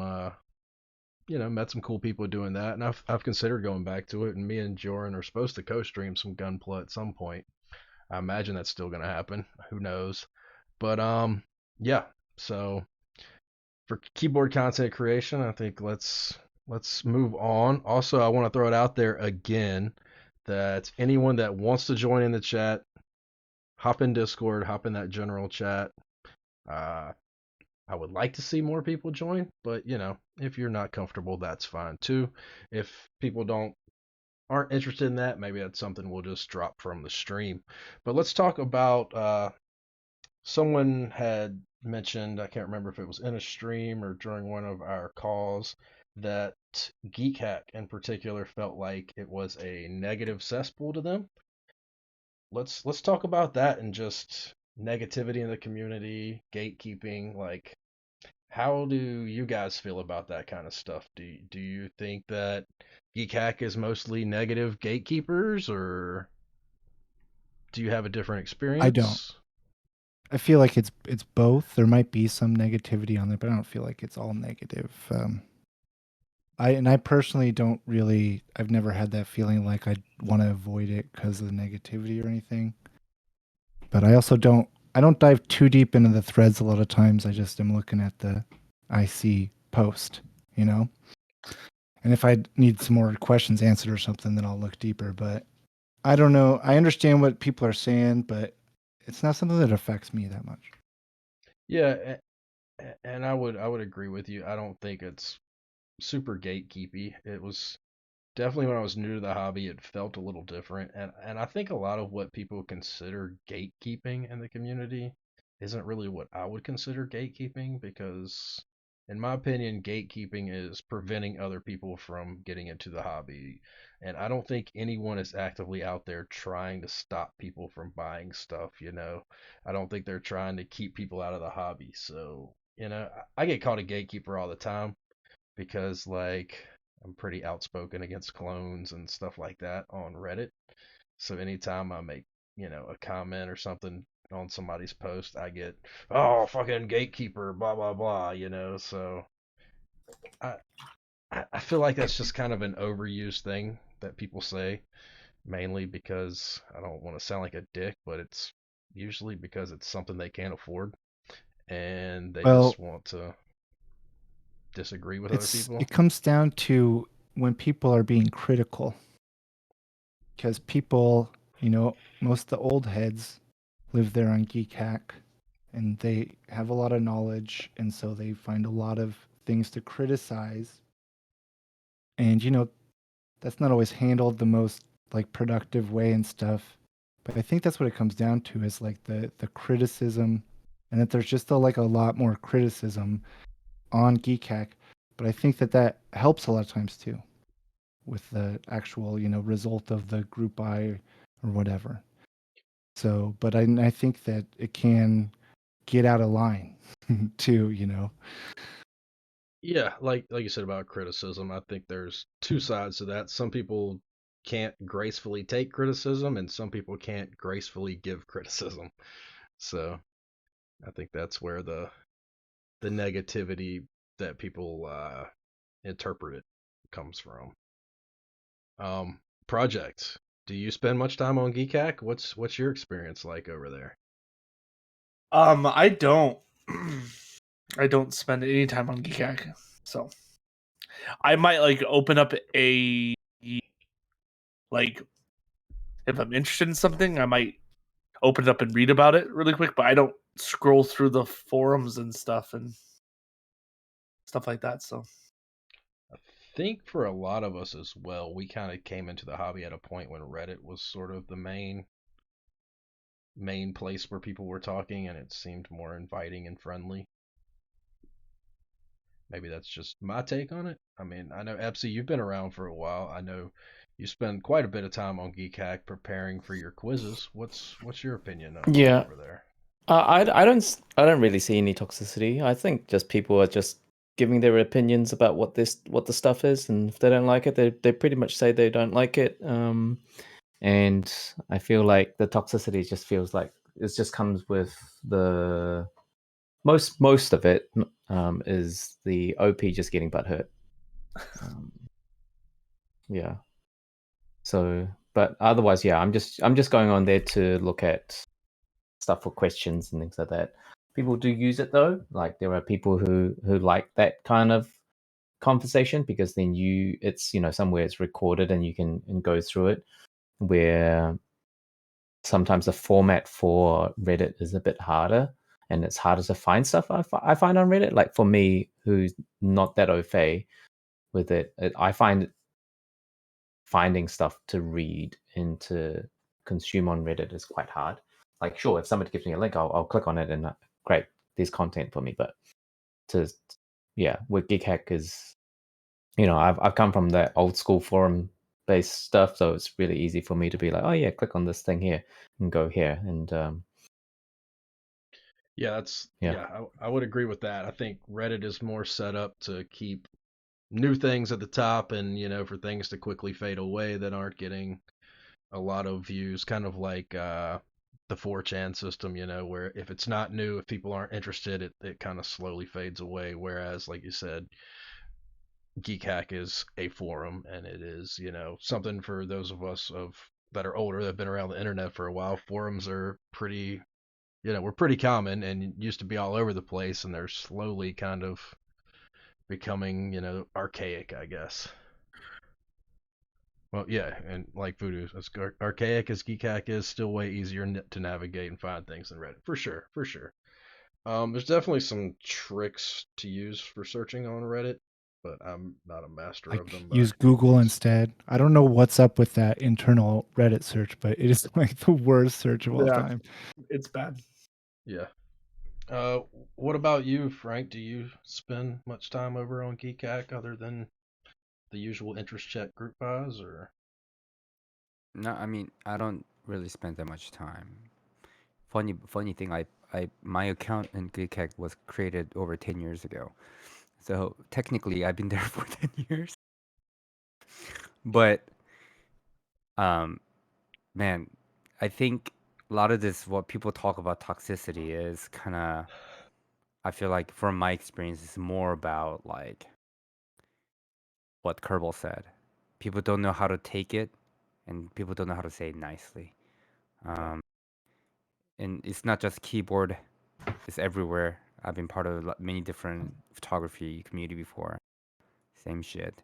met some cool people doing that, and I've considered going back to it. And me and Joran are supposed to co-stream some Gunpla at some point. I imagine that's still gonna happen. Who knows? But yeah. So for keyboard content creation, I think let's move on. Also, I want to throw it out there again that anyone that wants to join in the chat, hop in Discord, hop in that general chat. Uh, I would like to see more people join, but if you're not comfortable, that's fine too. If people aren't interested in that, maybe that's something we'll just drop from the stream. But let's talk about someone had mentioned, I can't remember if it was in a stream or during one of our calls, that Geek Hack in particular felt like it was a negative cesspool to them. Let's talk about that and just negativity in the community, gatekeeping. Like, how do you guys feel about that kind of stuff? Do you think that Geek Hack is mostly negative gatekeepers, or do you have a different I don't. experience? I feel like it's both. There might be some negativity on there, but I don't feel like it's all negative. I personally don't really. I've never had that feeling like I want to avoid it because of the negativity or anything. But I also don't. I don't dive too deep into the threads a lot of times. I just am looking at the IC post, And if I need some more questions answered or something, then I'll look deeper. But I don't know. I understand what people are saying, but it's not something that affects me that much. Yeah, and I would agree with you. I don't think it's super gatekeepy. It was definitely when I was new to the hobby, it felt a little different. And I think a lot of what people consider gatekeeping in the community isn't really what I would consider gatekeeping, because in my opinion, gatekeeping is preventing other people from getting into the hobby. And I don't think anyone is actively out there trying to stop people from buying stuff. I don't think they're trying to keep people out of the hobby. So, I get called a gatekeeper all the time because like I'm pretty outspoken against clones and stuff like that on Reddit. So anytime I make, a comment or something on somebody's post, I get, oh, fucking gatekeeper, blah blah blah. So I I feel like that's just kind of an overused thing that people say, mainly because I don't want to sound like a dick, but it's usually because it's something they can't afford and they Well, just want to disagree with other people. it comes down to when people are being critical, because people, most of the old heads live there on Geek Hack, and they have a lot of knowledge, and so they find a lot of things to criticize. And that's not always handled the most like productive way and stuff. But I think that's what it comes down to is like the criticism, and that there's just a lot more criticism on Geek Hack. But I think that helps a lot of times too, with the actual result of the group buy or whatever. So, but I think that it can get out of line too. Yeah, like you said about criticism, I think there's two sides to that. Some people can't gracefully take criticism, and some people can't gracefully give criticism. So I think that's where the negativity that people interpret it comes from. Project. Do you spend much time on Geekhack? What's your experience like over there? I don't. I don't spend any time on Geekhack, so I might like open up a like if I'm interested in something, I might open it up and read about it really quick. But I don't scroll through the forums and stuff like that. So I think for a lot of us as well, we kind of came into the hobby at a point when Reddit was sort of the main main place where people were talking, and it seemed more inviting and friendly. Maybe that's just my take on it. I mean, I know Epsi, you've been around for a while. I know you spend quite a bit of time on Geek Hack preparing for your quizzes. What's your opinion of Yeah. over there? I don't really see any toxicity. I think just people are just giving their opinions about what the stuff is, and if they don't like it, they pretty much say they don't like it. And I feel like the toxicity just feels like it just comes with the most of it is the OP just getting butthurt. Yeah. So, but otherwise, yeah, I'm just going on there to look at stuff for questions and things like that. People do use it though. Like there are people who like that kind of conversation because then it's somewhere it's recorded and you can go through it. Where sometimes the format for Reddit is a bit harder and it's harder to find stuff. I find on Reddit. Like for me, who's not that au fait with it, I find finding stuff to read and to consume on Reddit is quite hard. Like, sure, if somebody gives me a link, I'll click on it and great, there's content for me. But with Geek Hack is, I've come from that old school forum based stuff, so it's really easy for me to be like, oh yeah, click on this thing here and go here. And I would agree with that. I think Reddit is more set up to keep new things at the top and, for things to quickly fade away that aren't getting a lot of views, kind of like the 4chan system, where if it's not new, if people aren't interested, it kind of slowly fades away. Whereas, like you said, Geek Hack is a forum, and it is, something for those of us that are older that have been around the internet for a while. Forums are pretty, we're pretty common and used to be all over the place, and they're slowly kind of becoming, archaic, I guess. Well, yeah, and like Voodoo, as archaic as Geek Hack is, still way easier to navigate and find things than Reddit, for sure, for sure. There's definitely some tricks to use for searching on Reddit, but I'm not a master of them. Use Google instead. I don't know what's up with that internal Reddit search, but it is like the worst search of all time. It's bad. Yeah. What about you, Frank? Do you spend much time over on Geek Hack other than the usual interest chat group buys, or? No, I mean, I don't really spend that much time. Funny thing, my account in Geek Hack was created over 10 years ago. So technically I've been there for 10 years. But man, I think a lot of this what people talk about toxicity is kind of, I feel like from my experience, it's more about like what Kirball said. People don't know how to take it, and people don't know how to say it nicely. And it's not just keyboard; it's everywhere. I've been part of many different photography community before. Same shit.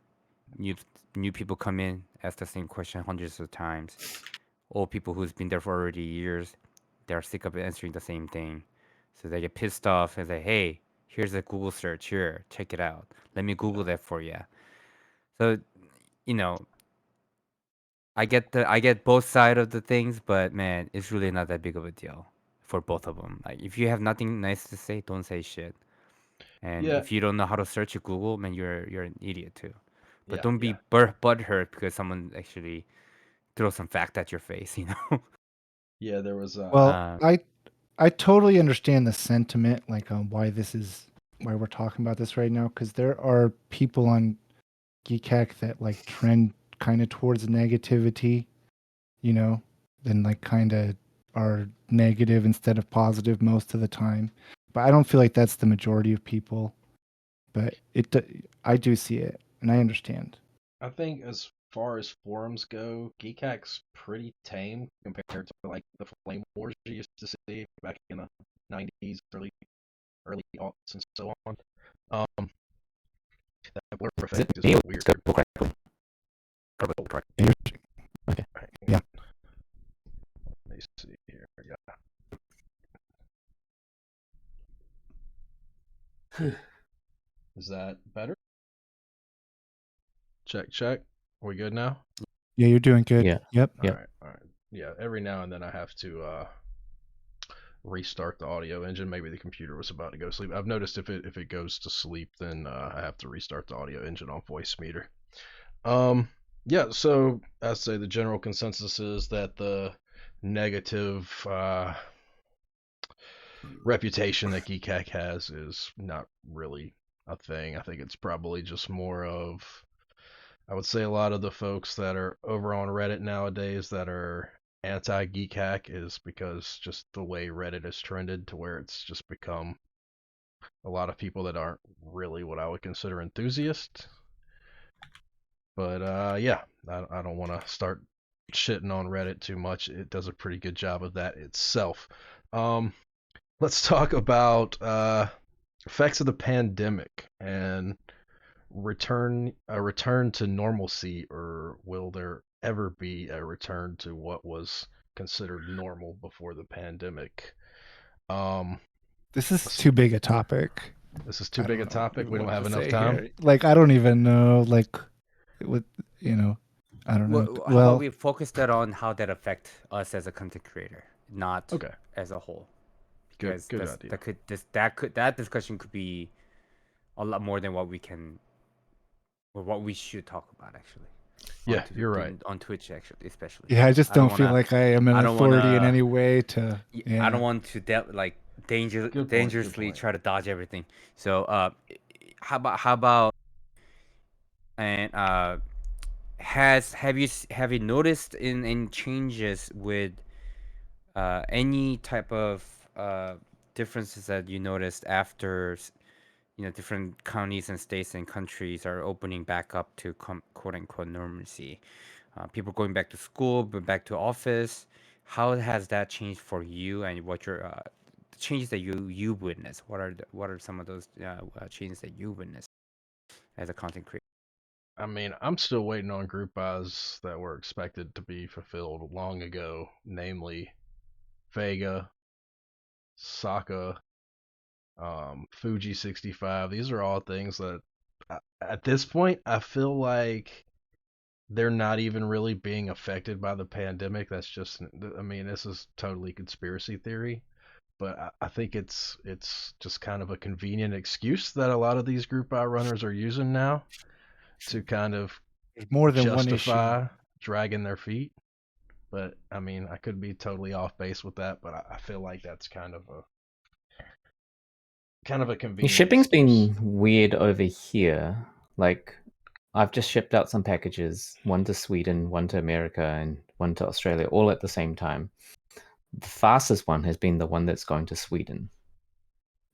New people come in, ask the same question hundreds of times. Old people who's been there for already years, they're sick of answering the same thing. So they get pissed off and say, hey, here's a Google search here, check it out. Let me Google that for you. So, I get both sides of the things, but man, it's really not that big of a deal for both of them. Like if you have nothing nice to say, don't say shit. And if you don't know how to search at Google, man, you're an idiot too. But don't be butthurt because someone actually throws some fact at your face, Yeah, there was. Well, I totally understand the sentiment, like on why we're talking about this right now, because there are people on Geek Hack that like trend kind of towards negativity, then like kind of are negative instead of positive most of the time. But I don't feel like that's the majority of people. But I do see it, and I understand. I think as far as forums go, Geek Hack's pretty tame compared to like the flame wars you used to see back in the 90s, early aughts, and so on. That blur effect is weird. Okay. Yeah. Let me see here. Yeah. Is that better? Check. Are we good now? Yeah, you're doing good. Yeah. Yep. All right. Yeah. Every now and then I have to restart the audio engine. Maybe the computer was about to go to sleep. I've noticed if it goes to sleep, then I have to restart the audio engine on voice meter. Yeah, so I'd say the general consensus is that the negative reputation that Geekhack has is not really a thing. I think it's probably just more of, I would say a lot of the folks that are over on Reddit nowadays that are anti-Geek Hack is because just the way Reddit has trended to where it's just become a lot of people that aren't really what I would consider enthusiasts. But yeah, I don't want to start shitting on Reddit too much. It does a pretty good job of that itself. Let's talk about effects of the pandemic and a return to normalcy, or will there ever be a return to what was considered normal before the pandemic? This is too big a topic. This is too big a topic. We don't have enough time. Here. Like, I don't even know. Like, with I don't know. How about we focus that on how that affect us as a content creator, not as a whole. Because good idea. That discussion could be a lot more than what we can, or what we should talk about actually. Yeah, you're right. On Twitch, actually, especially. Yeah, I just don't feel like I am an authority in any way to. I don't want to dangerously try to dodge everything. So, how about and have you noticed in changes with any type of differences that you noticed after different counties and states and countries are opening back up to quote unquote normalcy? People going back to school, but back to office. How has that changed for you, and what your changes that you witnessed? What are some of those changes that you witnessed as a content creator? I mean, I'm still waiting on group buys that were expected to be fulfilled long ago, namely Vega, Sokka, Fuji 65. These are all things that at this point I feel like they're not even really being affected by the pandemic. That's just, I mean, this is totally conspiracy theory, but I think it's just kind of a convenient excuse that a lot of these group buy runners are using now to kind of more than justify one issue. dragging their feet. But I mean, I could be totally off base with that, but I feel like that's kind of a convenient Shipping's excuse. been weird over here. Like, I've just shipped out some packages, one to Sweden, one to America, and one to Australia, all at the same time. The fastest one has been the one that's going to Sweden.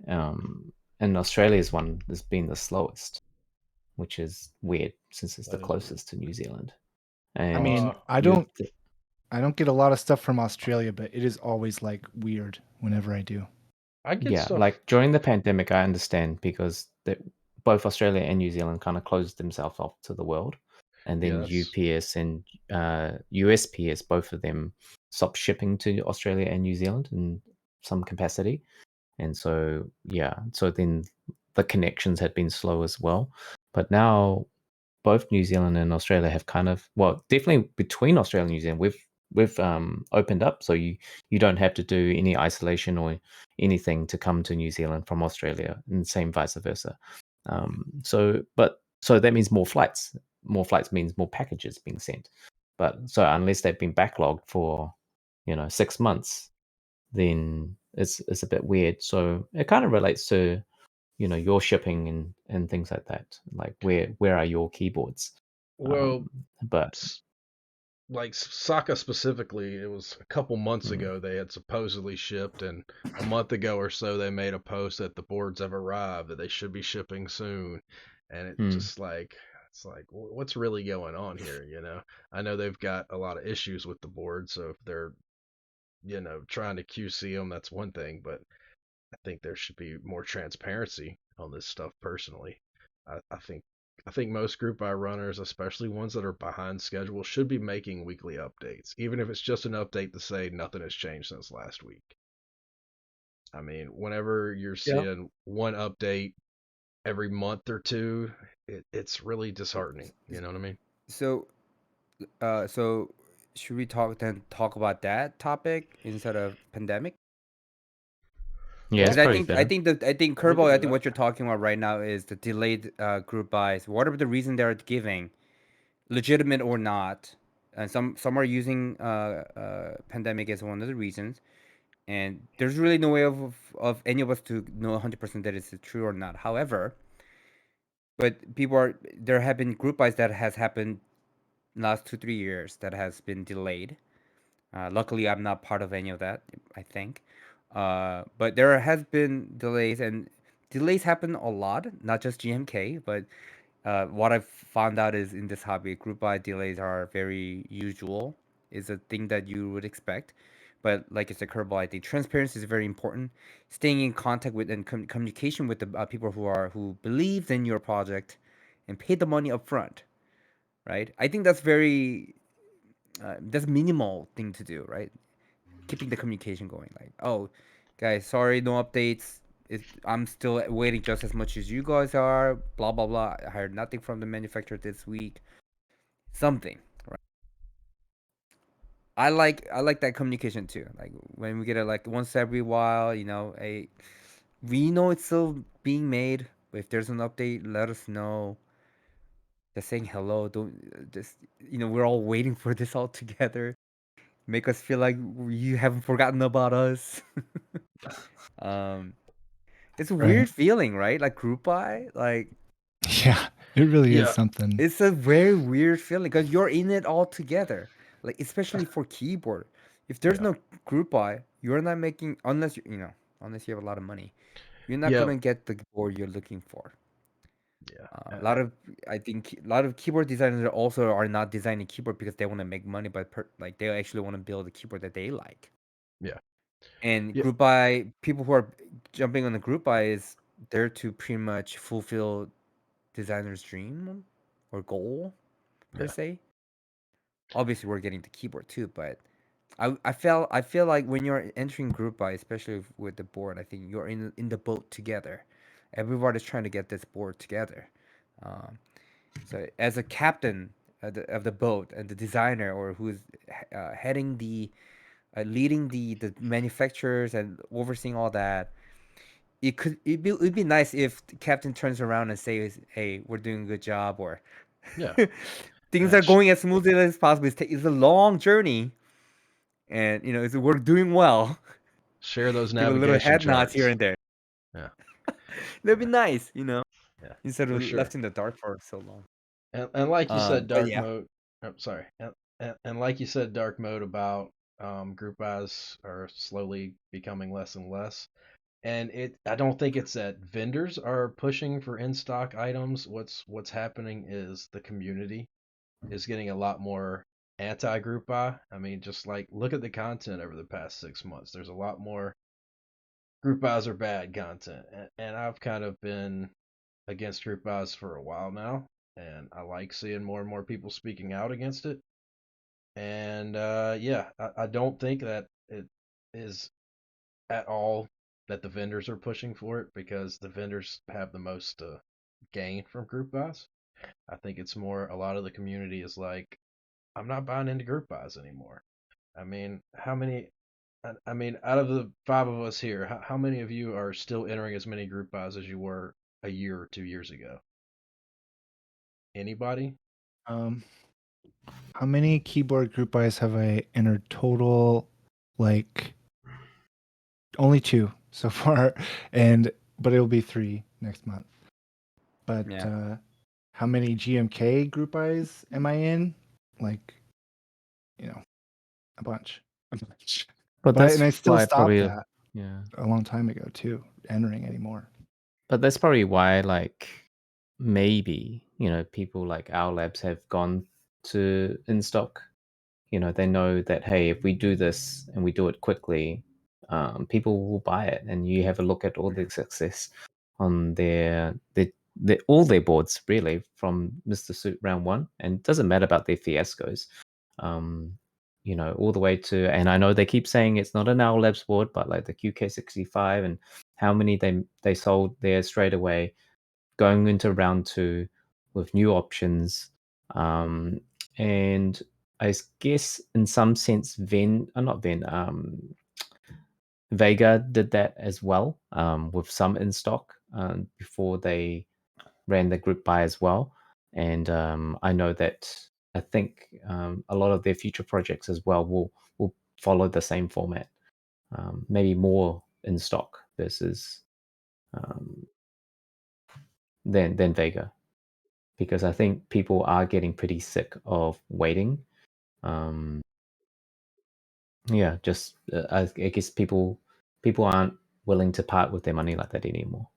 And Australia's one has been the slowest, which is weird since it's the closest to New Zealand. And I mean, I don't get a lot of stuff from Australia, but it is always like weird whenever I do. I get stuff. Like during the pandemic, I understand because both Australia and New Zealand kind of closed themselves off to the world, and then UPS and USPS, both of them stopped shipping to Australia and New Zealand in some capacity, and so then the connections had been slow as well. But now both New Zealand and Australia have kind of, well, definitely between Australia and New Zealand, we've opened up, so you don't have to do any isolation or anything to come to New Zealand from Australia, and same vice versa. So that means more flights. More flights means more packages being sent. But so unless they've been backlogged for 6 months, then it's a bit weird. So it kind of relates to your shipping and things like that. Like where are your keyboards? Well, but like Sokka specifically, it was a couple months ago they had supposedly shipped, and a month ago or so they made a post that the boards have arrived, that they should be shipping soon, and it's like what's really going on here? I know they've got a lot of issues with the board, so if they're trying to QC them, that's one thing, but I think there should be more transparency on this stuff. Personally, I think most group buy runners, especially ones that are behind schedule, should be making weekly updates, even if it's just an update to say nothing has changed since last week. I mean, whenever you're seeing one update every month or two, it's really disheartening. You know what I mean? So should we talk about that topic instead of pandemic? Yeah, it's Because probably better. I think We Kirball, can I do think that. what you're talking about right now is the delayed group buys. Whatever the reason they're giving, legitimate or not, and some are using pandemic as one of the reasons, and there's really no way of any of us to know 100% that it's true or not. However, but there have been group buys that has happened last 2-3 years that has been delayed. Luckily, I'm not part of any of that, I think. But there has been delays, and delays happen a lot, not just GMK, but what I've found out is in this hobby, group buy delays are very usual. Is a thing that you would expect. But like I said, Kerbal, I think transparency is very important. Staying in contact with and communication with the people who believed in your project and paid the money up front, right? I think that's that's minimal thing to do, right? Keeping the communication going. Like, oh, guys, sorry, no updates. I'm still waiting just as much as you guys are. Blah blah blah. I heard nothing from the manufacturer this week. Something, right? I like that communication too. Like when we get it like once every while, we know it's still being made. But if there's an update, let us know. Just saying hello. Don't just we're all waiting for this all together. Make us feel like you haven't forgotten about us. um, it's a Right. weird feeling, right? Like group buy, like Yeah, it really is Yeah. something. it's a very weird feeling because you're in it all together. Like especially for keyboard, if there's Yeah. no group buy, you're not making unless unless you have a lot of money, you're not Yeah. gonna get the board you're looking for. Yeah. I think a lot of keyboard designers also are not designing keyboard because they want to make money, but like they actually want to build a keyboard that they like. Yeah. And Yeah. group buy, people who are jumping on the group buy is there to pretty much fulfill designer's dream or goal per Yeah. se. Obviously, we're getting the keyboard too, but I feel like when you're entering group buy, especially with the board, I think you're in the boat together. Everybody's trying to get this board together. Um, so as a captain of the boat and the designer or who's heading leading the manufacturers and overseeing all that, it'd be nice if the captain turns around and says, "Hey, we're doing a good job," or Yeah. things Yeah. are going as smoothly as possible. It's a long journey, and we're doing well. Share those Give a little navigation head nods here charts. and there. Yeah. That'd be nice, Yeah. instead For of sure. left in the dark for so long. And like you said, But dark yeah, mode. I'm sorry. And like you said, dark mode about group buys are slowly becoming less and less. And I don't think it's that vendors are pushing for in stock items. What's happening is the community is getting a lot more anti group buy. I mean, just like look at the content over the past 6 months. There's a lot more group buys are bad content, and I've kind of been against group buys for a while now, and I like seeing more and more people speaking out against it. And yeah, I don't think that it is at all that the vendors are pushing for it because the vendors have the most gain from group buys. I think it's more a lot of the community is like, I'm not buying into group buys anymore. I mean, how many? I mean, out of the five of us here, how many of you are still entering as many group buys as you were a year or 2 years ago? Anybody? Um, how many keyboard group buys have I entered total? Like only 2 so far, but it'll be 3 next month. But yeah. how many GMK group buys am I in? Like, a bunch. But that's And I still why stopped probably that yeah. a long time ago too, entering anymore. But that's probably why, like, maybe people like our labs have gone to in stock. They know that hey, if we do this and we do it quickly, people will buy it, and you have a look at all the success on their all their boards really from Mr. Suit round 1, and it doesn't matter about their fiascos. All the way to, and I know they keep saying it's not an Owl Labs board, but like the QK65 and how many they sold there straight away, going into round 2 with new options, and I guess in some sense, not Ven, Vega did that as well, with some in stock before they ran the group buy as well. And I know that I think a lot of their future projects as well will follow the same format, maybe more in stock versus than Vega, because I think people are getting pretty sick of waiting. Yeah, just I guess people aren't willing to part with their money like that anymore,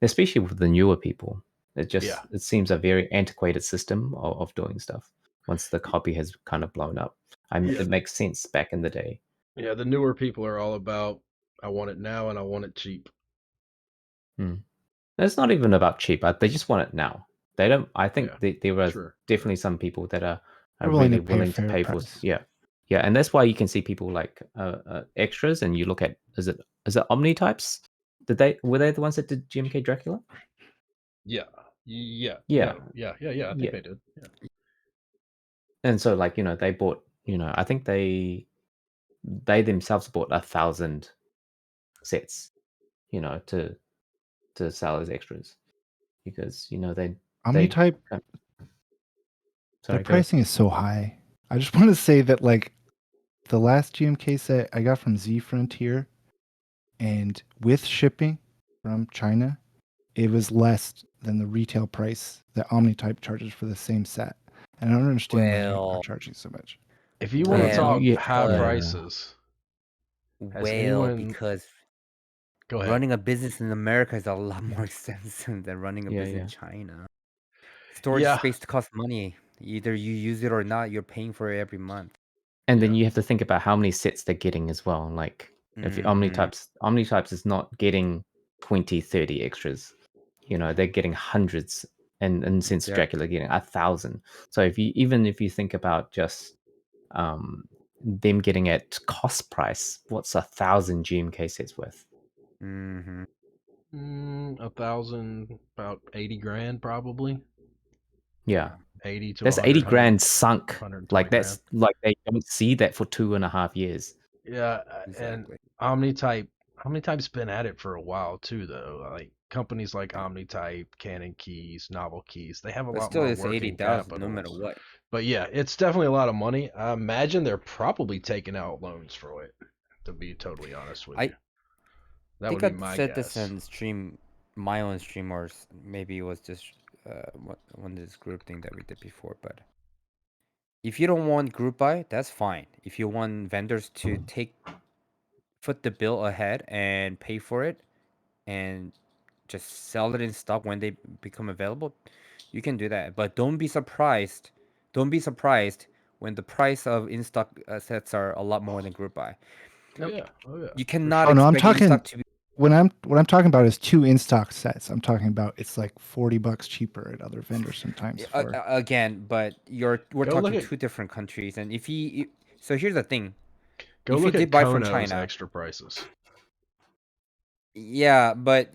especially with the newer people. It just it seems a very antiquated system of doing stuff. Once the copy has kind of blown up, it makes sense back in the day. Yeah, the newer people are all about, I want it now and I want it cheap. It's not even about cheap. They just want it now. They don't. I think there are Sure. definitely some people that are willing really to pay a willing to fair pay for. price. Yeah, and that's why you can see people like extras, and you look at is it Omnitypes? Were they the ones that did GMK Dracula? Yeah. Yeah. No, yeah. I think they did. Yeah. And so, like, they bought, I think they themselves bought 1,000 sets, to sell as extras, because they Omnitype. Sorry, The pricing is so high. I just want to say that, like, the last GMK set I got from Z Frontier, and with shipping from China, it was less than the retail price that Omnitype charges for the same set. And I don't understand why they're charging so much. If you want to talk high because- prices, has anyone... because Go ahead. running a business in America is a lot more expensive than running a business in China. Storage space costs money. Either you use it or not, you're paying for it every month. And then you have to think about how many sets they're getting as well. Like, if Omnitypes is not getting 20, 30 extras, they're getting hundreds, and since Dracula getting 1,000. So if you think about just them getting at cost price, what's 1,000 GMK sets worth? 1,000, about 80 grand probably. Yeah, 80 to that's 80 grand sunk. Like, that's like they don't see that for 2.5 years. Yeah, and Omnitype's been at it for a while too, though. Like companies like Omnitype, Canon Keys, Novel Keys, they have a lot more working 80,000 capital. no matter what. But yeah, it's definitely a lot of money. I imagine they're probably taking out loans for it, to be totally honest with you. That would be my said guess. this on stream, my own stream, or maybe it was just one of this group thing that we did before. But if you don't want group buy, that's fine. If you want vendors to foot the bill ahead and pay for it, and just sell it in stock when they become available, you can do that. But don't be surprised. Don't be surprised when the price of in stock sets are a lot more than group buy. You cannot I'm expect talking in-stock to be... what I'm talking about is 2 in stock sets. I'm talking about it's like $40 cheaper at other vendors sometimes. Again, but we're talking 2 different countries, and so here's the thing. Go if look you at did buy from Kono's China, extra prices. Yeah, but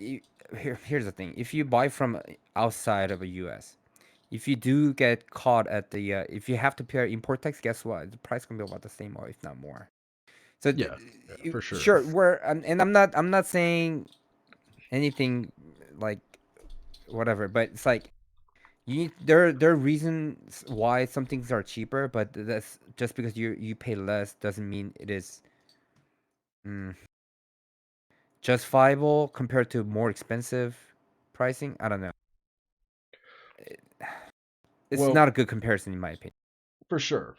here's the thing. If you buy from outside of the US, if you do get caught at the if you have to pay import tax, guess what? The price can be about the same or if not more. So yeah, for sure. Sure, and I'm not saying anything like whatever, but it's like there are reasons why some things are cheaper, but that's just because you pay less doesn't mean it is justifiable compared to more expensive pricing. I don't know. It's not a good comparison in my opinion. For sure.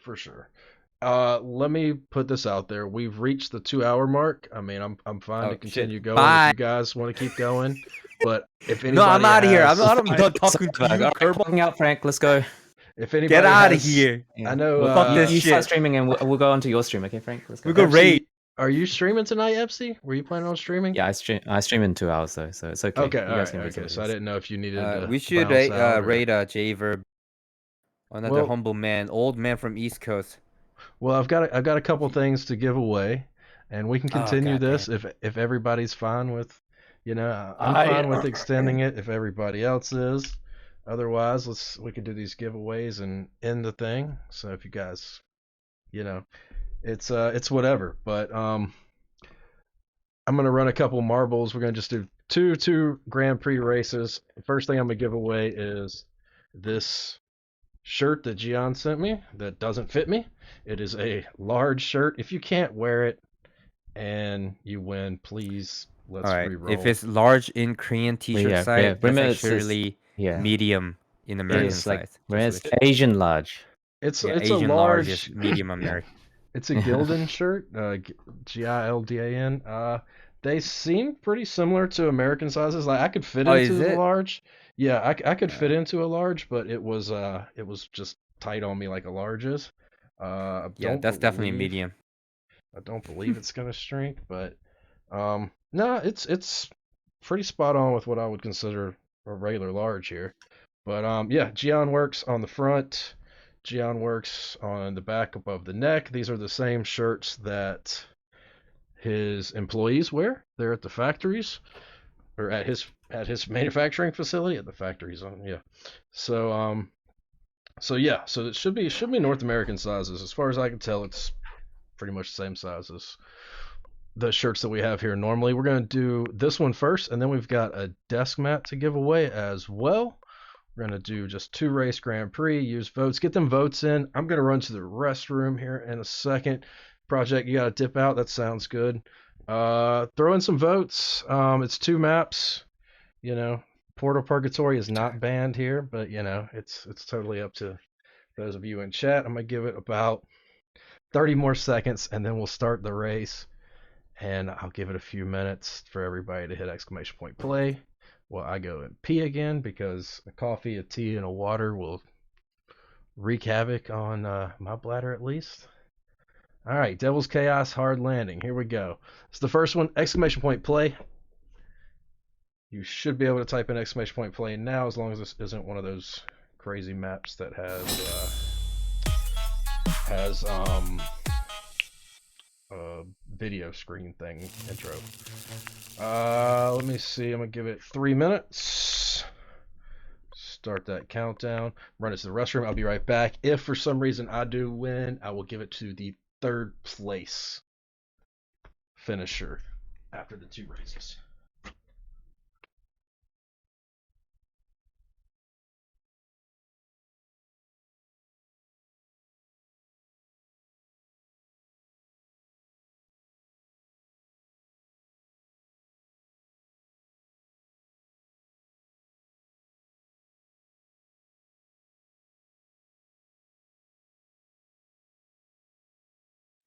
Let me put this out there. We've reached the 2-hour mark. I mean, I'm fine to continue going if you guys want to keep going. But if anybody No, I'm out of here. I'm not done talking to you, Kerball. Out, Frank. Let's go. If anybody get out of here. I know. Fuck this you shit. start streaming, and we'll go onto your stream, okay, Frank? Let's go. We'll go raid. Are you streaming tonight, Epsi? Were you planning on streaming? Yeah, I stream in 2 hours though, so it's okay. Okay, you guys okay. So I didn't know if you needed to. We should raid J-Verb. Another humble man, old man from East Coast. Well, I've got a couple things to give away, and we can continue this if everybody's fine with, I'm fine with extending it if everybody else is. Otherwise, we can do these giveaways and end the thing. So if you guys, it's whatever. But I'm gonna run a couple marbles. We're gonna just do two Grand Prix races. The first thing I'm gonna give away is this shirt that Gian sent me that doesn't fit me. It is a large shirt. If you can't wear it and you win, please let's All right. re-roll. If it's large in Korean T-shirt yeah, size, that's remember it's actually yeah. medium in American It's like size. where Just it's Asian large. It's yeah, it's a Asian large large. is medium American. It's a Gildan shirt, Gildan. They seem pretty similar to American sizes. Like I could fit Oh, into is the it? large. Yeah, I could fit into a large, but it was just tight on me like a large is. I Yeah, don't that's definitely believe medium. I don't believe it's gonna shrink, but no, it's pretty spot on with what I would consider a regular large here. But yeah, Gian works on the front. Gian works on the back above the neck. These are the same shirts that his employees wear. They're at the factories or at his manufacturing facility at the factories. Yeah. So yeah, so it should be North American sizes. As far as I can tell, it's pretty much the same size as the shirts that we have here normally. We're going to do this one first, and then we've got a desk mat to give away as well. We're going to do just 2 race Grand Prix, use votes, get them votes in. I'm going to run to the restroom here in a second. Project, you got to dip out. That sounds good. Throw in some votes. It's 2 maps. You know, Portal Purgatory is not banned here, but you know, it's totally up to those of you in chat. I'm going to give it about 30 more seconds, and then we'll start the race. And I'll give it a few minutes for everybody to hit exclamation point play. Well, I go and pee again because a coffee, a tea, and a water will wreak havoc on my bladder at least. All right, Devil's Chaos Hard Landing. Here we go. It's the first one, exclamation point play. You should be able to type in exclamation point play now as long as this isn't one of those crazy maps that has video screen thing intro. Let me see. I'm gonna give it 3 minutes. Start that countdown. Run it to the restroom. I'll be right back. If for some reason I do win, I will give it to the 3rd place finisher after the 2 races.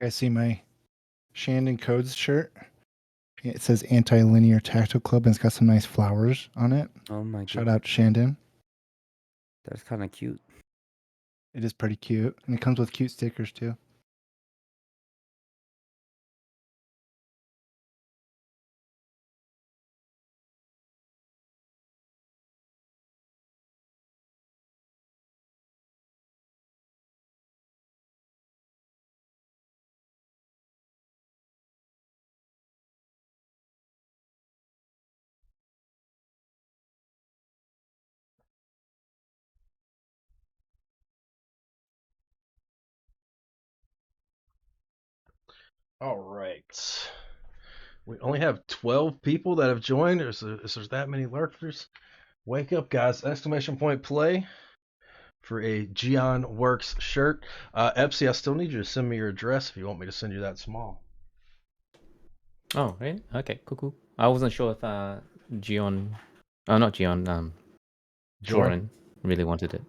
I see my Shandon Codes shirt. It says Anti-Linear Tactical Club and it's got some nice flowers on it. Oh my Shout god, out to Shandon. that's kind of cute. It is pretty cute. And it comes with cute stickers too. All right. We only have 12 people that have joined. Is there that many lurkers? Wake up, guys. Exclamation point play for a Gian Works shirt. Epsi, I still need you to send me your address if you want me to send you that small. Oh, really? Okay, cool. I wasn't sure if Gion, oh not Gion, Jordan really wanted it.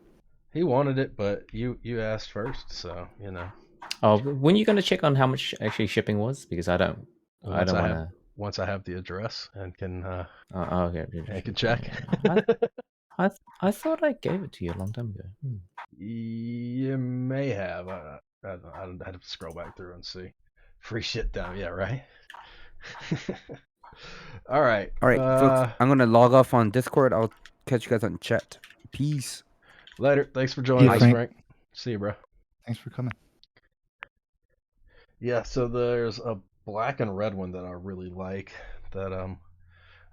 He wanted it, but you asked first, so you know. Oh, when are you going to check on how much actually shipping was? Because I don't want to. Once I have the address and can okay. and can check. I thought I gave it to you a long time ago. You may have. I'd have to scroll back through and see. Free shit down, yeah, right. All right, folks. I'm gonna log off on Discord. I'll catch you guys on chat. Peace. Later. Thanks for joining us, Frank. See you, bro. Thanks for coming. Yeah, so there's a black and red one that I really like that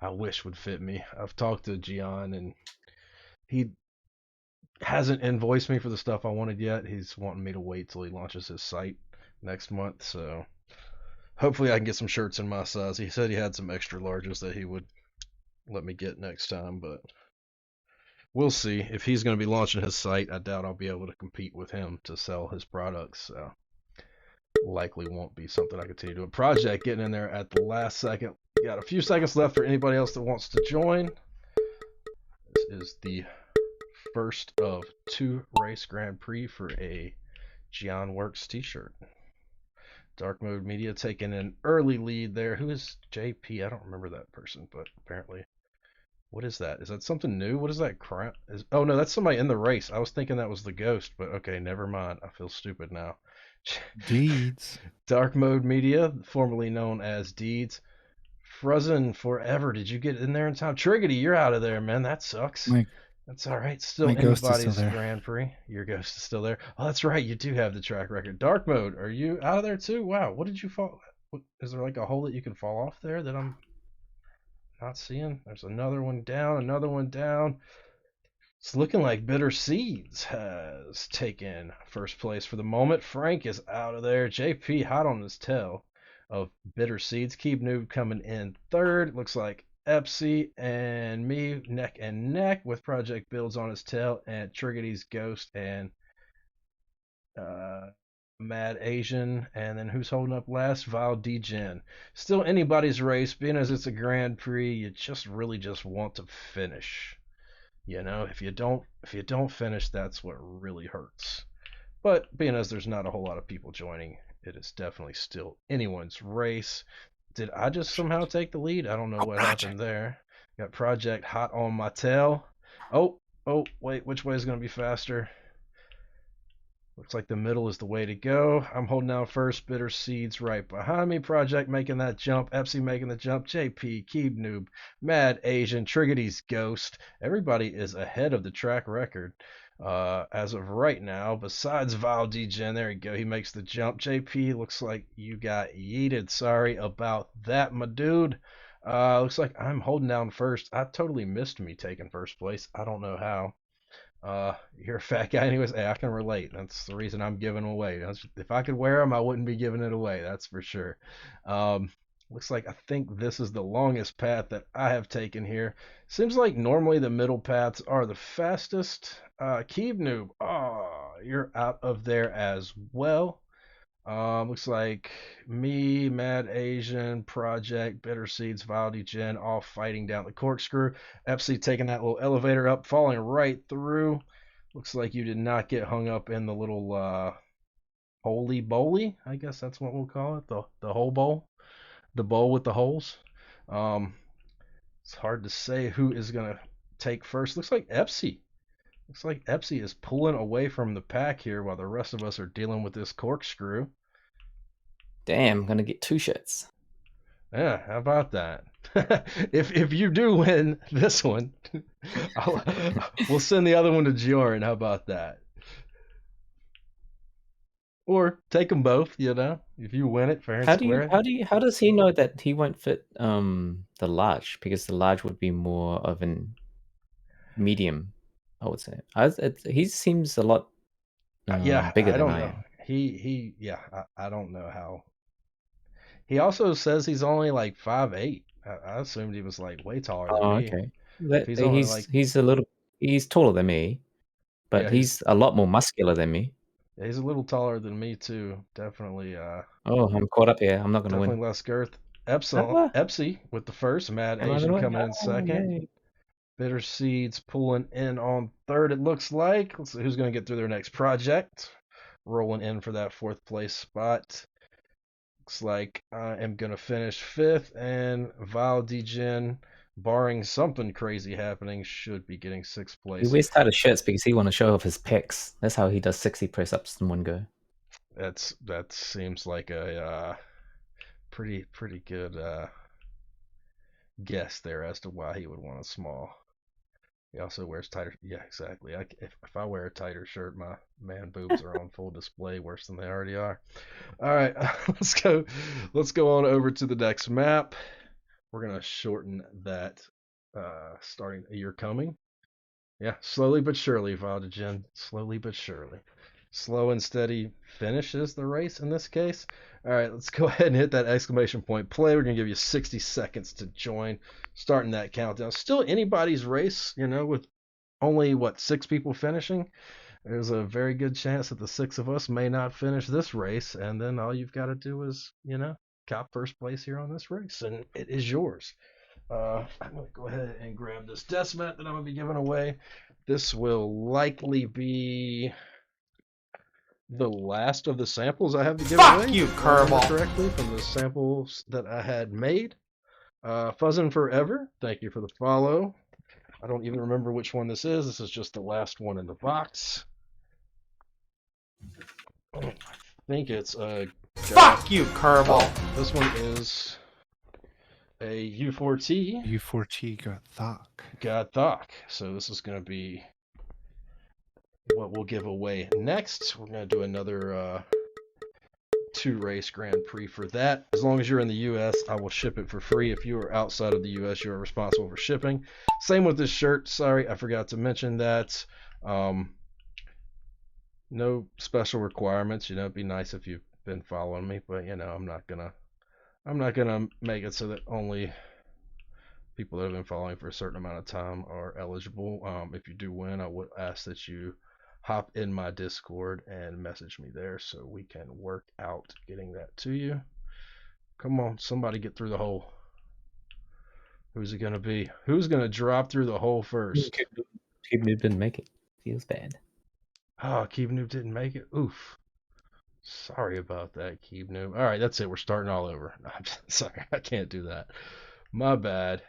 I wish would fit me. I've talked to Gian and he hasn't invoiced me for the stuff I wanted yet. He's wanting me to wait till he launches his site next month, so hopefully I can get some shirts in my size. He said he had some extra larges that he would let me get next time, but we'll see. If he's going to be launching his site, I doubt I'll be able to compete with him to sell his products. So likely won't be something I continue doing. Project getting in there at the last second. Got a few seconds left for anybody else that wants to join. This is the first of 2 race Grand Prix for a Gian Works t-shirt. Dark Mode Media taking an early lead there. Who is JP? I don't remember that person, but apparently. What is that? Is that something new? What is that crown? Oh no, that's somebody in the race. I was thinking that was the ghost, but okay, never mind. I feel stupid now. Deeds. Dark Mode Media, formerly known as Deeds. Frozen Forever. Did you get in there in time? Triggidy, you're out of there, man. That sucks. That's all right. Still my ghost is anybody's still there. Grand Prix. Your ghost is still there. Oh, that's right. You do have the track record. Dark Mode, are you out of there too? Wow. What did you fall? Is there like a hole that you can fall off there that I'm not seeing? There's another one down. Another one down. It's looking like Bitter Seeds has taken first place for the moment. Frank is out of there. JP hot on his tail of Bitter Seeds. Keep Noob coming in third. Looks like Epsi and me neck and neck with Project Builds on his tail and Triggidy's Ghost and Mad Asian. And then who's holding up last? Val Degen. Still anybody's race, being as it's a Grand Prix, you just really just want to finish. You know, if you don't finish, that's what really hurts. But being as there's not a whole lot of people joining, it is definitely still anyone's race. Did I just somehow take the lead? I don't know what happened there. Got Project hot on my tail. Oh, wait, which way is going to be faster? Looks like the middle is the way to go. I'm holding out first. Bitter Seeds right behind me. Project making that jump. Epsi making the jump. JP, Keeb Noob, Mad Asian, Triggidy's Ghost. Everybody is ahead of the track record as of right now. Besides Val Degen, there you go. He makes the jump. JP, looks like you got yeeted. Sorry about that, my dude. Looks like I'm holding down first. I totally missed me taking first place. I don't know how. You're a fat guy anyways. Hey, I can relate. That's the reason I'm giving them away. If I could wear them, I wouldn't be giving it away. That's for sure. Looks like I think this is the longest path that I have taken here. Seems like normally the middle paths are the fastest. Keeb Noob, you're out of there as well. Looks like me, Mad Asian, Project, Bitter Seeds, Vildy Gen, all fighting down the corkscrew. Epsi taking that little elevator up, falling right through. Looks like you did not get hung up in the little holy bowly. I guess that's what we'll call it. The hole bowl. The bowl with the holes. It's hard to say who is gonna take first. Looks like Epsi. Looks like Epsi is pulling away from the pack here while the rest of us are dealing with this corkscrew. Damn, I'm gonna get 2 shirts. Yeah, how about that? if you do win this one, we'll send the other one to Jordan. How about that? Or take them both, you know. If you win it fair and square. How does he know that he won't fit the large? Because the large would be more of an medium, I would say. He seems a lot bigger I than don't I know. am. I don't know how. He also says he's only like 5'8". I assumed he was like way taller than me. Okay. He's taller than me, but Yeah, he's a lot more muscular than me. Yeah, he's a little taller than me too. Definitely. Oh, I'm caught up here. I'm not gonna Definitely win. less girth. Epsi with the first. Mad Am I Asian gonna win? coming in Oh, second. yay. Bitter Seeds pulling in on third. It looks like. Let's see who's going to get through their next project. Rolling in for that 4th place spot. Looks like I am going to finish 5th, and Val Degen, barring something crazy happening, should be getting 6th He place. wears tighter shirts because he want to show off his pecs. That's how he does 60 press ups in one go. That seems like a pretty good guess there as to why he would want a small. He also wears tighter. Yeah, exactly. If I wear a tighter shirt, my man boobs are on full display, worse than they already are. All right, let's go on over to the next map. We're gonna shorten that. Starting. You're coming. Yeah, slowly but surely, Valdigen. Slowly but surely. Slow and steady finishes the race in this case. All right, let's go ahead and hit that exclamation point play. We're going to give you 60 seconds to join, starting that countdown. Still anybody's race, with only, 6 people finishing. There's a very good chance that the 6 of us may not finish this race, and then all you've got to do is, cop first place here on this race, and it is yours. I'm going to go ahead and grab this desk mat that I'm going to be giving away. This will likely be the last of the samples I have to give away. Fuck you, Kirball. Correctly from the samples that I had made. Fuzzin' Forever, thank you for the follow. I don't even remember which one this is. This is just the last one in the box. I think it's Fuck you, Kirball. This one is a U4T. U4T Got Thok. So this is going to be what we'll give away next. We're going to do another 2-race Grand Prix for that. As long as you're in the US, I will ship it for free. If you are outside of the US, you are responsible for shipping. Same with this shirt. Sorry, I forgot to mention that. No special requirements. It'd be nice if you've been following me, but I'm not gonna make it so that only people that have been following for a certain amount of time are eligible. If you do win, I would ask that you hop in my Discord and message me there so we can work out getting that to you. Come on, somebody get through the hole. Who's it gonna be? Who's gonna drop through the hole first? Kid Noob didn't make it. Feels bad. Oh, Keeb Noob didn't make it. Oof. Sorry about that, Keeb Noob. All right, that's it. We're starting all over. No, I'm sorry. I can't do that. My bad.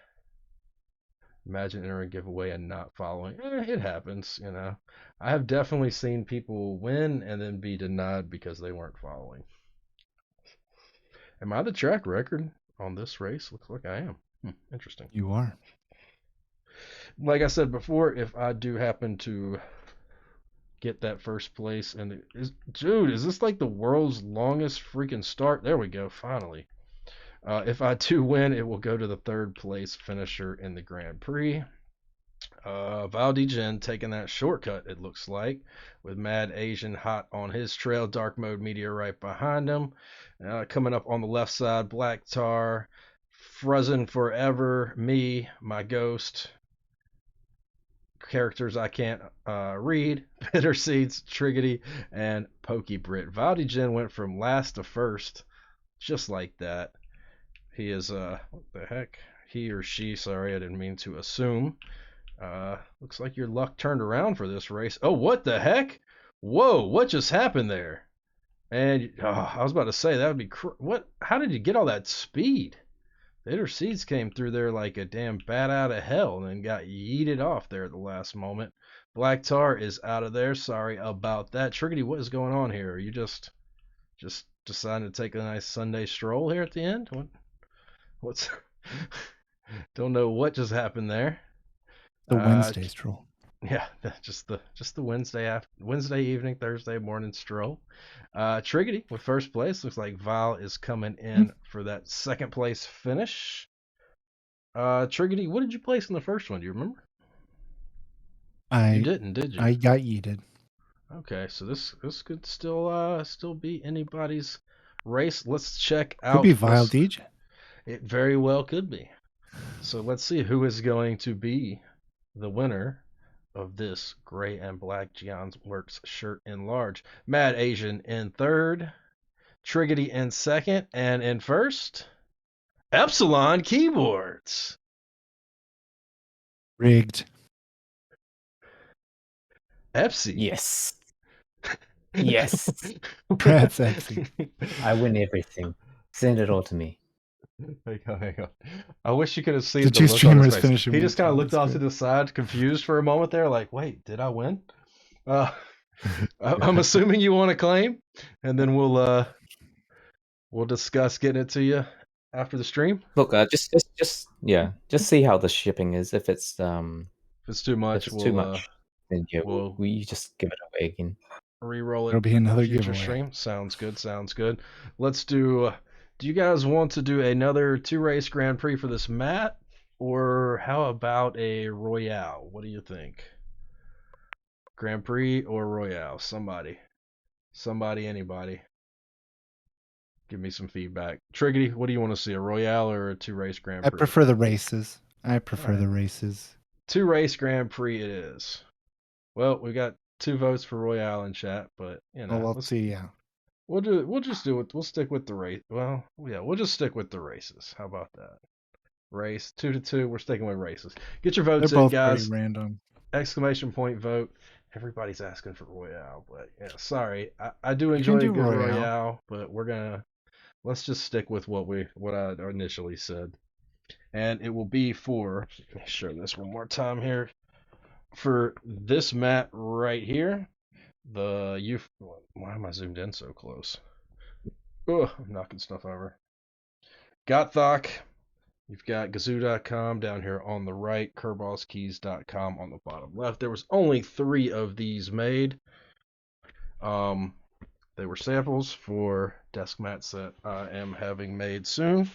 Imagine entering a giveaway and not following. It happens, I have definitely seen people win and then be denied because they weren't following. Am I the track record on this race? Looks like I am. Interesting. You are. Like I said before, if I do happen to get that first place, and dude, is this like the world's longest freaking start? There we go, finally. If I do win, it will go to the 3rd place finisher in the Grand Prix. Valdegen taking that shortcut, it looks like, with Mad Asian hot on his trail. Dark Mode Media right behind him. Coming up on the left side, Black Tar, Frozen Forever, me, my ghost, characters I can't read, Bitter Seeds, Triggidy, and Pokebrit. Valdegen went from last to first, just like that. He is, what the heck? He or she, sorry, I didn't mean to assume. Looks like your luck turned around for this race. Oh, what the heck? Whoa, what just happened there? And, I was about to say, that would be, what? How did you get all that speed? Bitter Seeds came through there like a damn bat out of hell and then got yeeted off there at the last moment. Black Tar is out of there. Sorry about that. Triggidy, what is going on here? Are you just deciding to take a nice Sunday stroll here at the end? What's don't know what just happened there. The Wednesday stroll. Yeah, just the Wednesday evening, Thursday morning stroll. Triggidy with first place. Looks like Val is coming in for that 2nd place finish. Triggidy, what did you place in the first one? Do you remember? You didn't, did you? I got yeeted. Okay, so this could still be anybody's race. Let's check out. Could be Vile DJ. It very well could be. So let's see who is going to be the winner of this gray and black Gian's Works shirt in large. Mad Asian in 3rd, Triggidy in 2nd, and in 1st, EpsilonKeyboards. Rigged. Epsi. Yes. Yes. Brad sexy. I win everything. Send it all to me. Hang on. I wish you could have seen The the two look on streamers his face. finishing He with just kind of time, looked that's off good. to the side, confused for a moment there, like, wait, did I win? I'm assuming you want to claim, and then we'll discuss getting it to you after the stream. Look, just see how the shipping is. If it's If it's too much, if it's too much, then yeah, we'll we just give it away again. re-roll it. There'll be another future giveaway. stream. Sounds good. Let's do. Do you guys want to do another 2-race Grand Prix for this mat, or how about a Royale? What do you think? Grand Prix or Royale? Somebody, anybody. Give me some feedback. Triggidy, what do you want to see? A Royale or a 2-race Grand I Prix? prefer the races. I prefer Alright. the races. 2-race Grand Prix it is. Well, we got 2 votes for Royale in chat, but you know, Oh, we'll see. Yeah. we'll just do it. We'll stick with the race. Well, yeah, we'll just stick with the races. How about that? Race 2-2. We're sticking with races. Get your They're votes in, both guys. pretty random. Exclamation point vote. Everybody's asking for Royale, but yeah, sorry. I do You enjoy can a do good Royale. Royale, but let's just stick with what I initially said. And it will be for, let me show this one more time here. For this mat right here, why am I zoomed in so close? Ugh, I'm knocking stuff over. Gothok. You've got Gazoo.com down here on the right, KirballsKeys.com on the bottom left. There was only 3 of these made. They were samples for desk mats that I am having made soon.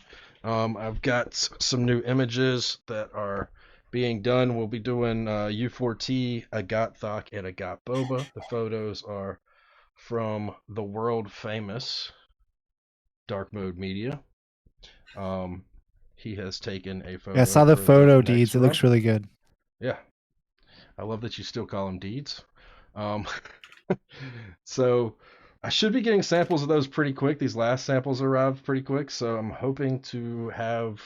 I've got some new images that are being done. We'll be doing U4T, a Gothok, and a Boba. The photos are from the world famous Dark Mode Media. He has taken a photo. Yeah, I saw the for photo, next Deeds. It run. looks really good. Yeah. I love that you still call them Deeds. So I should be getting samples of those pretty quick. These last samples arrived pretty quick, so I'm hoping to have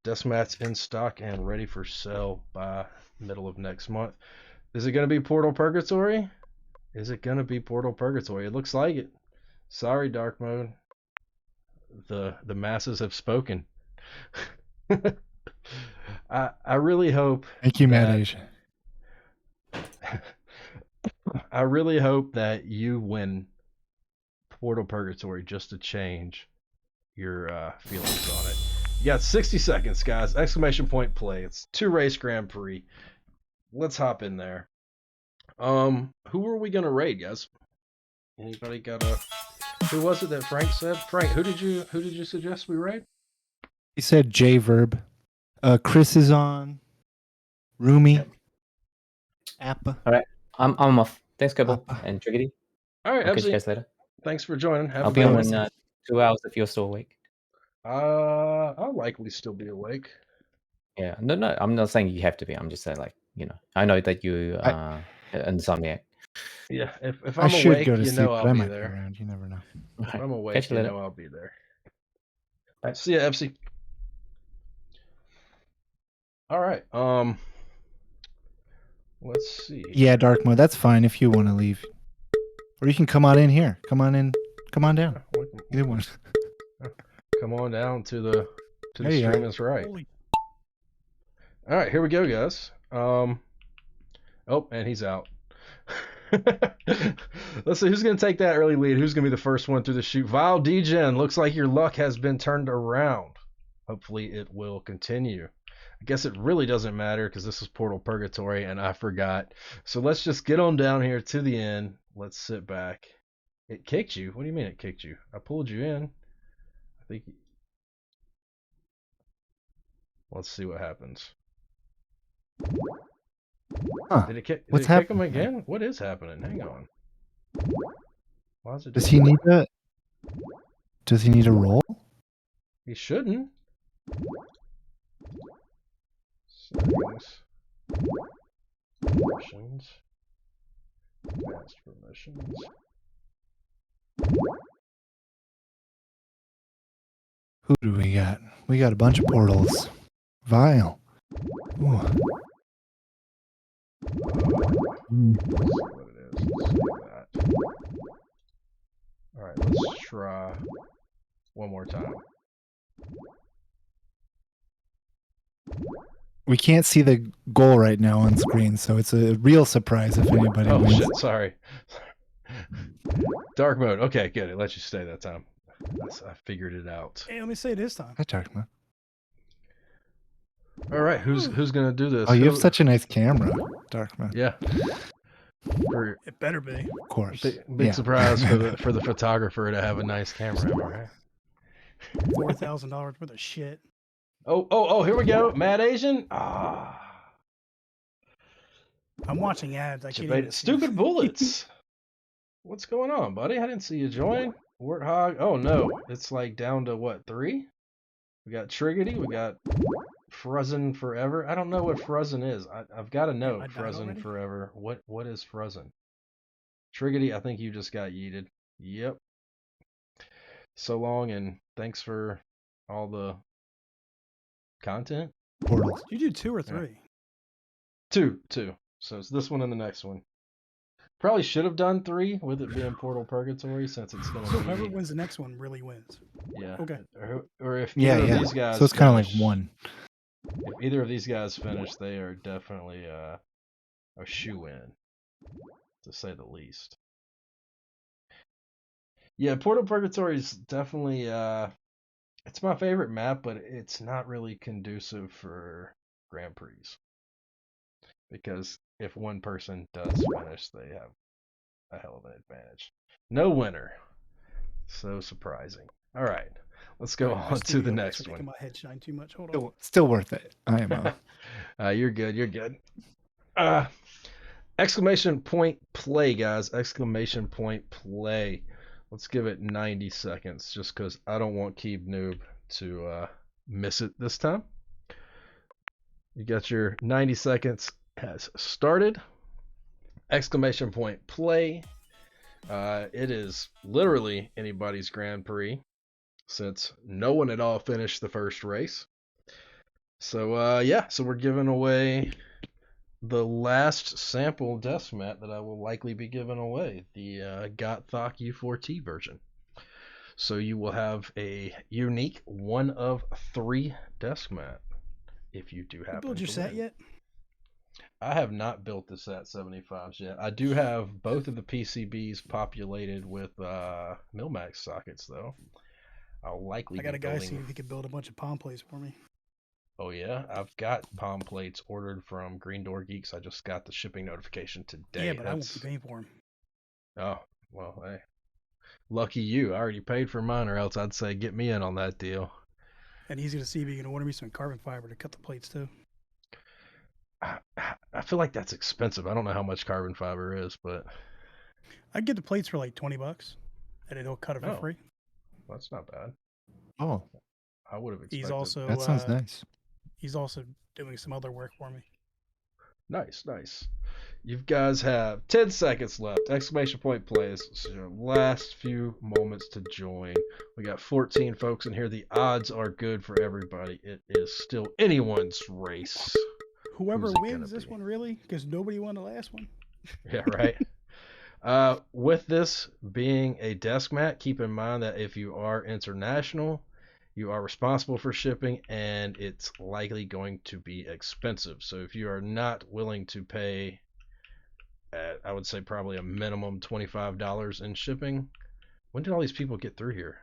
desk mats in stock and ready for sale by middle of next month. Is it going to be Portal Purgatory? Is it going to be Portal Purgatory? It looks like it. Sorry, Dark Mode. The masses have spoken. I really hope. Thank you, Mad that- Asian. I really hope that you win Portal Purgatory just to change your feelings on it. You got 60 seconds, guys. Exclamation point play. It's 2-race Grand Prix. Let's hop in there. Who are we gonna raid, guys? Anybody got a? Who was it that Frank said? Frank, who did you suggest we raid? He said J Verb. Chris is on. Rumi. Yep. Appa. All right, I'm off. Thanks, Kirball Appa. and Triggidy. All right, I'll catch you Ebsy. guys later. Thanks for joining. Have I'll a be good on one. in 2 hours if you're still awake. I'll likely still be awake. Yeah, no, I'm not saying you have to be. I'm just saying, like, I know that you insomniac. Yeah, if I I'm should awake, go to you sleep, know but I'll I be might be there. around. You never know. If I'm awake, Catch you you later. know I'll be there. Bye. See ya, Ebsy. All right. Let's see. Yeah, Dark Mode. That's fine if you want to leave. Or you can come on in here. Come on in. Come on down. Either one. Come on down to the There you stream are. is right. All right, here we go, guys. Oh, and he's out. Let's see who's going to take that early lead. Who's going to be the first one through the chute? Vile Degen, looks like your luck has been turned around. Hopefully it will continue. I guess it really doesn't matter because this is Portal Purgatory and I forgot. So let's just get on down here to the end. Let's sit back. It kicked you? What do you mean it kicked you? I pulled you in. I think. Let's see what happens. Huh. Did it kick? What's did it kick him happening? again? What is happening? Hang on. Why is it? Does doing he that? need a? Does he need a roll? He shouldn't. Settings. Permissions. Advanced permissions. Who do we got? We got a bunch of portals. Vile. Ooh. Let's see what it is. Let's see that. Alright, let's try one more time. We can't see the goal right now on screen, so it's a real surprise if anybody Oh wins. shit, sorry. Dark mode. Okay, good. It let you stay that time. I figured it out. Hey, let me say this time. Hi, Dark Mode. Alright, who's gonna do this? Oh, you have Who- such a nice camera, Dark Mode. Yeah. For It better be. Of course. big surprise for the photographer to have a nice camera, am I right? $4,000 worth of shit. Oh, here we go. Mad Asian. Ah. I'm watching ads. I can't Jabate- even see. Stupid bullets. What's going on, buddy? I didn't see you join. Warthog. Oh no, it's like down to what, 3? We got Triggidy. We got Frozen Forever. I don't know what Frozen is. I've got to know I died Frozen already? Forever. What is Frozen? Triggidy, I think you just got yeeted. Yep. So long, and thanks for all the content. Portals. Did you do 2 or 3? Two. So it's this one and the next one. Probably should have done 3 with it being Portal Purgatory, since it's gonna So be. whoever wins the next one really wins. Yeah. Okay. Or if Yeah, either yeah. of these guys. So it's kind of like finish- 1. If either of these guys finish, they are definitely a shoe-in, to say the least. Yeah, Portal Purgatory is definitely it's my favorite map, but it's not really conducive for Grand Prix. Because if one person does finish, they have a hell of an advantage. No winner. So surprising. All right, let's go My on to studio the lights next are one. making my head shine too much. Hold on. Still worth it. IMO. You're good. You're good. Exclamation point play, guys. Exclamation point play. Let's give it 90 seconds, just because I don't want Keeb Noob to miss it this time. You got your 90 seconds has started. Exclamation point play. It is literally anybody's Grand Prix, since no one at all finished the first race. So yeah, so we're giving away the last sample desk mat that I will likely be giving away, the Gothok U4T version. So you will have a unique 1 of 3 desk mat if you do happen You build your to set win. yet? I have not built the SAT 75s yet. I do have both of the PCBs populated with Milmax sockets, though. I'll likely I got be a guy building... see if he could build a bunch of palm plates for me. Oh yeah, I've got palm plates ordered from Green Door Geeks. I just got the shipping notification today. Yeah, but I won't be paying for him. Oh, well, hey. Lucky you. I already paid for mine, or else I'd say get me in on that deal. And he's gonna see if he can order me some carbon fiber to cut the plates too. I feel like that's expensive. I don't know how much carbon fiber is, but I'd get the plates for like $20, and he'll cut it for free. That's not bad. Oh, I would have expected. He's also that sounds nice. He's also doing some other work for me. Nice. You guys have 10 seconds left. Exclamation point plays. So your last few moments to join. We got 14 folks in here. The odds are good for everybody. It is still anyone's race. Whoever Who's it wins gonna this be? one, really, because nobody won the last one. Yeah, right. With this being a desk mat, keep in mind that if you are international, you are responsible for shipping, and it's likely going to be expensive. So if you are not willing to pay, I would say probably a minimum $25 in shipping. When did all these people get through here?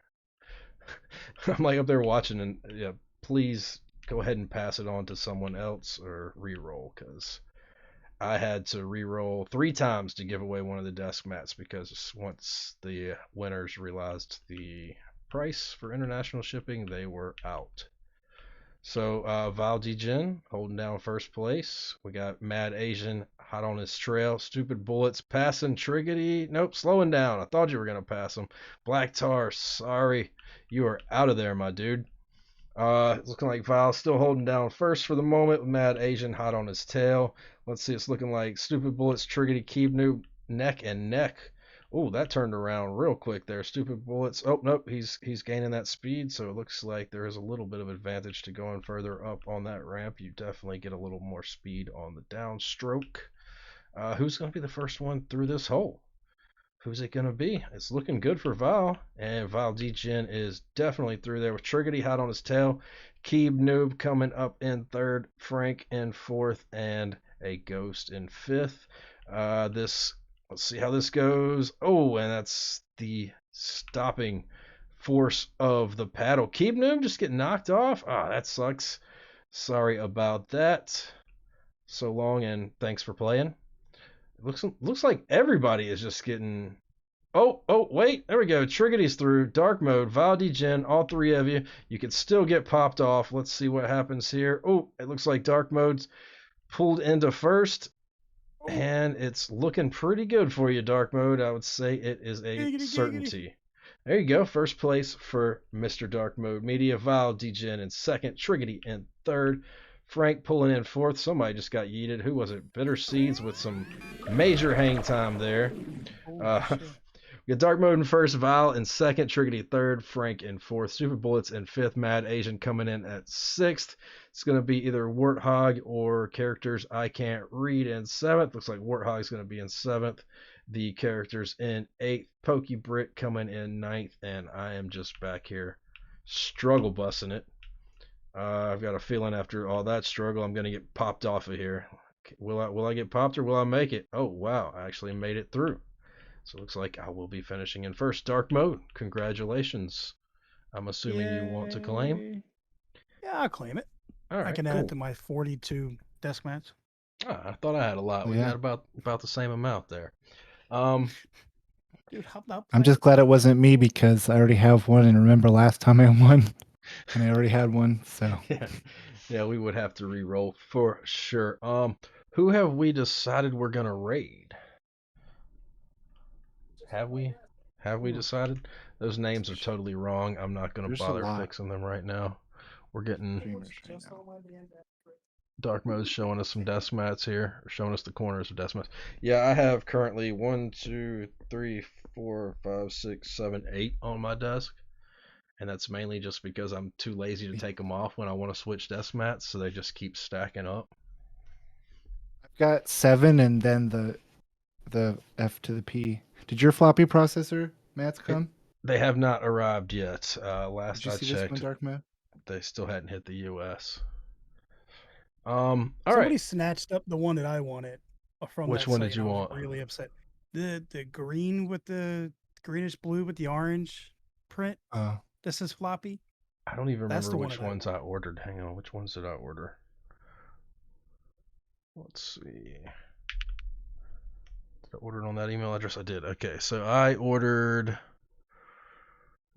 I'm like up there watching, and yeah, please go ahead and pass it on to someone else or re-roll, because I had to re-roll 3 times to give away one of the desk mats, because once the winners realized the price for international shipping, they were out. So Val Jin holding down first place. We got Mad Asian hot on his trail. Stupid Bullets passing Triggidy. Nope, slowing down. I thought you were gonna pass him. Black Tar, sorry, you are out of there, my dude. It's looking like Val still holding down first for the moment with Mad Asian hot on his tail. Let's see, it's looking like Stupid Bullets, Triggidy, Keeb Noob, neck and neck. Oh, that turned around real quick there. Stupid Bullets. Oh, nope, he's gaining that speed, so it looks like there is a little bit of advantage to going further up on that ramp. You definitely get a little more speed on the downstroke. Who's going to be the first one through this hole? Who's it going to be? It's looking good for Val, and Val Jin is definitely through there with Triggidy hot on his tail. Keeb Noob coming up in 3rd, Frank in 4th, and a Ghost in 5th. Let's see how this goes. Oh, and that's the stopping force of the paddle. Keeb Noob just getting knocked off. Ah, that sucks. Sorry about that. So long, and thanks for playing. It looks like everybody is just getting... Oh, wait. There we go. Triggidy's through. Dark mode. Val Jin, all 3 of you. You can still get popped off. Let's see what happens here. Oh, it looks like dark mode's pulled into first. And it's looking pretty good for you, Dark Mode. I would say it is a certainty. There you go. First place for Mr. Dark Mode Media. Val Degen in second. Triggidy in third. Frank pulling in fourth. Somebody just got yeeted. Who was it? Bitter Seeds with some major hang time there. Holy shit. We got Dark Mode in first, Val in second, Triggidy third, Frank in fourth, Super Bullets in fifth, Mad Asian coming in at sixth. It's going to be either Warthog or characters I can't read in seventh. Looks like Warthog's going to be in seventh. The characters in eighth, Pokey Brit coming in ninth, and I am just back here struggle bussing it. I've got a feeling after all that struggle, I'm going to get popped off of here. Will I get popped or will I make it? Oh, wow. I actually made it through. So it looks like I will be finishing in first. Dark Mode, congratulations. I'm assuming you want to claim? Yay. Yeah, I'll claim it. All right, I can cool. add it to my 42 desk mats. I thought I had a lot. We Yeah. got about the same amount there. Dude, how about I'm just glad it wasn't me because I already have one, and remember last time I won, and I already had one. So yeah, we would have to re-roll for sure. Who have we decided we're gonna raid? Have we decided? Those names are totally wrong. I'm not gonna There's a bother lot. fixing them right now. We're getting streamers right now. Dark Mode's showing us some desk mats here, showing us the corners of desk mats. Yeah, I have currently 1, 2, 3, 4, 5, 6, 7, 8 on my desk. And that's mainly just because I'm too lazy to take them off when I want to switch desk mats, so they just keep stacking up. I've got 7, and then the F to the P. Did your floppy processor mats come? They have not arrived yet. Did Last you I see this one, checked, Dark Mode? they still hadn't hit the US. All Somebody right. snatched up the one that I wanted from Which that one site, did you and I want? was really upset. The green with the greenish blue with the orange print. This is floppy. I don't even That's remember the one which that I ones I ordered. Hang on, which ones did I order? Let's see. Did I order it on that email address? I did. Okay, so I ordered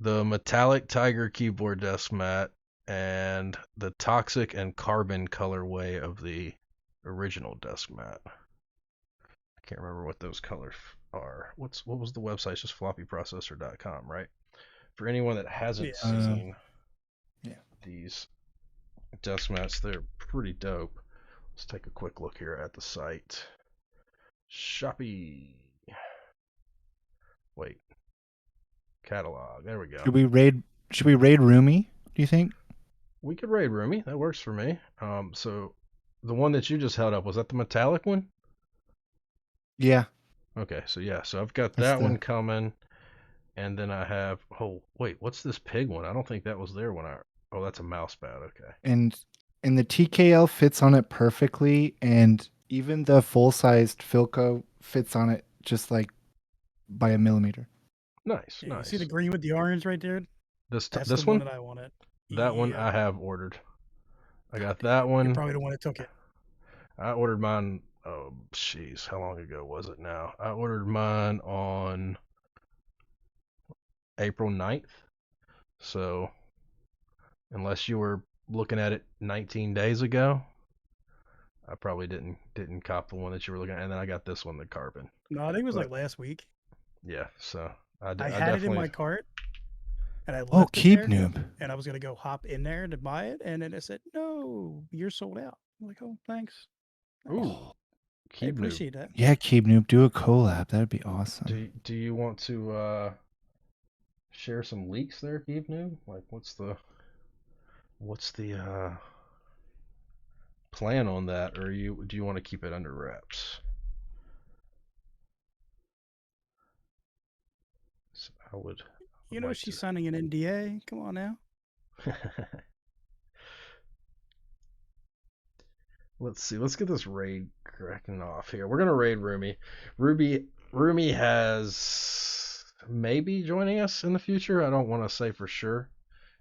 the metallic tiger keyboard desk mat and the toxic and carbon colorway of the original desk mat. I can't remember what those colors are. What was the website? It's just floppyprocessor.com, right? For anyone that hasn't seen these desk mats, they're pretty dope. Let's take a quick look here at the site. Shopee. Wait. Catalog. There we go. Should we raid Roomy? Do you think? We could raid Roomy. That works for me. So the one that you just held up, was that the metallic one? Yeah. Okay, so yeah, so I've got That's that the- one coming, and then I have. Oh wait, what's this pig one? I don't think that was there when I. Oh, that's a mouse pad. Okay. And the TKL fits on it perfectly, and even the full-sized Filco fits on it just like by a millimeter. Nice, Yeah, nice. You see the green with the orange right there? That's the one one that I wanted. That one Yeah. I have ordered. I got that one. You're probably the one that took it. I ordered mine. Oh, jeez, how long ago was it now? I ordered mine on April 9th. So, unless you were looking at it 19 days ago, I probably didn't cop the one that you were looking at. And then I got this one, the carbon. No, I think it was like last week. Yeah, so I had definitely... it in my cart, and I left it keep there, noob. and I was gonna go hop in there to buy it, and then it said, "No, you're sold out." I'm like, "Oh, thanks." Ooh, I Keep Noob. appreciate that. Yeah, Keep Noob, do a collab. That'd be awesome. Do you want to share some leaks there, Keep Noob? Like, what's the plan on that, or do you want to keep it under wraps? So I would. You know, she's signing an NDA. Come on now. Let's see. Let's get this raid cracking off here. We're gonna raid Roomy. Roomy has maybe joining us in the future. I don't want to say for sure.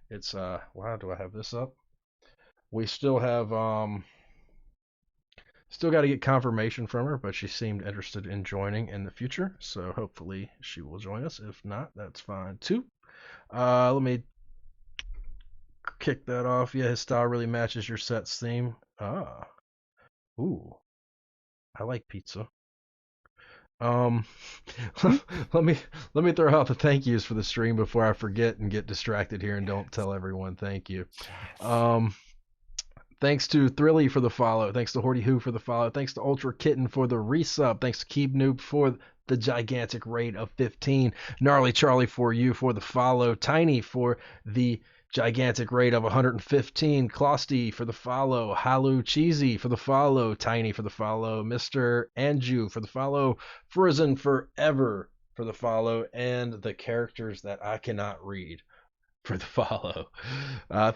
It's why do I have this up? We still have still got to get confirmation from her, but she seemed interested in joining in the future. So hopefully she will join us. If not, that's fine too. Let me kick that off. Yeah, his style really matches your set's theme. Ooh, I like pizza. Um, let me throw out the thank yous for the stream before I forget and get distracted here and don't tell everyone thank you. Thanks to Thrilly for the follow. Thanks to Horty Who for the follow. Thanks to Ultra Kitten for the resub. Thanks to Keep Noob for the gigantic raid of 15. Gnarly Charlie for you for the follow. Tiny for the gigantic raid of 115. Closty for the follow. Halu Cheesy for the follow. Tiny for the follow. Mr. Anju for the follow. Frozen Forever for the follow. And the characters that I cannot read for the follow.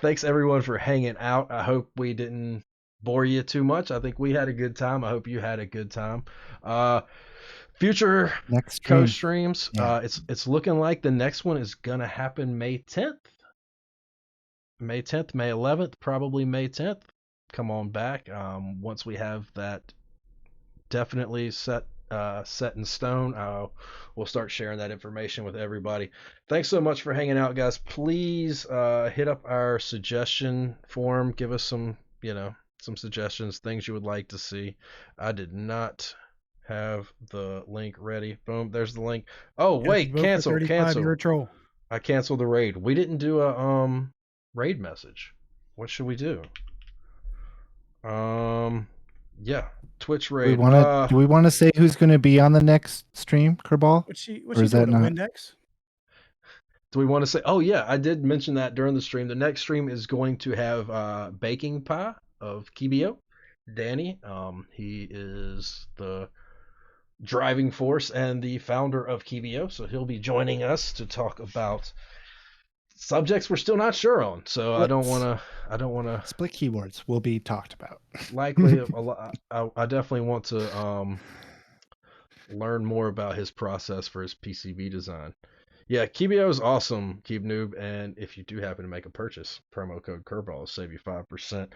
Thanks everyone for hanging out. I hope we didn't bore you too much. I think we had a good time. I hope you had a good time. Future Next co-streams. Yeah. It's looking like the next one is gonna happen May 10th. May 10th, May 11th, probably May 10th. Come on back. Once we have that definitely set in stone, we'll start sharing that information with everybody. Thanks so much for hanging out, guys. Please hit up our suggestion form. Give us some suggestions, things you would like to see. I did not have the link ready. Boom, there's the link. Oh wait, cancel. You're a troll. I canceled the raid. We didn't do a raid message. What should we do? Yeah, Twitch raid. Do we want to say who's going to be on the next stream, Kirball? What's she doing? A Windex? Do we want to say? Oh yeah, I did mention that during the stream. The next stream is going to have Baking Pie of Kirball, Danny. He is the driving force and the founder of Kirball, so he'll be joining us to talk about subjects we're still not sure on. So I don't want to. Split keyboards will be talked about. Likely, I definitely want to learn more about his process for his PCB design. Yeah, Kirball is awesome, Keep Noob, and if you do happen to make a purchase, promo code Kirball will save you 5%.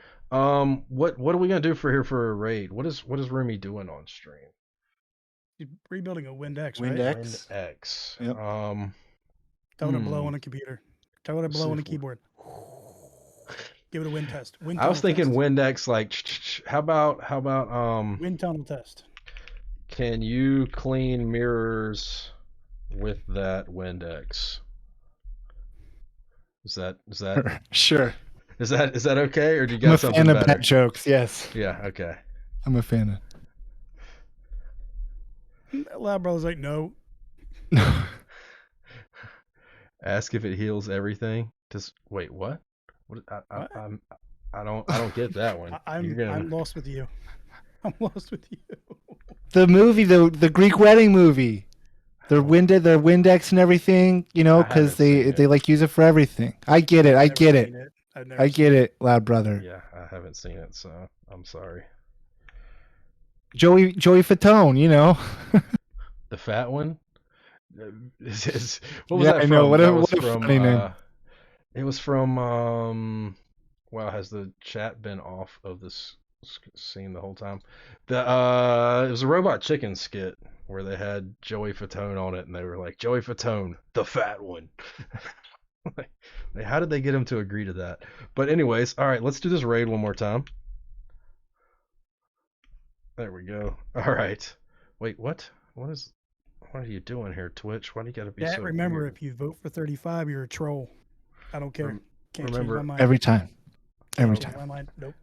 What are we gonna do for a raid? What is Remy doing on stream? He's rebuilding a Windex, right? Windex. Yep. Tell it to blow on a computer. Tell it to blow on a keyboard. Give it a wind test. I was thinking test. Windex, like, how about wind tunnel test. Can you clean mirrors with that Windex? Is that sure? Is that okay, or do you got something better? I'm a fan of pet jokes. Yes. Yeah. Okay. I'm a fan of. Lab Brother's like, no. Ask if it heals everything. Just wait, what? What? I don't get that one. I'm lost with you. I'm lost with you. The movie, the Greek wedding movie. Their Windex and everything, because they like use it for everything. I get it. I get it, Loud Brother. Yeah, I haven't seen it, so I'm sorry. Joey Fatone, the fat one. What was that from? I know. What a funny name. It was from. Wow, has the chat been off of this scene the whole time? It was a Robot Chicken skit where they had Joey Fatone on it, and they were like, Joey Fatone, the fat one. Like, how did they get him to agree to that? But anyways, all right, let's do this raid one more time. There we go. All right. Wait, what? What are you doing here, Twitch? Why do you gotta be so remember, weird? If you vote for 35, you're a troll. I don't care. Can't remember, change my mind. Every time. My mind. Nope.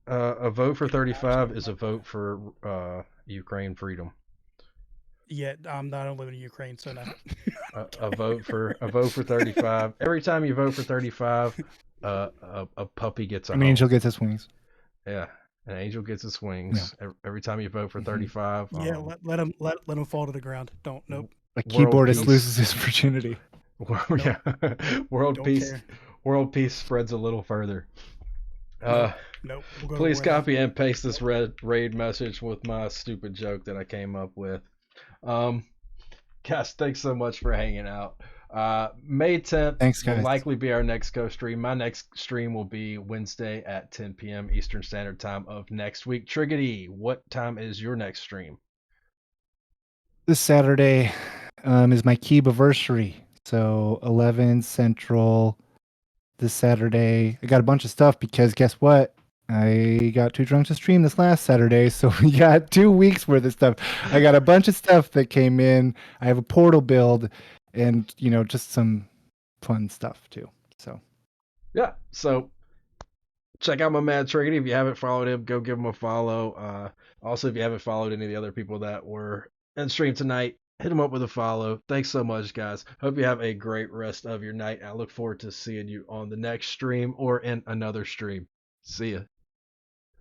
A vote for 35 is a vote for Ukraine freedom. Yeah, I don't live in Ukraine, so no. a vote for 35. Every time you vote for 35, a puppy gets an angel gets his wings. Yeah, an angel gets his wings. Yeah. Every time you vote for 35. Yeah, let him fall to the ground. Don't. Nope. A keyboardist loses his virginity. Yeah. World peace spreads a little further. Nope. Please copy and paste this raid message with my stupid joke that I came up with. Guys, thanks so much for hanging out. May 10th will likely be our next co-stream. My next stream will be Wednesday at 10 p.m. Eastern Standard Time of next week. Triggidy, what time is your next stream? This Saturday is my Keebaversary. So 11 Central this Saturday. I got a bunch of stuff because guess what? I got too drunk to stream this last Saturday, so we got 2 weeks worth of stuff. I got a bunch of stuff that came in. I have a portal build, and just some fun stuff too. So yeah, so check out my man Triggidy. If you haven't followed him, go give him a follow. Also, if you haven't followed any of the other people that were in stream tonight, hit him up with a follow. Thanks so much, guys. Hope you have a great rest of your night. I look forward to seeing you on the next stream or in another stream. See ya.